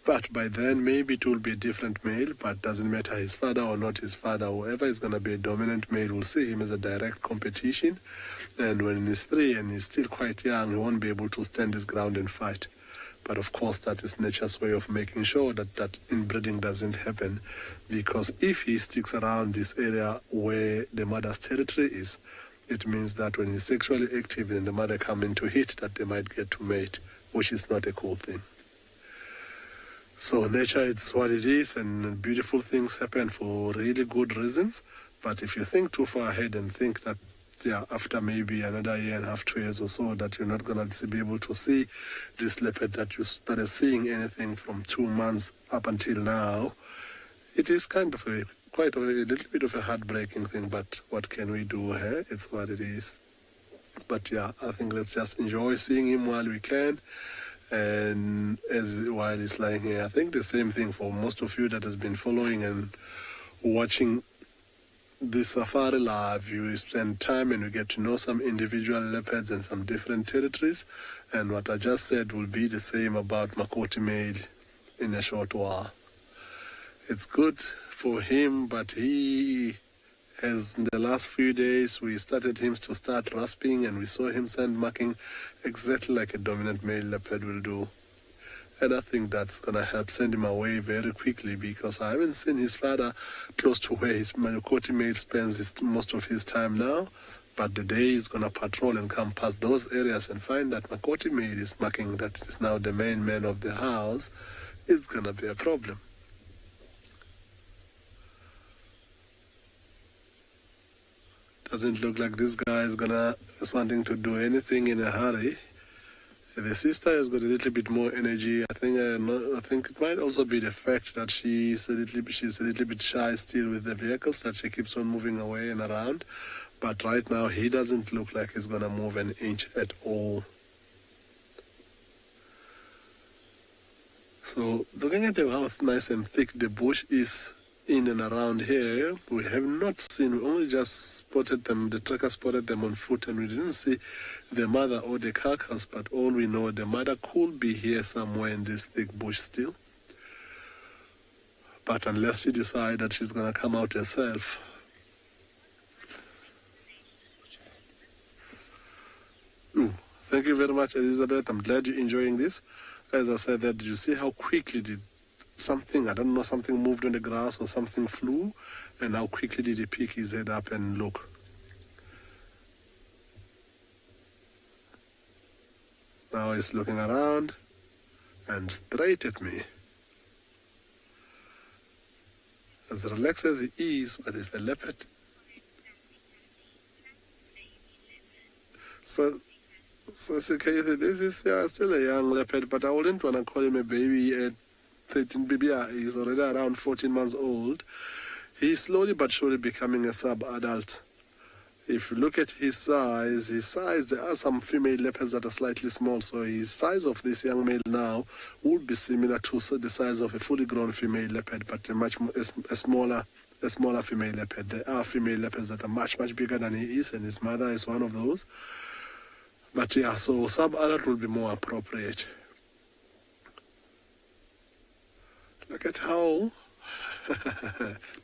But by then, maybe it will be a different male, but doesn't matter his father or not his father. Whoever is going to be a dominant male will see him as a direct competition. And when he's 3 and he's still quite young, he won't be able to stand his ground and fight. But of course, that is nature's way of making sure that inbreeding doesn't happen. Because if he sticks around this area where the mother's territory is, it means that when he's sexually active and the mother comes into heat, that they might get to mate, which is not a cool thing. So nature, it's what it is, and beautiful things happen for really good reasons. But if you think too far ahead and think that, after maybe another 1.5, 2 years or so, that you're not going to be able to see this leopard, that you started seeing anything from 2 months up until now, it is kind of a little bit of a heartbreaking thing. But what can we do here? It's what it is. But I think let's just enjoy seeing him while we can. And while he's lying here, I think the same thing for most of you that has been following and watching this safari live. You spend time and you get to know some individual leopards and some different territories. And what I just said will be the same about Makoti male in a short while. It's good for him, but he, as in the last few days, we started him to start rasping, and we saw him sand marking exactly like a dominant male leopard will do. And I think that's going to help send him away very quickly, because I haven't seen his father close to where his Makoti male spends most of his time now. But the day he's going to patrol and come past those areas and find that Makoti male is marking that is now the main man of the house, it's going to be a problem. Doesn't look like this guy is wanting to do anything in a hurry. The sister has got a little bit more energy. I think it might also be the fact that she's a little bit shy still with the vehicles, that she keeps on moving away and around. But right now, he doesn't look like he's going to move an inch at all. So looking at how nice and thick the bush is in and around here, we have not seen, we only just spotted them, the tracker spotted them on foot, and we didn't see the mother or the carcass, but all we know, the mother could be here somewhere in this thick bush still. But unless she decides that she's going to come out herself. Ooh, thank you very much, Elizabeth. I'm glad you're enjoying this. As I said, that you see how quickly something, I don't know, something moved on the grass or something flew, and how quickly did he pick his head up and look. Now he's looking around and straight at me. As relaxed as he is, but if a leopard... So okay, this is still a young leopard, but I wouldn't want to call him a baby at 13 baby. He's already around 14 months old. He's slowly but surely becoming a sub-adult. If you look at his size, there are some female leopards that are slightly small, so his size of this young male now would be similar to the size of a fully grown female leopard, but a smaller female leopard. There are female leopards that are much bigger than he is, and his mother is one of those. But yeah, so sub-adult will be more appropriate. Look at how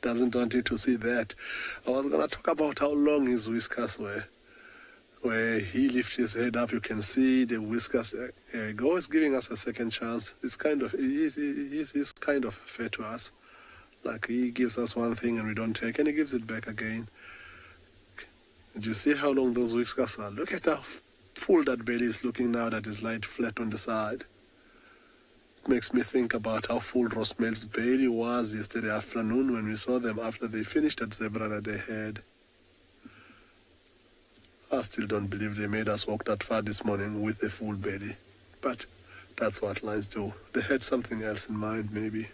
doesn't want you to see that. I was going to talk about how long his whiskers were. Where he lifts his head up, you can see the whiskers. There we go. He's giving us a second chance. He's kind of fair to us. Like he gives us one thing and we don't take, and he gives it back again. Did you see how long those whiskers are? Look at how full that belly is looking now that is light flat on the side. Makes me think about how full Rosmel's belly was yesterday afternoon when we saw them after they finished that zebra that they had. I still don't believe they made us walk that far this morning with a full belly. But that's what lions do. They had something else in mind, maybe.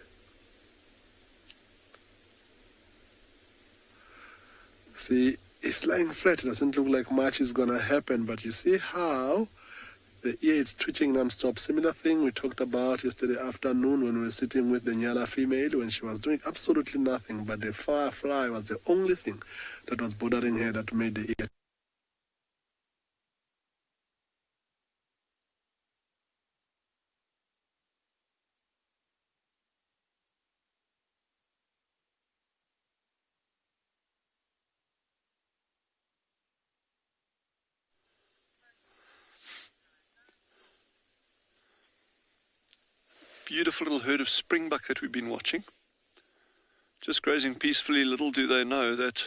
See, it's lying flat. It doesn't look like much is going to happen, but you see how the ear is twitching non-stop. Similar thing we talked about yesterday afternoon when we were sitting with the Nyala female when she was doing absolutely nothing, but the firefly was the only thing that was bothering her that made the ear. Beautiful little herd of springbuck that we've been watching. Just grazing peacefully. Little do they know that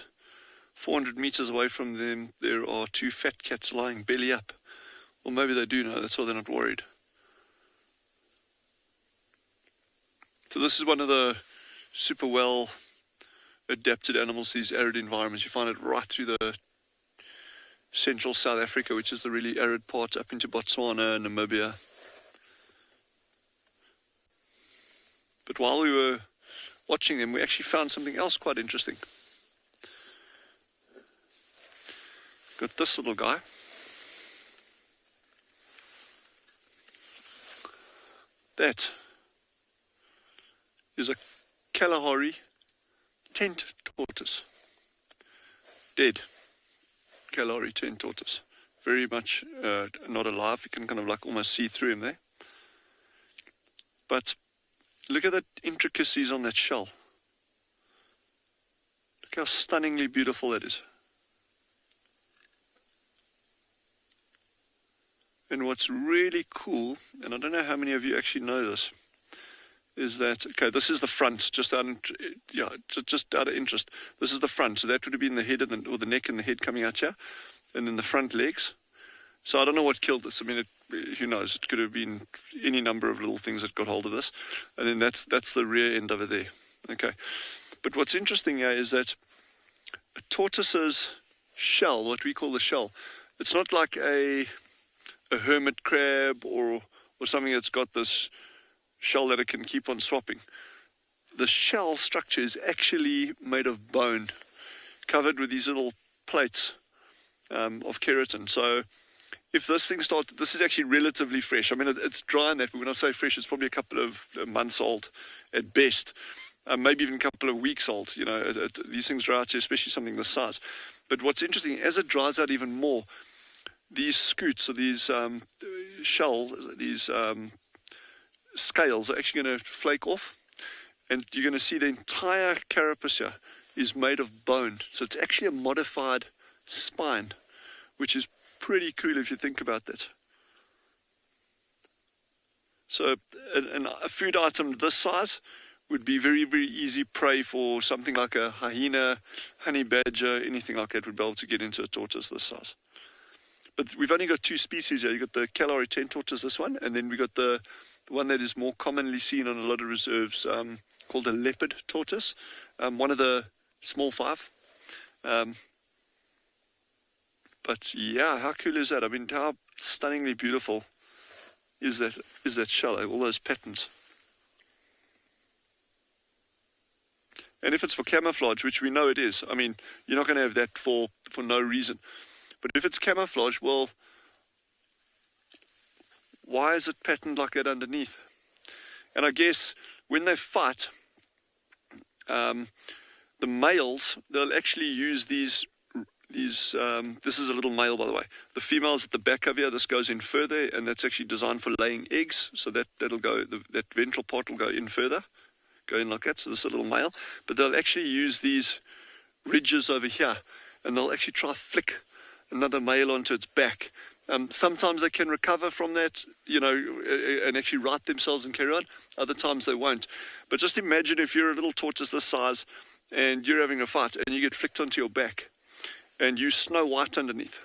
400 meters away from them there are two fat cats lying belly up. Or maybe they do know, that's why they're not worried. So this is one of the super well adapted animals to these arid environments. You find it right through the central South Africa, which is the really arid part, up into Botswana and Namibia. But while we were watching them, we actually found something else quite interesting. Got this little guy. That is a Kalahari tent tortoise. Dead Kalahari tent tortoise. Very much not alive. You can kind of like almost see through him there. But look at the intricacies on that shell. Look how stunningly beautiful that is. And what's really cool, and I don't know how many of you actually know this, is that, okay, this is the front, just out of interest. This is the front, so that would have been the head or the neck and the head coming out here, and then the front legs. So I don't know what killed this. I mean, who knows? It could have been any number of little things that got hold of this. And then that's the rear end over there. Okay. But what's interesting here is that a tortoise's shell, what we call the shell, it's not like a hermit crab or something that's got this shell that it can keep on swapping. The shell structure is actually made of bone, covered with these little plates of keratin. So if this thing started, this is actually relatively fresh. I mean, it's dry in that, but when I say fresh, it's probably a couple of months old at best, maybe even a couple of weeks old. You know, these things dry out, especially something this size. But what's interesting, as it dries out even more, these scutes, or these shells, these scales are actually going to flake off, and you're going to see the entire carapace here is made of bone. So it's actually a modified spine, which is pretty cool if you think about that. So a food item this size would be very, very easy prey for something like a hyena, honey badger, anything like that would be able to get into a tortoise this size. But we've only got two species here. You've got the Kalahari 10 tortoise, this one, and then we've got the one that is more commonly seen on a lot of reserves, called a leopard tortoise, one of the small five. But yeah, how cool is that? I mean, how stunningly beautiful is that shell, all those patterns. And if it's for camouflage, which we know it is, I mean, you're not going to have that for no reason. But if it's camouflage, well, why is it patterned like that underneath? And I guess when they fight, the males, they'll actually use these, this is a little male, by the way. The female's at the back of here, this goes in further, and that's actually designed for laying eggs, so that'll go, that ventral part will go in further, go in like that, so this is a little male. But they'll actually use these ridges over here, and they'll actually try to flick another male onto its back. Sometimes they can recover from that, you know, and actually right themselves and carry on. Other times they won't. But just imagine if you're a little tortoise this size and you're having a fight and you get flicked onto your back and you snow white underneath.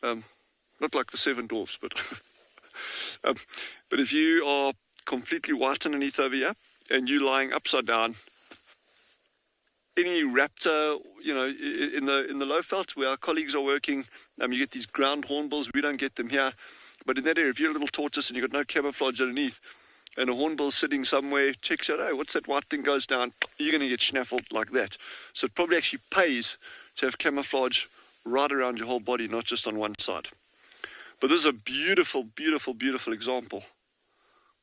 Not like the Seven Dwarfs, but but if you are completely white underneath over here and you're lying upside down, any raptor, you know, in the low veld where our colleagues are working, you get these ground hornbills. We don't get them here, but in that area, if you're a little tortoise and you've got no camouflage underneath, and a hornbill sitting somewhere checks out, hey, what's that white thing, goes down, you're going to get snaffled like that. So it probably actually pays to have camouflage right around your whole body, not just on one side. But this is a beautiful, beautiful, beautiful example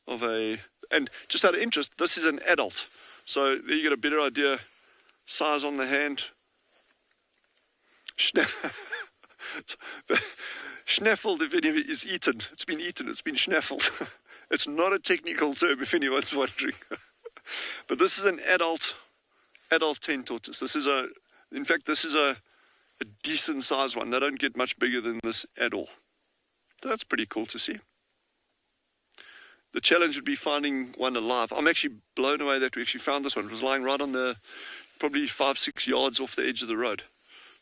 of and just out of interest, this is an adult. So there you get a better idea. Size on the hand. Snaffled, if any of it is eaten. It's been eaten, it's been snaffled. It's not a technical term, if anyone's wondering. But this is an adult 10 tortoise. This is in fact, this is a decent sized one. They don't get much bigger than this at all. So that's pretty cool to see. The challenge would be finding one alive. I'm actually blown away that we actually found this one. It was lying right on the, probably 5-6 yards off the edge of the road.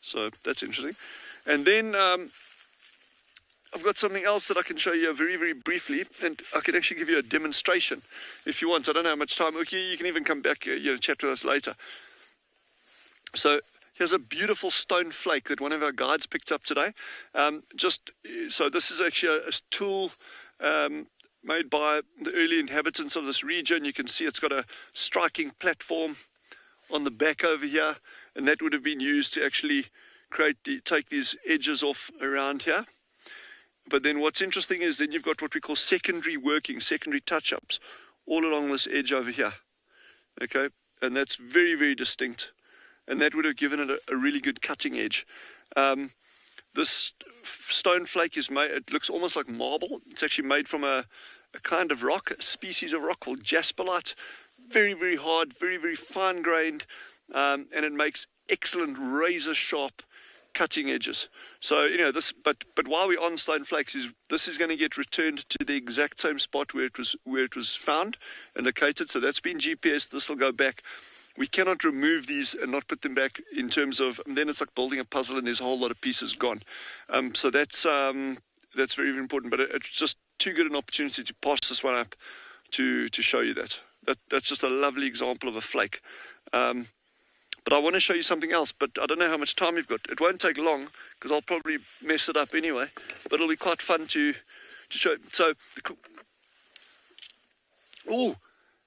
So that's interesting. And then I've got something else that I can show you very, very briefly, and I can actually give you a demonstration if you want. I don't know how much time. Okay, you can even come back, chat with us later. So here's a beautiful stone flake that one of our guides picked up today. So this is actually a tool made by the early inhabitants of this region. You can see it's got a striking platform on the back over here, and that would have been used to actually take these edges off around here. But then what's interesting is then you've got what we call secondary touch-ups all along this edge over here. Okay, and that's very, very distinct, and that would have given it a really good cutting edge. This stone flake is made, it looks almost like marble. It's actually made from a kind of rock, a species of rock called jasperite. Very, very hard, very, very fine-grained, and it makes excellent razor-sharp cutting edges. So, this, but while we're on stone flakes, this is going to get returned to the exact same spot where it was found and located. So that's been GPS. This will go back. We cannot remove these and not put them back in terms of, and then it's like building a puzzle and there's a whole lot of pieces gone. So that's very, very important. But it's just too good an opportunity to pass this one up to show you that. That's just a lovely example of a flake. But I want to show you something else, but I don't know how much time you've got. It won't take long, because I'll probably mess it up anyway, but it'll be quite fun to show. So,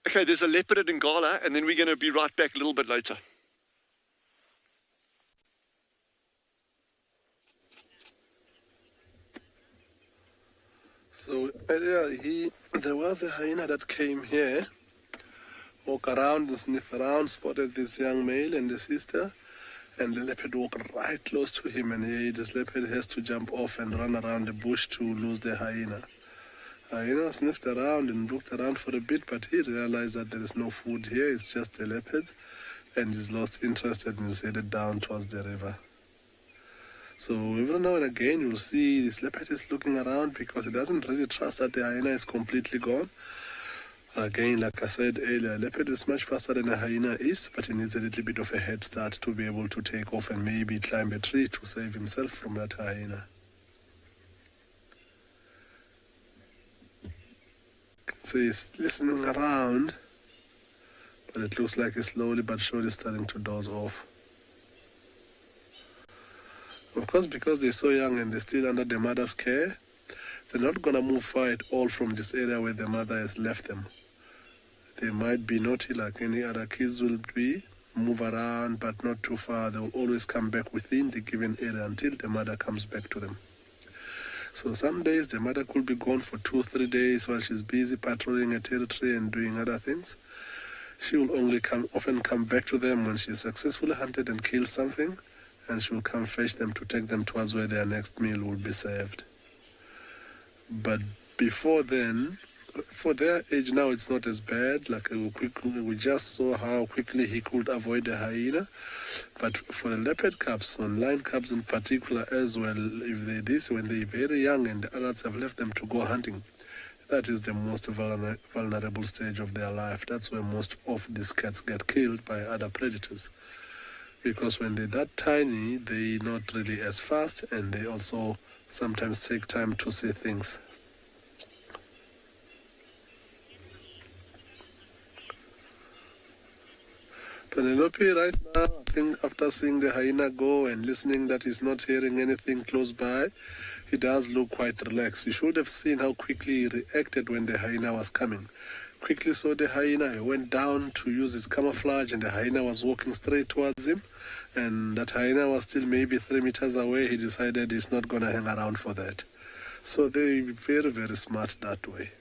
okay, there's a leopard at Ngala, and then we're going to be right back a little bit later. So earlier there was a hyena that came here, walk around and sniff around, spotted this young male and the sister, and the leopard walked right close to him, and this leopard has to jump off and run around the bush to lose the hyena. Hyena sniffed around and looked around for a bit, but he realized that there is no food here, it's just the leopards, and he's lost interest and he's headed down towards the river. So every now and again you'll see this leopard is looking around because he doesn't really trust that the hyena is completely gone. Again, like I said earlier, a leopard is much faster than a hyena is, but he needs a little bit of a head start to be able to take off and maybe climb a tree to save himself from that hyena. You can see he's listening around, but it looks like he's slowly but surely starting to doze off. Of course, because they're so young and they're still under their mother's care, they're not going to move far at all from this area where their mother has left them. They might be naughty like any other kids will be, move around, but not too far. They will always come back within the given area until the mother comes back to them. So some days the mother could be gone for 2-3 days while she's busy patrolling a territory and doing other things. She will only often come back to them when she's successfully hunted and killed something, and she will come fetch them to take them towards where their next meal will be served. But before then, for their age now, it's not as bad. Like we just saw how quickly he could avoid a hyena. But for the leopard cubs, and lion cubs in particular as well, if they this when they're very young and the adults have left them to go hunting, that is the most vulnerable stage of their life. That's where most of these cats get killed by other predators. Because when they're that tiny, they're not really as fast, and they also sometimes take time to see things. Penelope right now, I think after seeing the hyena go and listening that he's not hearing anything close by, he does look quite relaxed. You should have seen how quickly he reacted when the hyena was coming. Quickly saw the hyena, he went down to use his camouflage, and the hyena was walking straight towards him. And that hyena was still maybe 3 meters away. He decided he's not going to hang around for that. So they're very, very smart that way.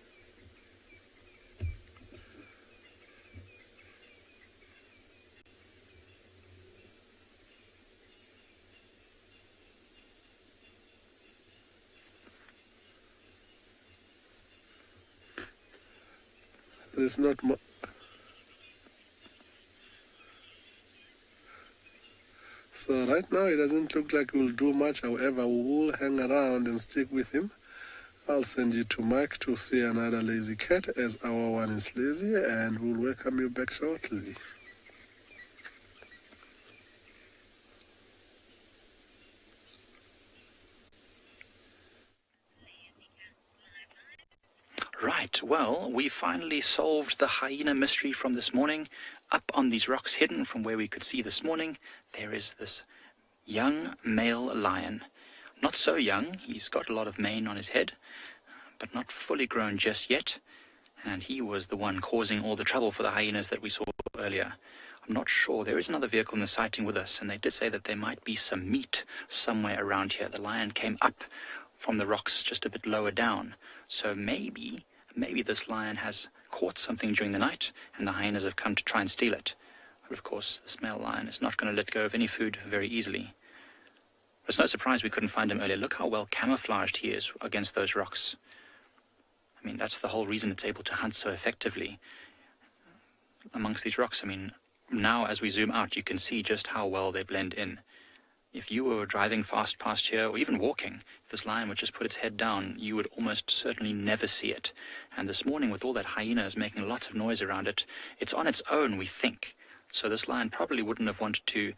There is not much. So right now it doesn't look like we'll do much. However, we will hang around and stick with him. I'll send you to Mike to see another lazy cat, as our one is lazy, and we'll welcome you back shortly. Right, well, we finally solved the hyena mystery from this morning. Up on these rocks, hidden from where we could see this morning, there is this young male lion. Not so young, he's got a lot of mane on his head, but not fully grown just yet. And he was the one causing all the trouble for the hyenas that we saw earlier. I'm not sure. There is another vehicle in the sighting with us, and they did say that there might be some meat somewhere around here. The lion came up from the rocks just a bit lower down. So maybe this lion has caught something during the night, and the hyenas have come to try and steal it. But of course, this male lion is not going to let go of any food very easily. It's no surprise we couldn't find him earlier. Look how well camouflaged he is against those rocks. I mean, that's the whole reason it's able to hunt so effectively amongst these rocks. I mean, now as we zoom out, you can see just how well they blend in. If you were driving fast past here, or even walking, if this lion would just put its head down, you would almost certainly never see it. And this morning, with all that hyenas making lots of noise around it, it's on its own, we think. So this lion probably wouldn't have wanted to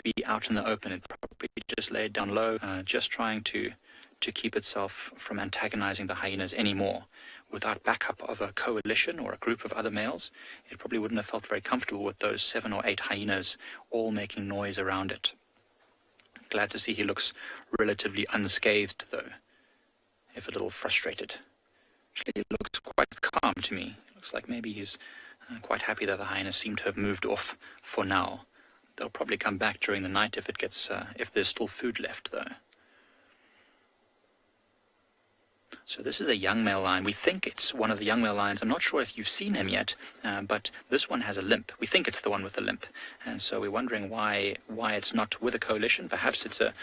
be out in the open. It probably just laid down low, just trying to keep itself from antagonizing the hyenas anymore. Without backup of a coalition or a group of other males, it probably wouldn't have felt very comfortable with those 7 or 8 hyenas all making noise around it. Glad to see he looks relatively unscathed, though, if a little frustrated. Actually, he looks quite calm to me. Looks like maybe he's quite happy that the hyenas seem to have moved off for now. They'll probably come back during the night if there's still food left, though. So this is a young male lion. We think it's one of the young male lions. I'm not sure if you've seen him yet, but this one has a limp. We think it's the one with the limp. And so we're wondering why it's not with a coalition. Perhaps it's a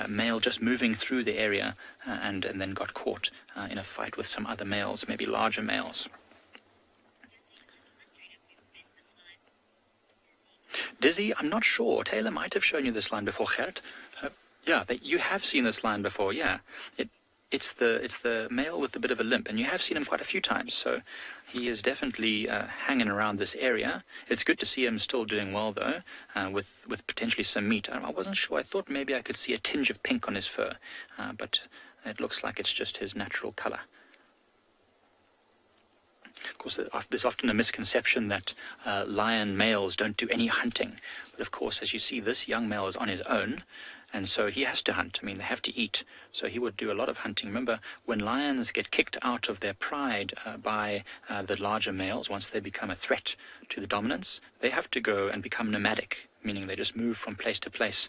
male just moving through the area and then got caught in a fight with some other males, maybe larger males. Dizzy, I'm not sure. Taylor might have shown you this lion before, Gert. You have seen this lion before, yeah. It's the male with a bit of a limp, and you have seen him quite a few times, so he is definitely hanging around this area. It's good to see him still doing well, though, with potentially some meat. I wasn't sure. I thought maybe I could see a tinge of pink on his fur, but it looks like it's just his natural color. Of course, there's often a misconception that lion males don't do any hunting. But of course, as you see, this young male is on his own, and so he has to hunt. I mean, they have to eat. So he would do a lot of hunting. Remember, when lions get kicked out of their pride by the larger males, once they become a threat to the dominance, they have to go and become nomadic, meaning they just move from place to place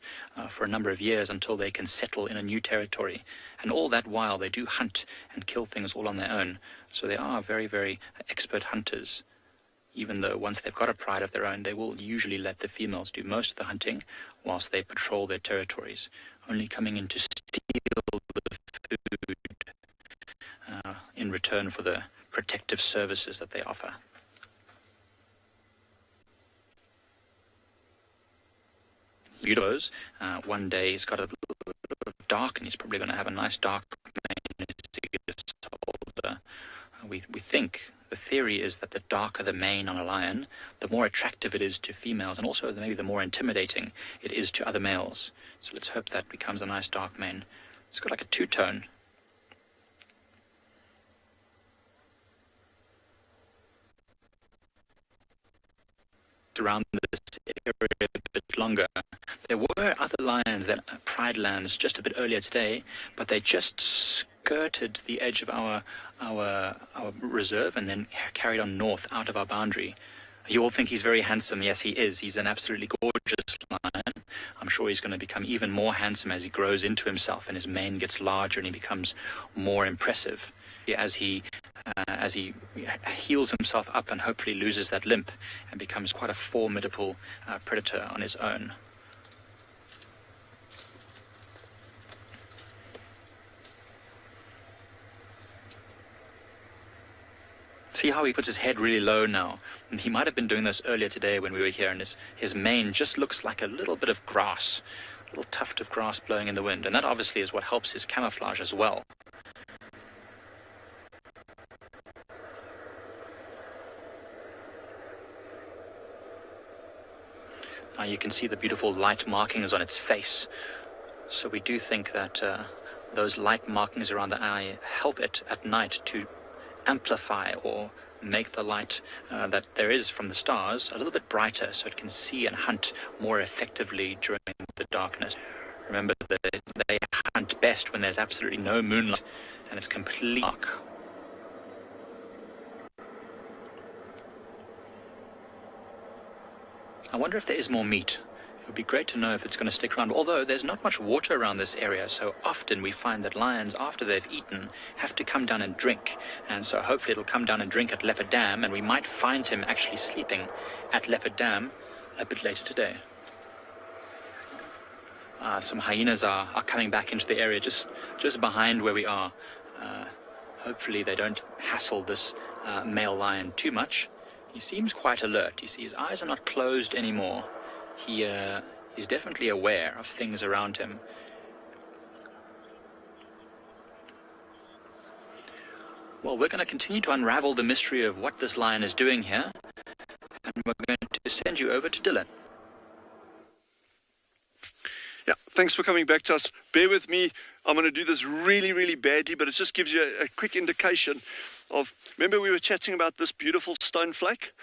for a number of years until they can settle in a new territory. And all that while, they do hunt and kill things all on their own. So they are very, very expert hunters. Even though once they've got a pride of their own, they will usually let the females do most of the hunting whilst they patrol their territories, only coming in to steal the food in return for the protective services that they offer. Udo's, one day he's got a little bit of dark, and he's probably going to have a nice dark mane as he gets older. We think, the theory is that the darker the mane on a lion, the more attractive it is to females, and also maybe the more intimidating it is to other males. So let's hope that becomes a nice dark mane. It's got like a two-tone. Around this area a bit longer. There were other lions that pride lands just a bit earlier today, but they just skirted the edge of our reserve and then carried on north out of our boundary. You all think he's very handsome. Yes, he is. He's an absolutely gorgeous lion. I'm sure he's going to become even more handsome as he grows into himself and his mane gets larger and he becomes more impressive as he heals himself up and hopefully loses that limp and becomes quite a formidable predator on his own. See how he puts his head really low now. And he might have been doing this earlier today when we were here, and his mane just looks like a little bit of grass, a little tuft of grass blowing in the wind, and that obviously is what helps his camouflage as well. Now you can see the beautiful light markings on its face. So we do think that those light markings around the eye help it at night to amplify or make the light that there is from the stars a little bit brighter so it can see and hunt more effectively during the darkness. Remember that they hunt best when there's absolutely no moonlight and it's completely dark. I wonder if there is more meat. It would be great to know if it's going to stick around, although there's not much water around this area, so often we find that lions, after they've eaten, have to come down and drink. And so hopefully it'll come down and drink at Leopard Dam, and we might find him actually sleeping at Leopard Dam a bit later today. Some hyenas are coming back into the area just behind where we are. Hopefully they don't hassle this male lion too much. He seems quite alert. You see, his eyes are not closed anymore. He's definitely aware of things around him. Well, we're going to continue to unravel the mystery of what this lion is doing here, and we're going to send you over to Dylan. Yeah, thanks for coming back to us. Bear with me. I'm going to do this really, really badly, but it just gives you a quick indication of, remember we were chatting about this beautiful stone flake?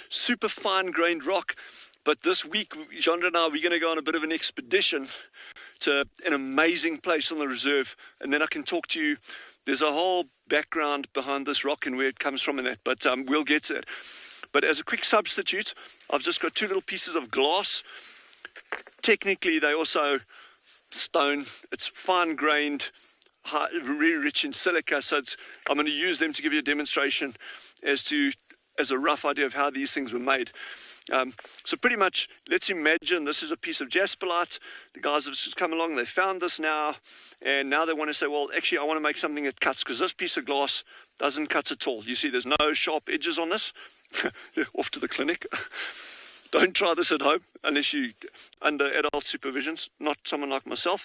Super fine-grained rock. But this week, Jean and I, we're going to go on a bit of an expedition to an amazing place on the reserve. And then I can talk to you. There's a whole background behind this rock and where it comes from and that. But we'll get to it. But as a quick substitute, I've just got two little pieces of glass. Technically, they also stone. It's fine-grained, very rich in silica. So I'm going to use them to give you a demonstration as a rough idea of how these things were made. So pretty much, let's imagine this is a piece of jasperite. The guys have just come along, they found this now, and now they want to say, well, actually, I want to make something that cuts, because this piece of glass doesn't cut at all. You see, there's no sharp edges on this. Off to the clinic. don't try this at home unless you under adult supervision, not someone like myself.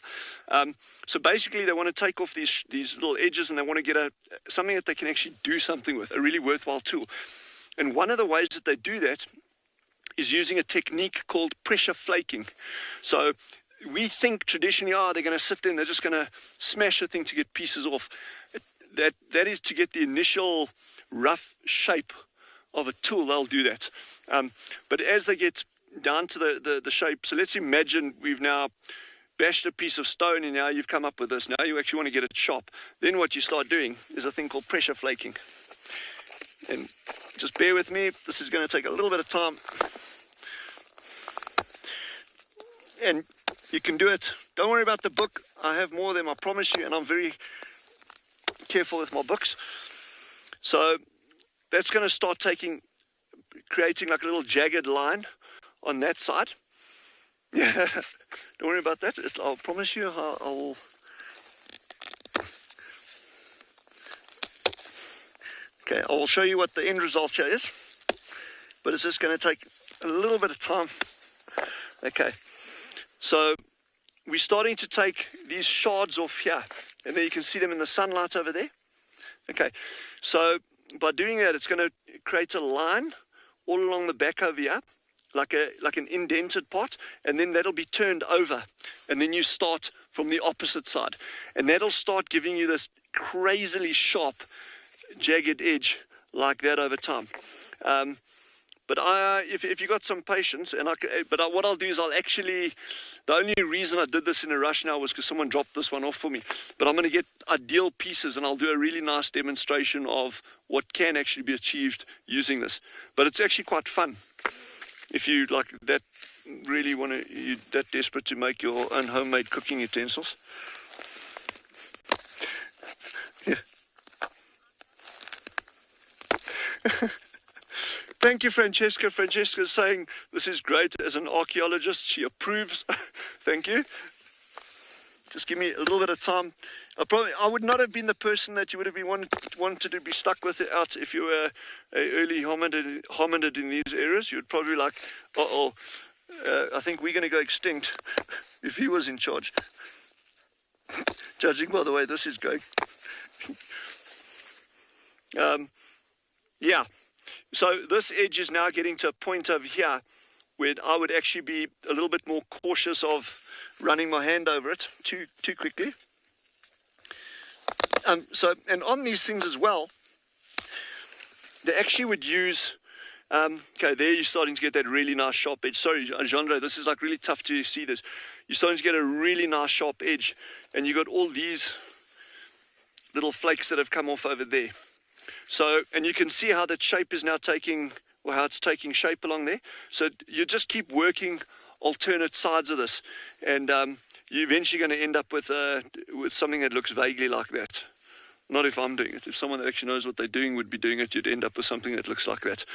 So basically they want to take off these little edges, and they want to get something that they can actually do something with, a really worthwhile tool. And one of the ways that they do that is using a technique called pressure flaking. So we think traditionally, they're going to sit there and they're just going to smash the thing to get pieces off. That is to get the initial rough shape of a tool. They'll do that. But as they get down to the shape, so let's imagine we've now bashed a piece of stone, and now you've come up with this. Now you actually want to get it sharp. Then what you start doing is a thing called pressure flaking. And just bear with me, this is going to take a little bit of time. And you can do it. Don't worry about the book. I have more of them, I promise you, and I'm very careful with my books. So that's going to start creating like a little jagged line on that side. Yeah, don't worry about that. I'll promise you I'll okay, I will show you what the end result here is, but it's just going to take a little bit of time. Okay, so we're starting to take these shards off here, and there you can see them in the sunlight over there. Okay, so by doing that, it's going to create a line all along the back over here, like an indented part, and then that'll be turned over, and then you start from the opposite side, and that'll start giving you this crazily sharp jagged edge like that over time. But if you got some patience, what I'll do is the only reason I did this in a rush now was because someone dropped this one off for me. But I'm going to get ideal pieces, and I'll do a really nice demonstration of what can actually be achieved using this. But it's actually quite fun. If you like that, really you're that desperate to make your own homemade cooking utensils. Yeah. Thank you, Francesca. Francesca is saying this is great. As an archaeologist, she approves. Thank you. Just give me a little bit of time. I would not have been the person that you would have been wanted to be stuck with it out if you were an early hominid in these areas. You would probably be like, I think we're going to go extinct if he was in charge. Judging by the way this is going. Yeah. So this edge is now getting to a point over here where I would actually be a little bit more cautious of running my hand over it too quickly. And on these things as well, they actually would use, okay, there you're starting to get that really nice sharp edge. Sorry, Jandre, this is like really tough to see this. You're starting to get a really nice sharp edge, and you got all these little flakes that have come off over there. So, and you can see how that shape is now taking, or how it's taking shape along there. So you just keep working alternate sides of this, and you're eventually going to end up with something that looks vaguely like that. Not if I'm doing it. If someone that actually knows what they're doing would be doing it, you'd end up with something that looks like that.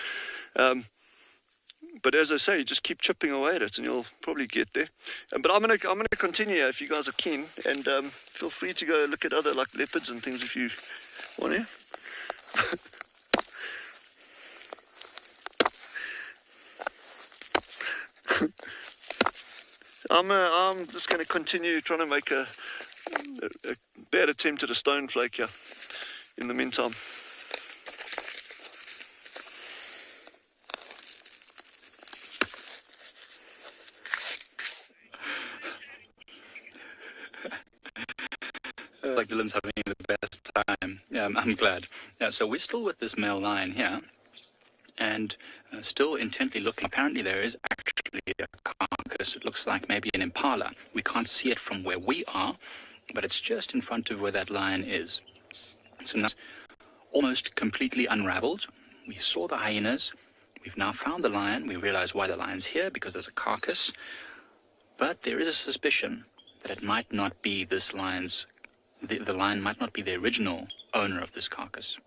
But as I say, just keep chipping away at it, and you'll probably get there. But I'm gonna continue if you guys are keen, and feel free to go look at other like leopards and things if you want to. I'm just going to continue trying to make a bad attempt at a stone flake here in the meantime. Like Dylan's having the best time. Yeah, I'm glad. Yeah, so we're still with this male lion here, and still intently looking. Apparently there is actually a carcass. It looks like maybe an impala. We can't see it from where we are, but it's just in front of where that lion is. So now it's almost completely unraveled. We saw the hyenas. We've now found the lion. We realize why the lion's here, because there's a carcass. But there is a suspicion that it might not be this lion's. The lion might not be the original owner of this carcass,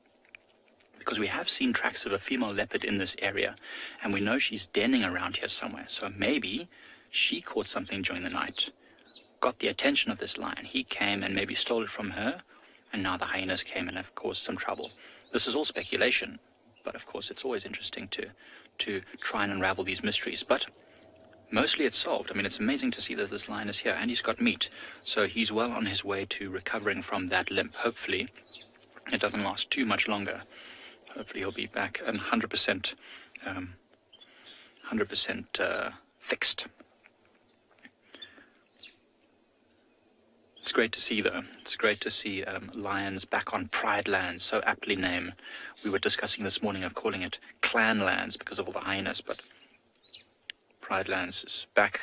because we have seen tracks of a female leopard in this area, and we know she's denning around here somewhere. So maybe she caught something during the night, got the attention of this lion. He came and maybe stole it from her, and now the hyenas came and have caused some trouble. This is all speculation, but of course it's always interesting to try and unravel these mysteries. But mostly it's solved. I mean, it's amazing to see that this lion is here, and he's got meat, so he's well on his way to recovering from that limp. Hopefully it doesn't last too much longer. Hopefully he'll be back and 100% fixed. It's great to see, though. It's great to see lions back on Pride Lands, so aptly named. We were discussing this morning of calling it Clan Lands because of all the hyenas, but Pride Lands is back.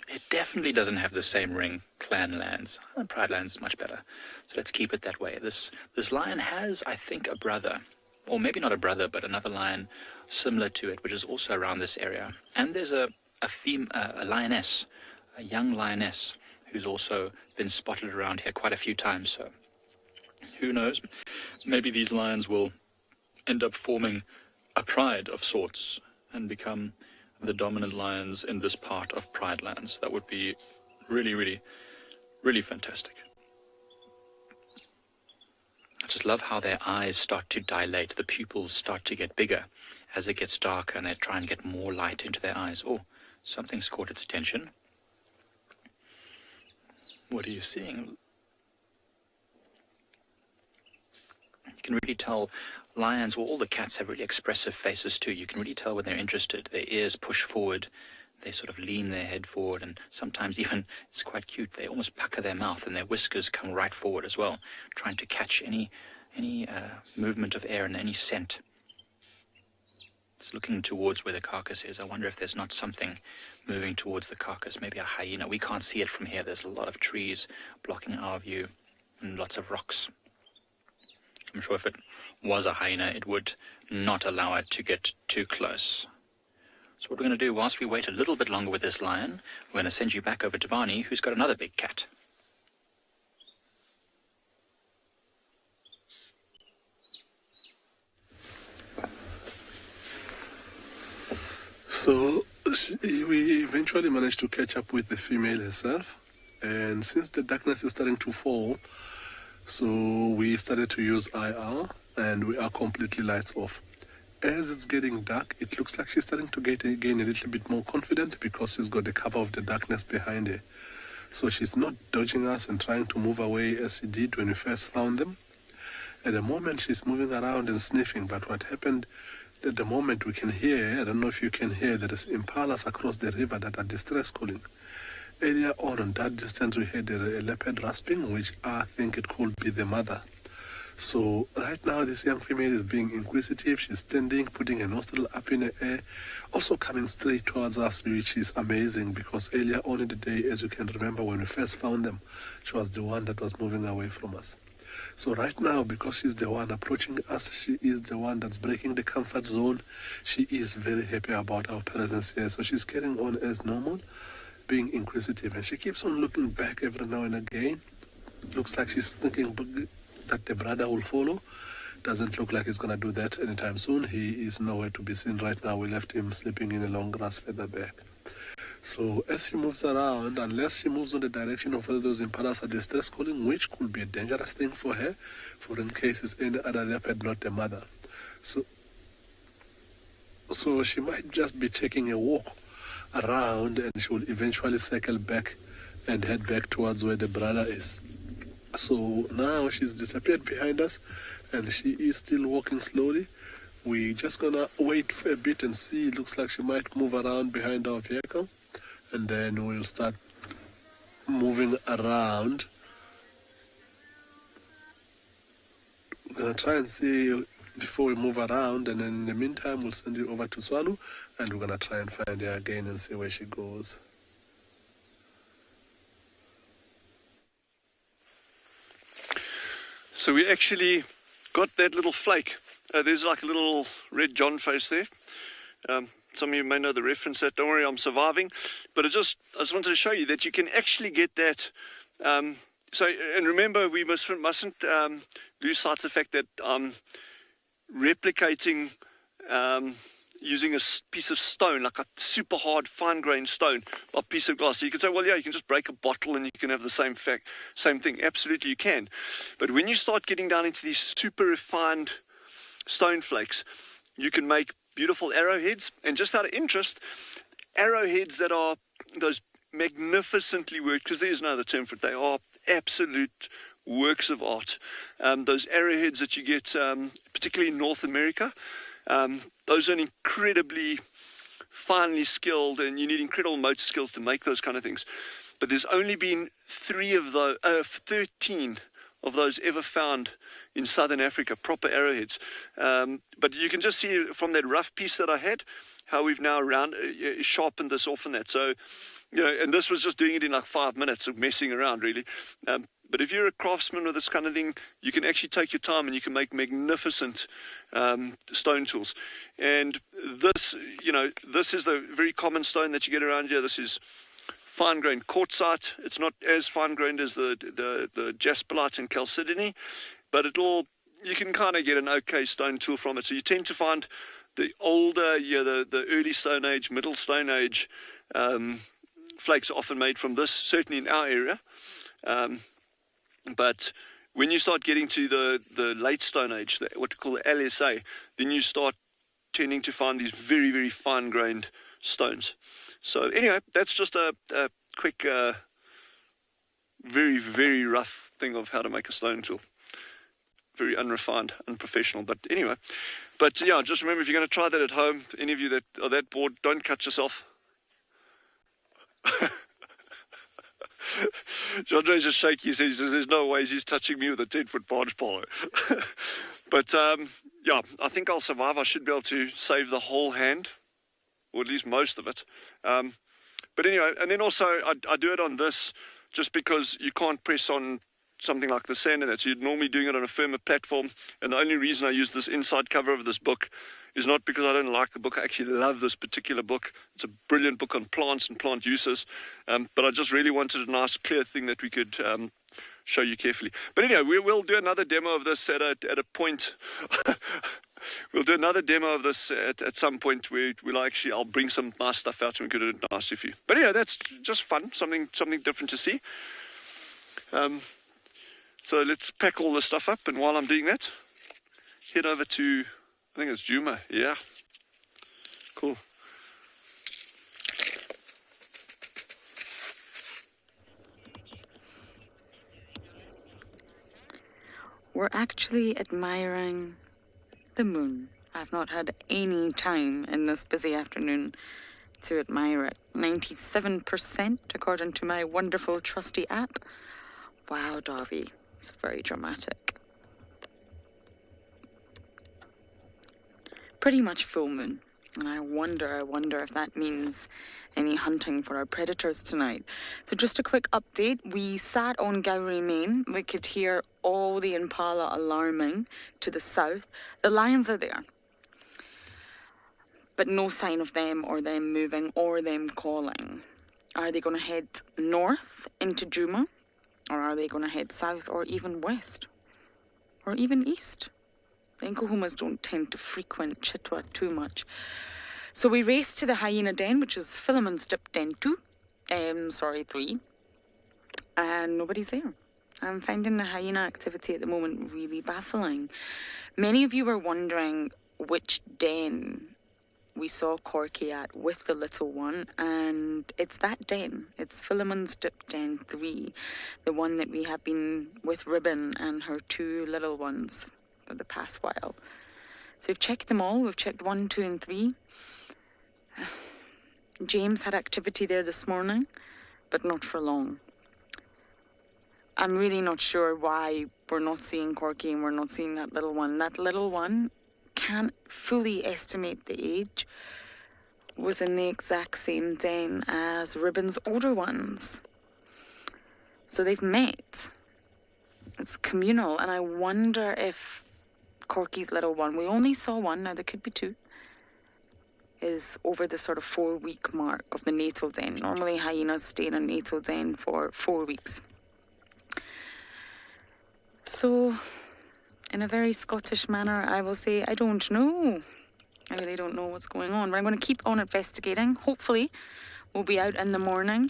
It definitely doesn't have the same ring, Clan Lands. Pride Lands is much better, so let's keep it that way. This lion has, I think, a brother, or maybe not a brother, but another lion similar to it, which is also around this area. And there's a lioness, a young lioness, who's also been spotted around here quite a few times, so who knows? Maybe these lions will end up forming a pride of sorts and become the dominant lions in this part of Pride Lands. That would be really, really, really fantastic. I just love how their eyes start to dilate, the pupils start to get bigger as it gets darker, and they try and get more light into their eyes. Oh, something's caught its attention. What are you seeing? You can really tell lions, well, all the cats have really expressive faces too. You can really tell when they're interested. Their ears push forward. They sort of lean their head forward, and sometimes even, it's quite cute, they almost pucker their mouth and their whiskers come right forward as well, trying to catch any movement of air and any scent. It's looking towards where the carcass is. I wonder if there's not something moving towards the carcass, maybe a hyena. We can't see it from here. There's a lot of trees blocking our view and lots of rocks. I'm sure if it was a hyena, it would not allow it to get too close. So what we're going to do, whilst we wait a little bit longer with this lion, we're going to send you back over to Barney, who's got another big cat. So we eventually managed to catch up with the female herself, and since the darkness is starting to fall, so we started to use IR, and we are completely lights off. As it's getting dark, it looks like she's starting to gain a little bit more confident because she's got the cover of the darkness behind her. So she's not dodging us and trying to move away as she did when we first found them. At the moment, she's moving around and sniffing, but what happened at the moment we can hear, I don't know if you can hear, there is impalas across the river that are distress calling. Earlier on that distance, we heard a leopard rasping, which I think it could be the mother. So right now, this young female is being inquisitive. She's standing, putting her nostril up in the air, also coming straight towards us, which is amazing because earlier on in the day, as you can remember, when we first found them, she was the one that was moving away from us. So right now, because she's the one approaching us, she is the one that's breaking the comfort zone. She is very happy about our presence here. So she's carrying on as normal, being inquisitive. And she keeps on looking back every now and again. Looks like she's thinking that the brother will follow. Doesn't look like he's going to do that anytime soon. He is nowhere to be seen right now. We left him sleeping in a long grass further back. So as she moves around, unless she moves in the direction of where those impalas are distress calling, which could be a dangerous thing for her, for in case it's any other leopard, not the mother. So she might just be taking a walk around, and she will eventually circle back and head back towards where the brother is. So now she's disappeared behind us, and she is still walking slowly. We're just gonna wait for a bit and see. It looks like she might move around behind our vehicle, and then we'll start moving around. We're gonna try and see before we move around, and then in the meantime we'll send you over to Tswalu, and we're gonna try and find her again and see where she goes. So we actually got that little flake. There's like a little red John face there. Some of you may know the reference that. Don't worry, I'm surviving. But I just wanted to show you that you can actually get that. And remember, we mustn't lose sight of the fact that I'm replicating using a piece of stone, like a super hard, fine-grained stone, a piece of glass. So you can say, well, yeah, you can just break a bottle and you can have the same thing. Absolutely, you can. But when you start getting down into these super refined stone flakes, you can make beautiful arrowheads. And just out of interest, arrowheads that are those magnificently worked, because there is no other term for it, they are absolute works of art. Those arrowheads that you get, particularly in North America, those are incredibly finely skilled, and you need incredible motor skills to make those kind of things. But there's only been 13 of those ever found in southern Africa, proper arrowheads. But you can just see from that rough piece that I had, how we've now sharpened this off and that. So, and this was just doing it in like 5 minutes of messing around, really. But if you're a craftsman with this kind of thing, you can actually take your time and you can make magnificent stone tools. And this, this is the very common stone that you get around here. This is fine-grained quartzite. It's not as fine-grained as the jasperite and chalcedony, but you can kind of get an okay stone tool from it. So you tend to find the older, the early Stone Age, middle Stone Age flakes are often made from this, certainly in our area. But when you start getting to the late Stone Age, what we call the LSA, then you start tending to find these very, very fine-grained stones. So anyway, that's just a quick, very, very rough thing of how to make a stone tool. Very unrefined, unprofessional, but anyway. But yeah, just remember, if you're going to try that at home, any of you that are that bored, don't cut yourself. Andre's just shaky. He says there's no ways he's touching me with a 10-foot barge pole. But yeah, I think I'll survive. I should be able to save the whole hand, or at least most of it. But anyway, and then also I do it on this just because you can't press on something like the sand and that. So you're normally doing it on a firmer platform. And the only reason I use this inside cover of this book is not because I don't like the book. I actually love this particular book. It's a brilliant book on plants and plant uses. But I just really wanted a nice clear thing that we could show you carefully. But anyway, we'll do another demo of this at a point. We'll do another demo of this at some point where I'll bring some nice stuff out and we could do it nicely for you. But anyway, that's just fun, something different to see. So let's pack all this stuff up, and while I'm doing that, head over to, I think it's Djuma. Yeah, cool. We're actually admiring the moon. I've not had any time in this busy afternoon to admire it. 97% according to my wonderful trusty app. Wow, Davy, it's very dramatic. Pretty much full moon. And I wonder if that means any hunting for our predators tonight. So just a quick update. We sat on Gowrie Main. We could hear all the impala alarming to the south. The lions are there, but no sign of them or them moving or them calling. Are they going to head north into Djuma, or are they going to head south or even west or even east? The Nkuhumas don't tend to frequent Chitwa too much. So we raced to the hyena den, which is Philemon's Dip Den 3, and nobody's there. I'm finding the hyena activity at the moment really baffling. Many of you were wondering which den we saw Corky at with the little one, and it's that den. It's Philemon's Dip Den 3, the one that we have been with Ribbon and her two little ones for the past while. So we've checked them all. We've checked 1, 2, and 3. James had activity there this morning, but not for long. I'm really not sure why we're not seeing Corky and we're not seeing that little one. That little one, can't fully estimate the age, was in the exact same den as Ribbon's older ones. So they've met. It's communal, and I wonder if Corky's little one, we only saw one, now there could be two, is over the sort of 4-week mark of the natal den. Normally hyenas stay in a natal den for 4 weeks. So, in a very Scottish manner, I will say, I don't know. I really don't know what's going on. But I'm going to keep on investigating. Hopefully, we'll be out in the morning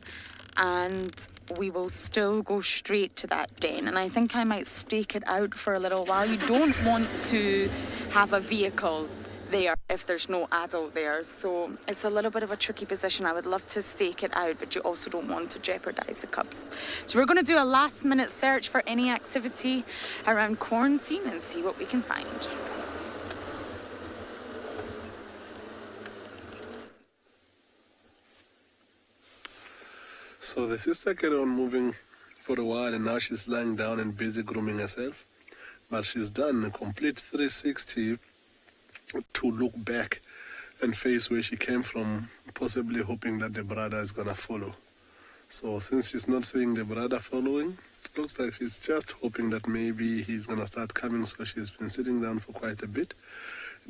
and we will still go straight to that den. And I think I might stake it out for a little while. You don't want to have a vehicle there if there's no adult there. So it's a little bit of a tricky position. I would love to stake it out, but you also don't want to jeopardize the cubs. So we're going to do a last minute search for any activity around quarantine and see what we can find. So the sister carried on moving for a while, and now she's lying down and busy grooming herself. But she's done a complete 360 to look back and face where she came from, possibly hoping that the brother is going to follow. So since she's not seeing the brother following, it looks like she's just hoping that maybe he's going to start coming. So she's been sitting down for quite a bit,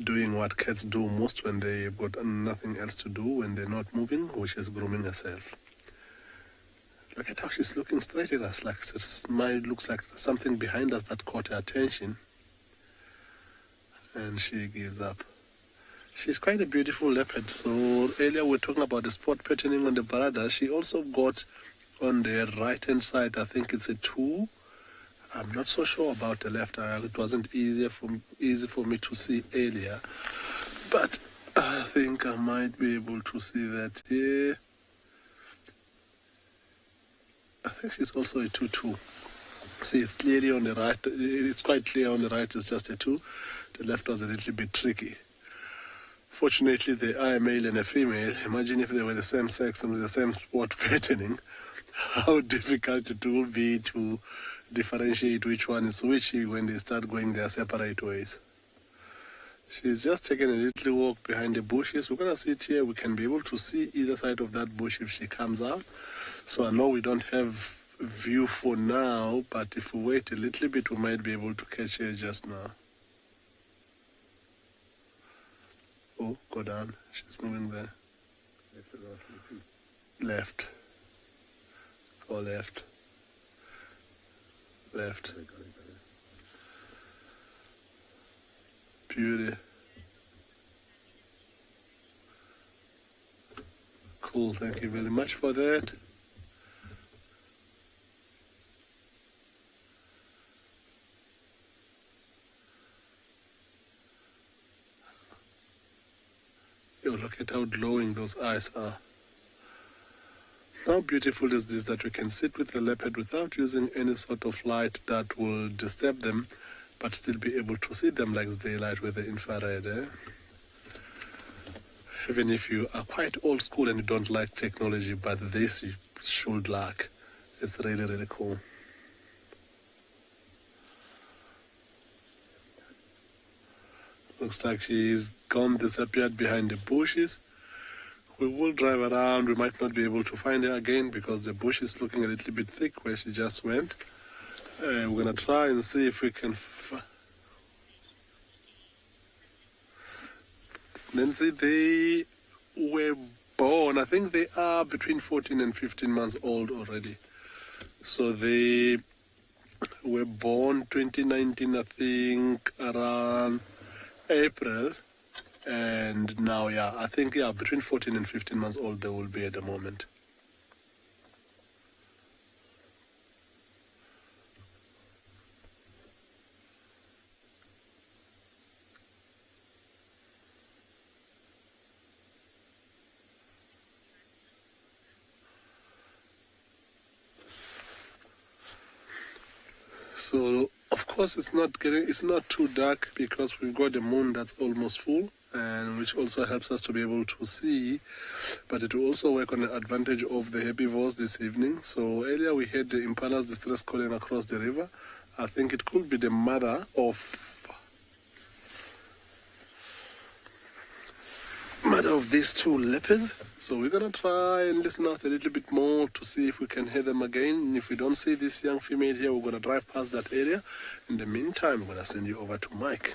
doing what cats do most when they've got nothing else to do when they're not moving, which is grooming herself. Look at how she's looking straight at us, like her smile looks like something behind us that caught her attention. And she gives up. She's quite a beautiful leopard. So earlier we were talking about the spot patterning on the brother. She also got on the right-hand side, I think it's a 2. I'm not so sure about the left. It wasn't easy for me to see earlier. But I think I might be able to see that here. I think she's also a 2-2. See, it's clearly on the right. It's quite clear on the right. It's just a 2. The left was a little bit tricky. Fortunately, they are a male and a female. Imagine if they were the same sex and with the same spot patterning, how difficult it will be to differentiate which one is which when they start going their separate ways. She's just taking a little walk behind the bushes. We're going to sit here. We can be able to see either side of that bush if she comes out. So I know we don't have view for now, but if we wait a little bit, we might be able to catch her just now. Oh, go down. She's moving there. Left. Go left. Left. Beauty. Cool, thank you very much for that. Yo, look at how glowing those eyes are. How beautiful is this that we can sit with the leopard without using any sort of light that will disturb them, but still be able to see them like daylight with the infrared. Even if you are quite old school and you don't like technology, but this you should like. It's really, really cool. Looks like she's gone, disappeared behind the bushes. We will drive around. We might not be able to find her again because the bush is looking a little bit thick where she just went. We're going to try and see if we can... Nancy, they were born, I think they are between 14 and 15 months old already. So they were born 2019, I think, around April. And now, I think, between 14 and 15 months old they will be at the moment. So, of course, it's not too dark because we've got the moon that's almost full, and which also helps us to be able to see, but it will also work on the advantage of the herbivores this evening. So earlier we heard the impalas distress calling across the river. I think it could be the mother of these two leopards. So we're going to try and listen out a little bit more to see if we can hear them again. And if we don't see this young female here, we're going to drive past that area. In the meantime, I'm going to send you over to Mike.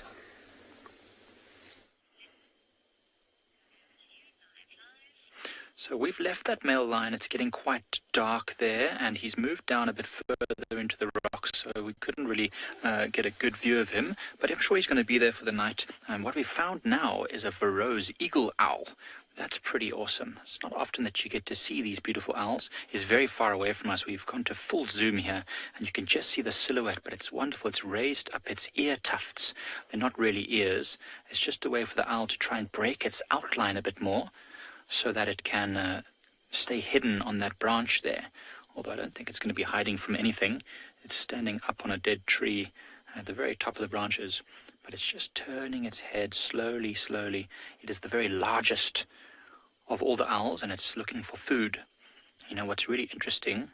So we've left that male lion. It's getting quite dark there, and he's moved down a bit further into the rocks, so we couldn't really get a good view of him. But I'm sure he's going to be there for the night. What we found now is a Varro's eagle owl. That's pretty awesome. It's not often that you get to see these beautiful owls. He's very far away from us. We've gone to full zoom here, and you can just see the silhouette, but it's wonderful. It's raised up its ear tufts. They're not really ears. It's just a way for the owl to try and break its outline a bit more so that it can stay hidden on that branch there. Although I don't think it's going to be hiding from anything. It's standing up on a dead tree at the very top of the branches, but it's just turning its head slowly, slowly. It is the very largest of all the owls, and it's looking for food. You know what's really interesting?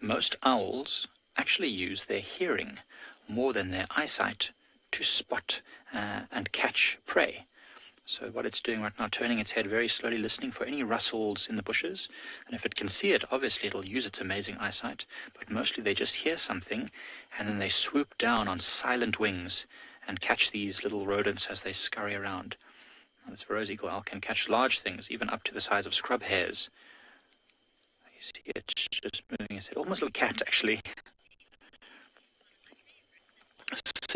Most owls actually use their hearing more than their eyesight to spot and catch prey. So what it's doing right now, turning its head very slowly, listening for any rustles in the bushes. And if it can see it, obviously it'll use its amazing eyesight. But mostly they just hear something, and then they swoop down on silent wings and catch these little rodents as they scurry around. Now, this rose eagle owl can catch large things, even up to the size of scrub hares. You see it just moving its head, almost like a cat, actually.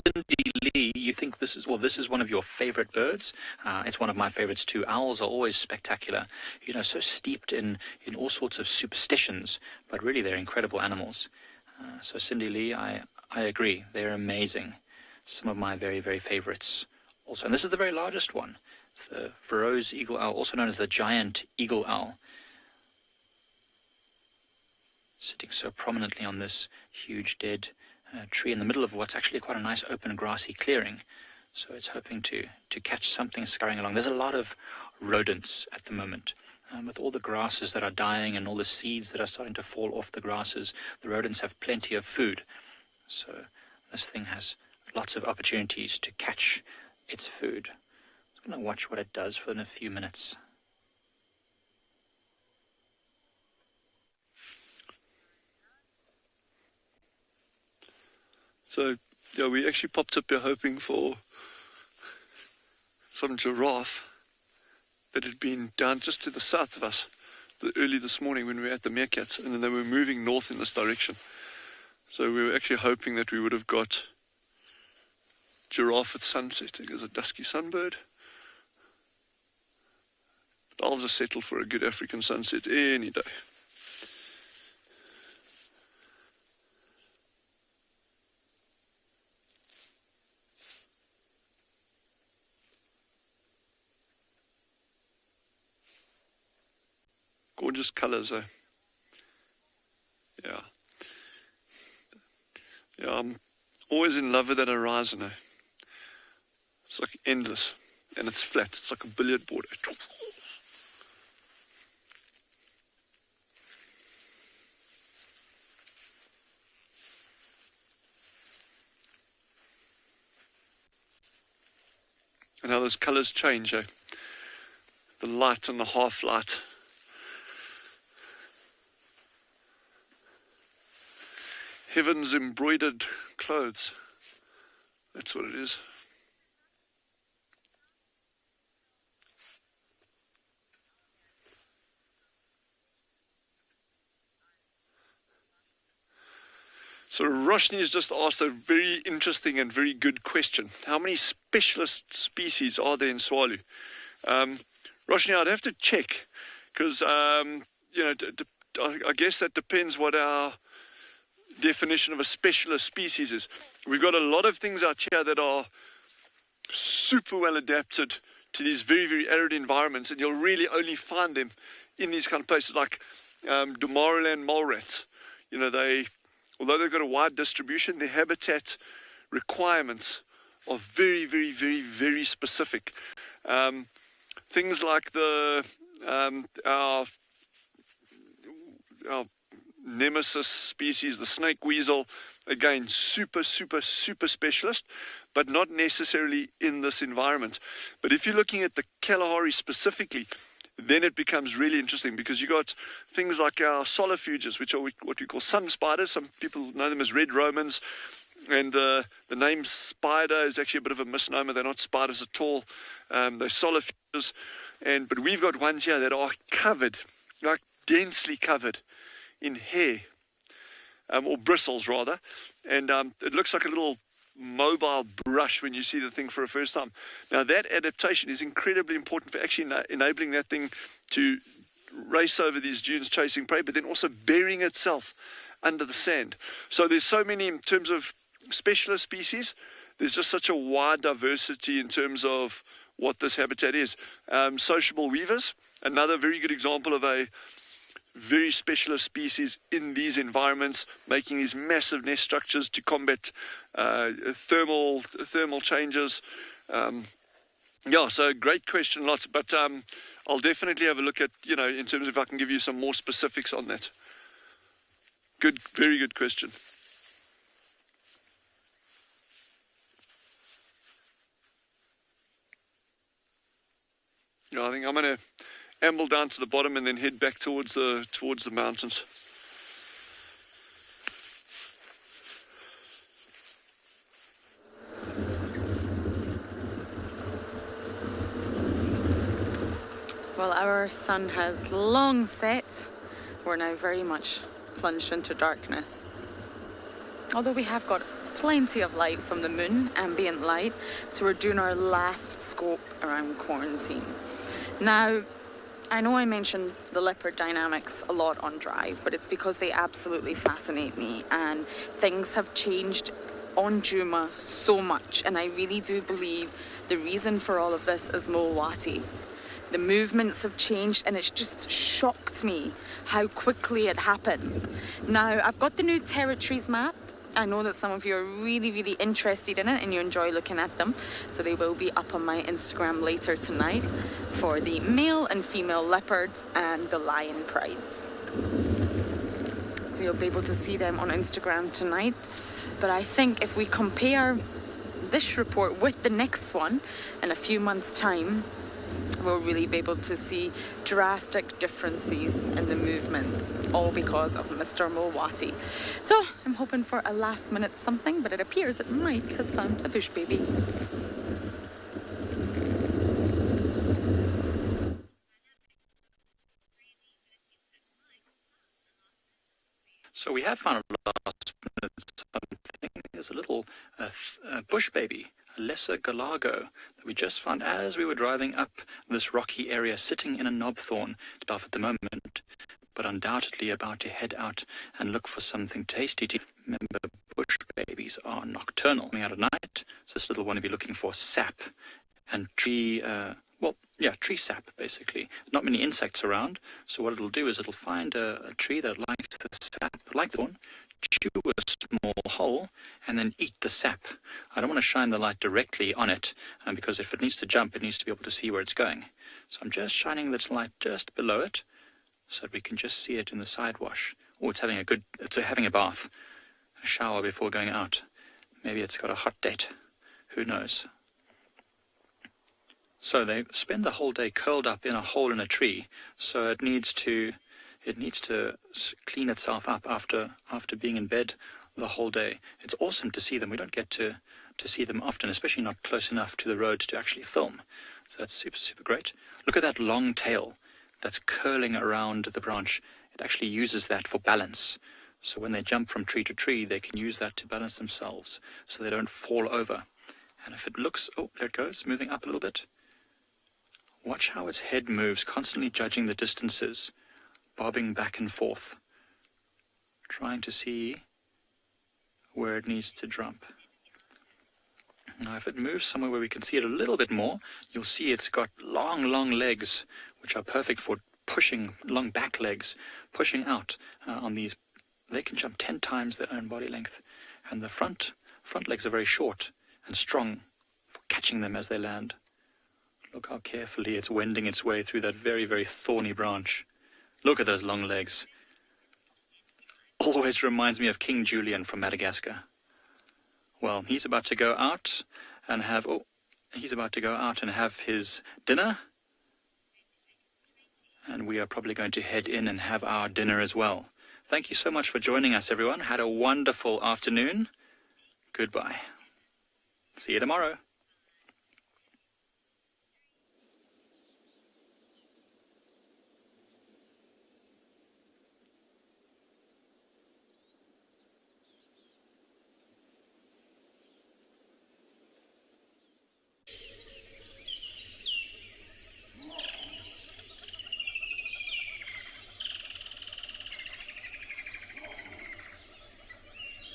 Cindy Lee, you think this is one of your favorite birds? It's one of my favorites too. Owls are always spectacular, you know, so steeped in all sorts of superstitions, but really they're incredible animals. So Cindy Lee, I agree, they're amazing. Some of my very, very favorites also. And this is the very largest one. It's the rose eagle owl, also known as the giant eagle owl. Sitting so prominently on this huge dead tree in the middle of what's actually quite a nice open grassy clearing. So it's hoping to catch something scurrying along. There's a lot of rodents at the moment. With all the grasses that are dying and all the seeds that are starting to fall off the grasses, the rodents have plenty of food. So this thing has lots of opportunities to catch its food. I'm going to watch what it does for a few minutes. So, yeah, we actually popped up here hoping for some giraffe that had been down just to the south of us early this morning when we were at the meerkats, and then they were moving north in this direction. So we were actually hoping that we would have got giraffe at sunset. It was a dusky sunbird. But I'll just settle for a good African sunset any day. Gorgeous colours, eh? Yeah. Yeah, I'm always in love with that horizon, eh? It's like endless, and it's flat. It's like a billiard board. And how those colours change, eh? The light and the half-light. Heaven's embroidered clothes. That's what it is. So Roshni has just asked a very interesting and very good question. How many specialist species are there in Tswalu? Roshni, I'd have to check because, I guess that depends what our definition of a specialist species is. We've got a lot of things out here that are super well adapted to these very, very arid environments, and you'll really only find them in these kind of places like Damaraland mole rats. You know, although they've got a wide distribution, their habitat requirements are very, very, very, very specific. Things like our nemesis species, the snake weasel, again, super, super, super specialist, but not necessarily in this environment. But if you're looking at the Kalahari specifically, then it becomes really interesting because you got things like our solifuges, which are what we call sun spiders. Some people know them as red Romans, and the name spider is actually a bit of a misnomer. They're not spiders at all. They're solifuges, but we've got ones here that are covered, like densely covered in hair, or bristles rather, and it looks like a little mobile brush when you see the thing for the first time. Now that adaptation is incredibly important for actually enabling that thing to race over these dunes chasing prey, but then also burying itself under the sand. So there's so many, in terms of specialist species, there's just such a wide diversity in terms of what this habitat is. Sociable weavers, another very good example of a very specialist species in these environments, making these massive nest structures to combat thermal changes. Yeah, so great question, lots. But I'll definitely have a look at, in terms of if I can give you some more specifics on that. Good, very good question. Yeah, I think I'm going to amble down to the bottom and then head back towards the mountains. Well, our sun has long set. We're now very much plunged into darkness. Although we have got plenty of light from the moon, ambient light, so we're doing our last scope around quarantine. Now, I know I mentioned the leopard dynamics a lot on Drive, but it's because they absolutely fascinate me, and things have changed on Djuma so much, and I really do believe the reason for all of this is Mulwati. The movements have changed, and it's just shocked me how quickly it happened. Now, I've got the new territories map. I know that some of you are really, really interested in it and you enjoy looking at them. So they will be up on my Instagram later tonight for the male and female leopards and the lion prides. So you'll be able to see them on Instagram tonight. But I think if we compare this report with the next one in a few months' time, we'll really be able to see drastic differences in the movements, all because of Mr. Mulwati. So I'm hoping for a last minute something, but it appears that Mike has found a bush baby. So we have found a last minute something. There's a little bush baby, a lesser galago, that we just found as we were driving up this rocky area, sitting in a knobthorn above at the moment, but undoubtedly about to head out and look for something tasty to. Remember, bush babies are nocturnal, coming out at night, so this little one will be looking for sap and tree sap, basically. Not many insects around, so what it'll do is it'll find a tree that likes the sap, like the one, chew a small hole, and then eat the sap. I don't want to shine the light directly on it, because if it needs to jump, it needs to be able to see where it's going. So I'm just shining this light just below it, so that we can just see it in the side wash. Or it's having a bath, a shower before going out. Maybe it's got a hot date. Who knows? So they spend the whole day curled up in a hole in a tree, so it needs to clean itself up after being in bed the whole day. It's awesome to see them. We don't get to see them often, especially not close enough to the road to actually film. So that's super, super great. Look at that long tail that's curling around the branch. It actually uses that for balance. So when they jump from tree to tree, they can use that to balance themselves so they don't fall over. And if it looks, oh, there it goes, moving up a little bit. Watch how its head moves, constantly judging the distances, bobbing back and forth, trying to see where it needs to jump. Now, if it moves somewhere where we can see it a little bit more, you'll see it's got long, long legs, which are perfect for pushing, long back legs, pushing out on these. They can jump 10 times their own body length. And the front legs are very short and strong for catching them as they land. Look how carefully it's wending its way through that very, very thorny branch. Look at those long legs. Always reminds me of King Julian from Madagascar. Well, he's about to go out and have his dinner. And we are probably going to head in and have our dinner as well. Thank you so much for joining us, everyone. Had a wonderful afternoon. Goodbye. See you tomorrow.